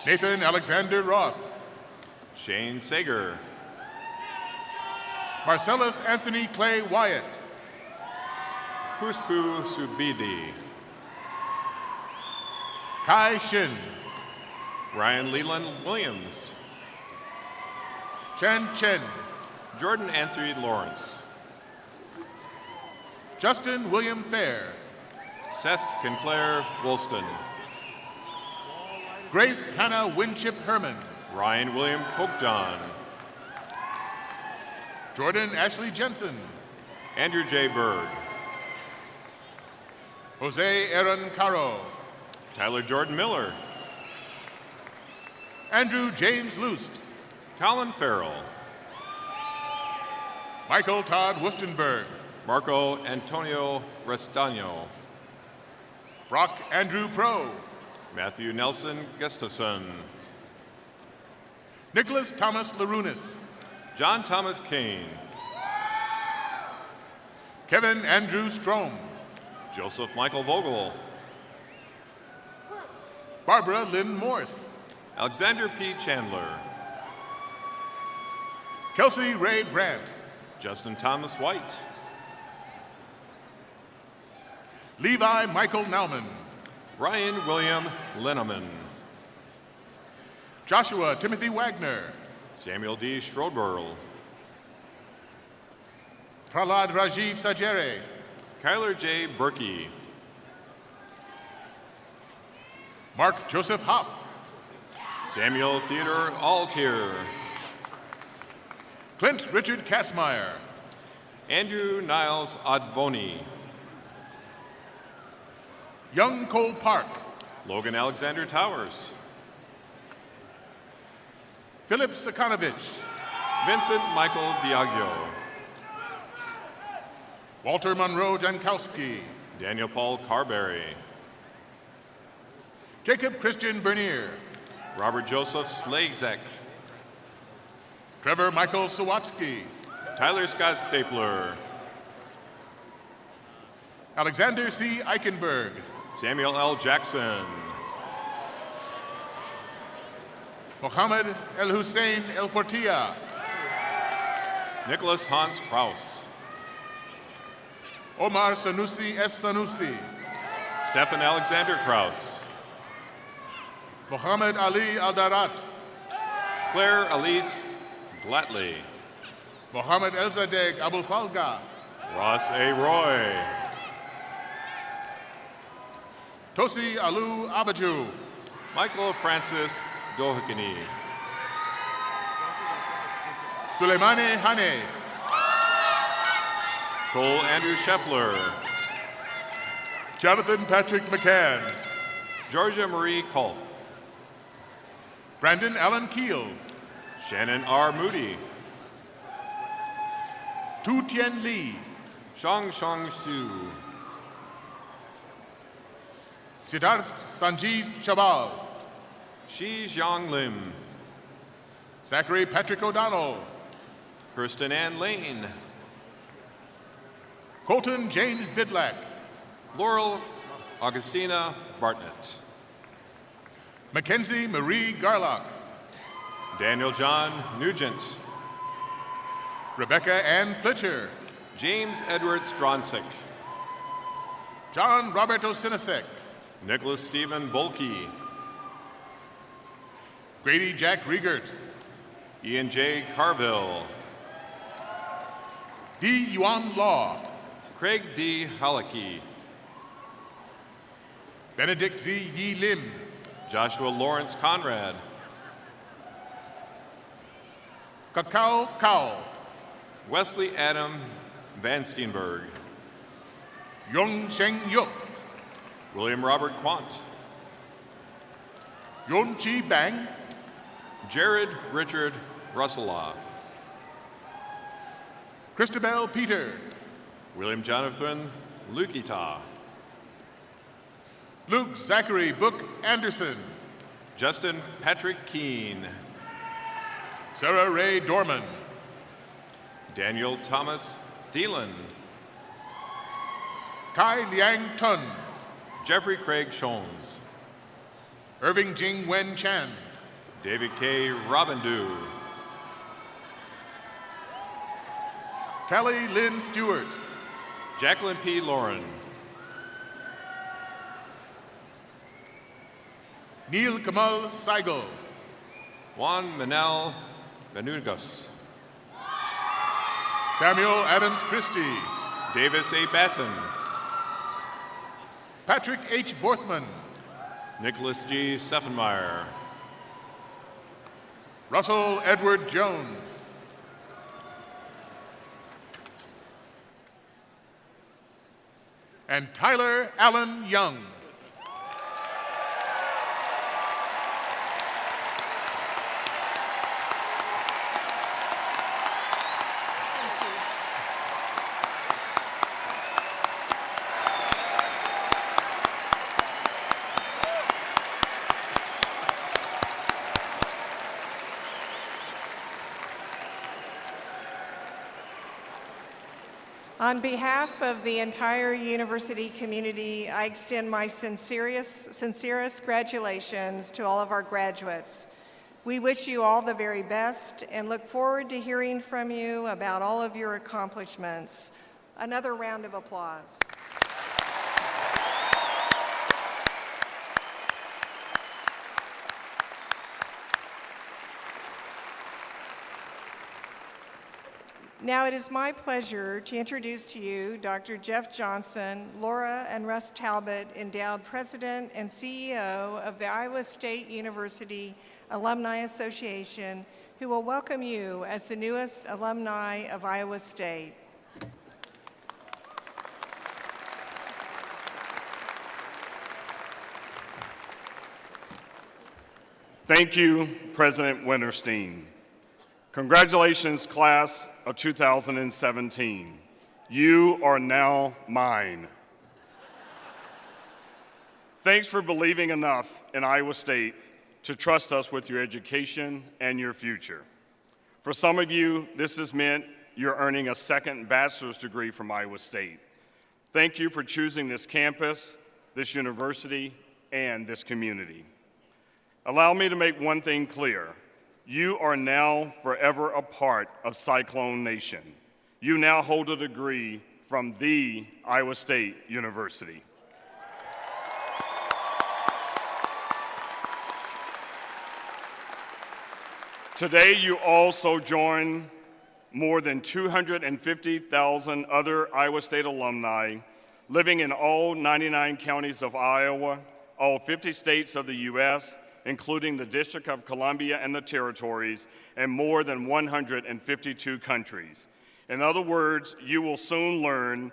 Nathan Alexander Roth. Shane Sager. Marcellus Anthony Clay Wyatt. Puspu Subidi. Kai Shin. Ryan Leland Williams. Chen Chen. Jordan Anthony Lawrence. Justin William Fair. Seth Kinclair Woolston. Grace Hannah Winship Herman. Ryan William Kochjohn. Jordan Ashley Jensen. Andrew J. Berg. Jose Aaron Caro. Tyler Jordan Miller. Andrew James Lust. Colin Farrell. Michael Todd Wustenberg. Marco Antonio Restaño. Brock Andrew Pro. Matthew Nelson Gustafson. Nicholas Thomas Larunas. John Thomas Kane. Kevin Andrew Strom. Joseph Michael Vogel. Barbara Lynn Morse. Alexander P. Chandler. Kelsey Ray Brandt. Justin Thomas White. Levi Michael Nauman. Ryan William Linneman. Joshua Timothy Wagner. Samuel D. Schroedberl. Prahlad Rajiv Sajere. Kyler J. Berkey. Mark Joseph Hopp. Samuel Theodore Altier. Clint Richard Kassmeyer. Andrew Niles Advoni. Young Cole Park. Logan Alexander Towers. Philip Sakanovich. Vincent Michael Biagio. Walter Monroe Jankowski. Daniel Paul Carberry. Jacob Christian Bernier. Robert Joseph Slagzek. Trevor Michael Sawatsky. Tyler Scott Stapler. Alexander C. Eichenberg. Samuel L. Jackson. Mohammed El Hussein El Fortia. Nicholas Hans Kraus. Omar Sanusi S. Sanusi. Stephan Alexander Kraus. Mohammed Ali Aldarat. Claire Elise Glatley. Mohammed Elzadeg Abu Falga. Ross A. Roy. Tosi Alu Abaju. Michael Francis Dohikini. Suleimane Hane. Cole Andrew Scheffler. Jonathan Patrick McCann. Georgia Marie Kolf. Brandon Allen Keel. Shannon R. Moody. Tu Tien Lee. Shang Su. Siddharth Sanjeev Chabal. Shi Jiang Lim. Zachary Patrick O'Donnell. Kirsten Ann Lane. Colton James Bidlack. Laurel Augustina Bartnett. Mackenzie Marie Garlock. Daniel John Nugent. Rebecca Ann Fletcher. James Edward Stronsick. John Roberto Sinasek. Nicholas Stephen Bulkey. Grady Jack Riegert. Ian J. Carville. D. Yuan Law. Craig D. Halicki. Benedict Z. Yi Lim. Joshua Lawrence Conrad. Kakao Kao. Wesley Adam Van Steenberg. Yong Sheng Yuk. William Robert Quant. Yon Chi Bang. Jared Richard Russelaw. Christabel Peter. William Jonathan Lukita. Luke Zachary Book Anderson. Justin Patrick Keene. Sarah Ray Dorman. Daniel Thomas Thielen. Kai Liang Tun. Jeffrey Craig Schoens. Irving Jing Wen Chan. David K. Robindu. Callie Lynn Stewart. Jacqueline P. Lauren. Neil Kamal Seigel. Juan Manel Venugas. Samuel Adams Christie. Davis A. Batten. Patrick H. Borthman. Nicholas G. Steffenmeyer. Russell Edward Jones. And Tyler Allen Young. On behalf of the entire university community, I extend my sincerest congratulations to all of our graduates. We wish you all the very best and look forward to hearing from you about all of your accomplishments. Another round of applause. Now it is my pleasure to introduce to you Dr. Jeff Johnson, Laura and Russ Talbot, Endowed President and CEO of the Iowa State University Alumni Association, who will welcome you as the newest alumni of Iowa State. Thank you, President Winterstein. Congratulations, class of 2017. You are now mine. Thanks for believing enough in Iowa State to trust us with your education and your future. For some of you, this has meant you're earning a second bachelor's degree from Iowa State. Thank you for choosing this campus, this university, and this community. Allow me to make one thing clear. You are now forever a part of Cyclone Nation. You now hold a degree from the Iowa State University. Today, you also join more than 250,000 other Iowa State alumni living in all 99 counties of Iowa, all 50 states of the U.S., including the District of Columbia and the Territories, and more than 152 countries. In other words, you will soon learn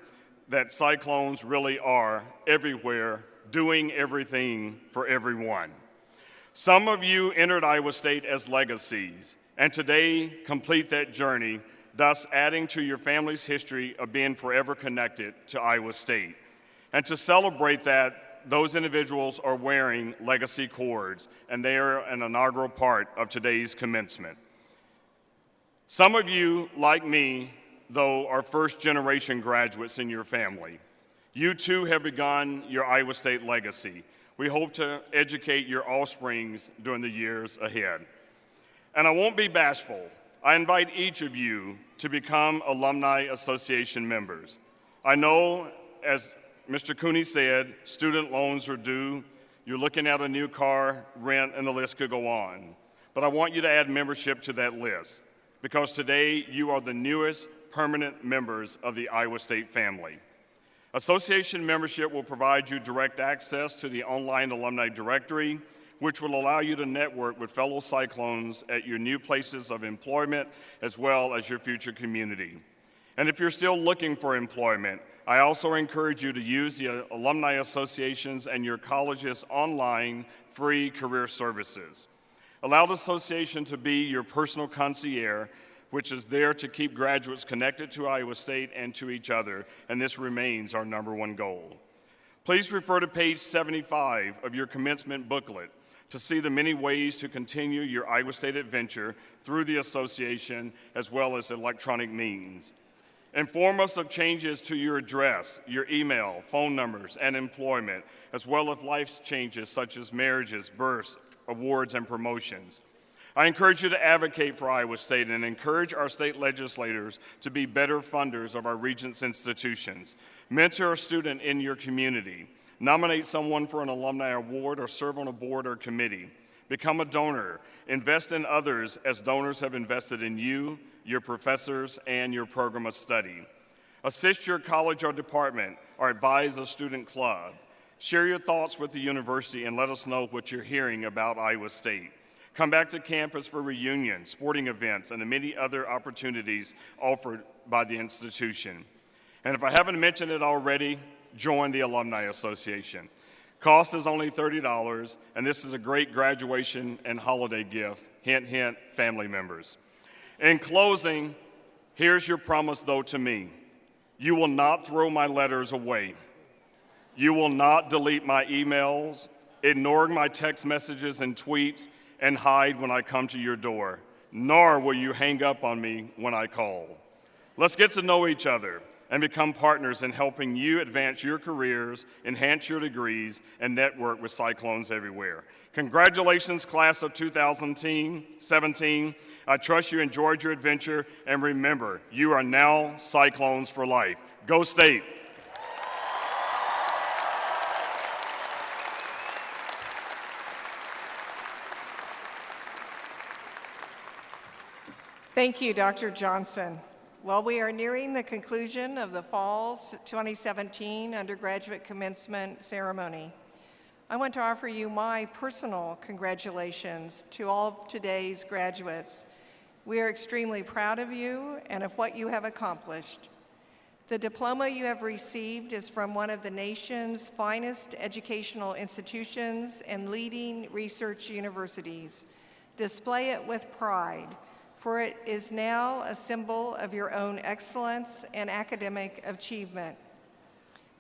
that Cyclones really are everywhere, doing everything for everyone. Some of you entered Iowa State as legacies, and today complete that journey, thus adding to your family's history of being forever connected to Iowa State. And to celebrate that, those individuals are wearing legacy cords, and they are an inaugural part of today's commencement. Some of you, like me, though, are first-generation graduates in your family. You too have begun your Iowa State legacy. We hope to educate your offsprings during the years ahead. And I won't be bashful. I invite each of you to become Alumni Association members. I know, as Mr. Cooney said, student loans are due. You're looking at a new car, rent, and the list could go on. But I want you to add membership to that list, because today you are the newest permanent members of the Iowa State family. Association membership will provide you direct access to the online alumni directory, which will allow you to network with fellow Cyclones at your new places of employment as well as your future community. And if you're still looking for employment, I also encourage you to use the Alumni Associations and your college's online free career services. Allow the association to be your personal concierge, which is there to keep graduates connected to Iowa State and to each other, and this remains our #1 goal. Please refer to page 75 of your commencement booklet to see the many ways to continue your Iowa State adventure through the association as well as electronic means. Inform us of changes to your address, your email, phone numbers, and employment, as well as life changes such as marriages, births, awards, and promotions. I encourage you to advocate for Iowa State and encourage our state legislators to be better funders of our Regents institutions. Mentor a student in your community. Nominate someone for an alumni award or serve on a board or committee. Become a donor. Invest in others as donors have invested in you, your professors, and your program of study. Assist your college or department or advise a student club. Share your thoughts with the university and let us know what you're hearing about Iowa State. Come back to campus for reunions, sporting events, and the many other opportunities offered by the institution. And if I haven't mentioned it already, join the Alumni Association. Cost is only $30, and this is a great graduation and holiday gift. Hint, hint, family members. In closing, here's your promise, though, to me. You will not throw my letters away. You will not delete my emails, ignore my text messages and tweets, and hide when I come to your door, nor will you hang up on me when I call. Let's get to know each other and become partners in helping you advance your careers, enhance your degrees, and network with Cyclones everywhere. Congratulations, class of 2017. I trust you enjoyed your adventure, and remember, you are now Cyclones for life. Go State! Thank you, Dr. Johnson. Well, we are nearing the conclusion of the Fall 2017 Undergraduate Commencement ceremony. I want to offer you my personal congratulations to all of today's graduates. We are extremely proud of you and of what you have accomplished. The diploma you have received is from one of the nation's finest educational institutions and leading research universities. Display it with pride, for it is now a symbol of your own excellence and academic achievement.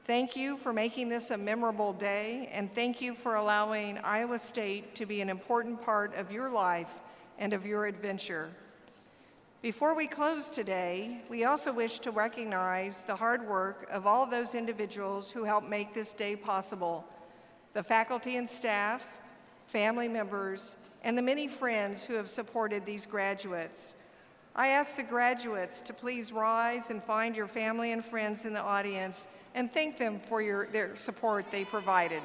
Thank you for making this a memorable day, and thank you for allowing Iowa State to be an important part of your life and of your adventure. Before we close today, we also wish to recognize the hard work of all those individuals who helped make this day possible: the faculty and staff, family members, and the many friends who have supported these graduates. I ask the graduates to please rise and find your family and friends in the audience and thank them for their support they provided.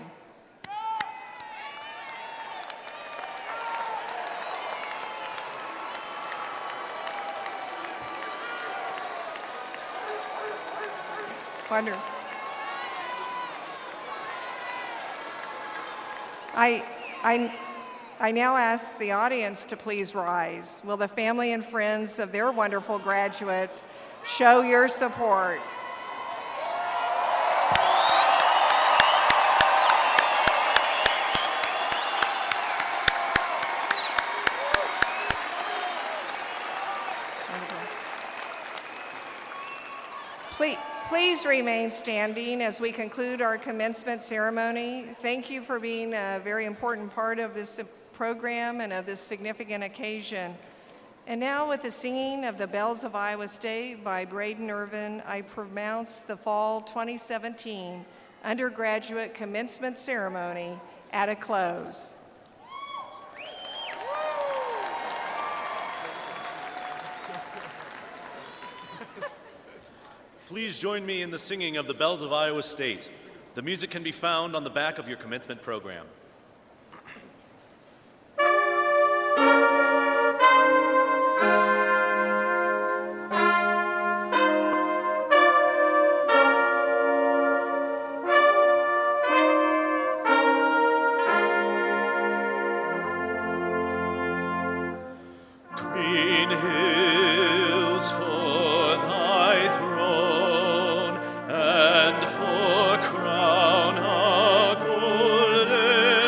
Wonderful. I now ask the audience to please rise. Will the family and friends of their wonderful graduates show your support? Please remain standing as we conclude our commencement ceremony. Thank you for being a very important part of this program and of this significant occasion. And now, with the singing of the Bells of Iowa State by Braden Irvin, I pronounce the Fall 2017 Undergraduate Commencement Ceremony at a close. Please join me in the singing of the Bells of Iowa State. The music can be found on the back of your commencement program. Green hills for thy throne, and for crown a golden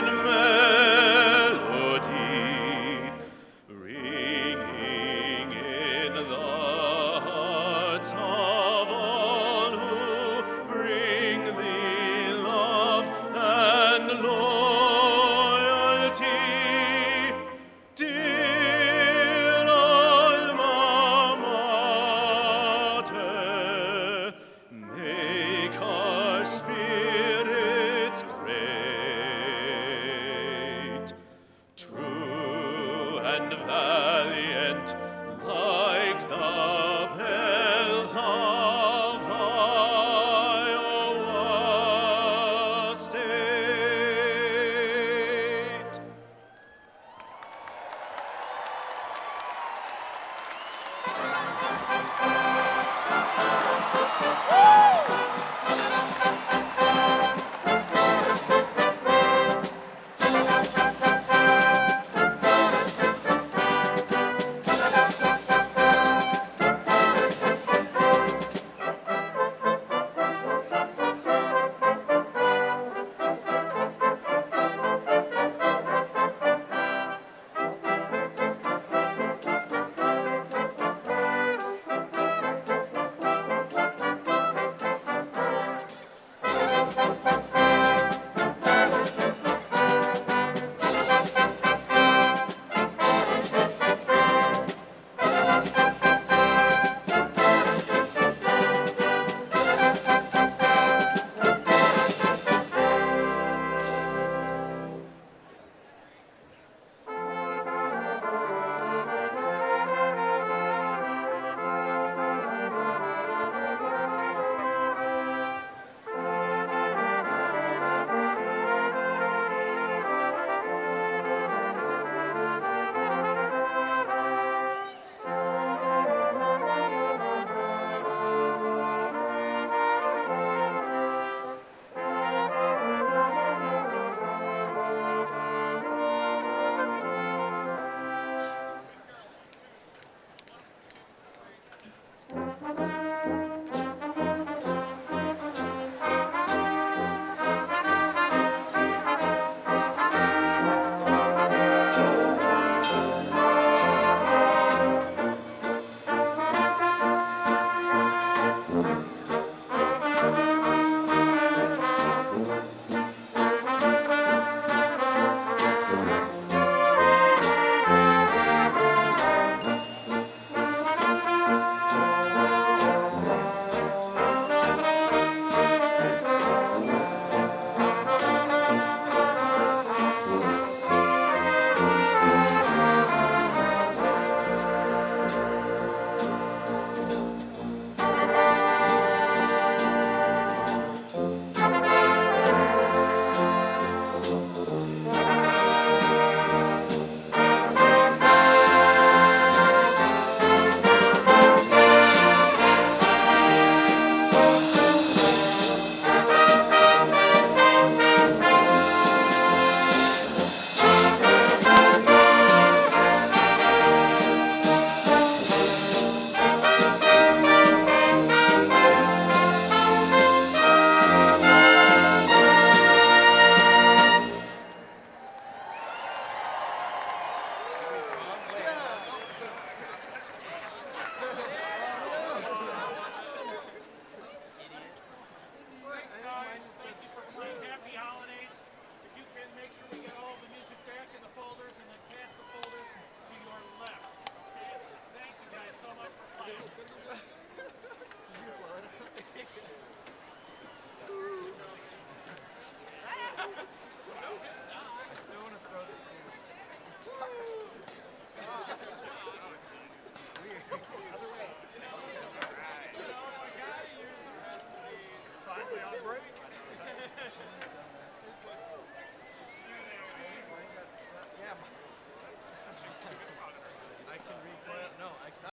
on break.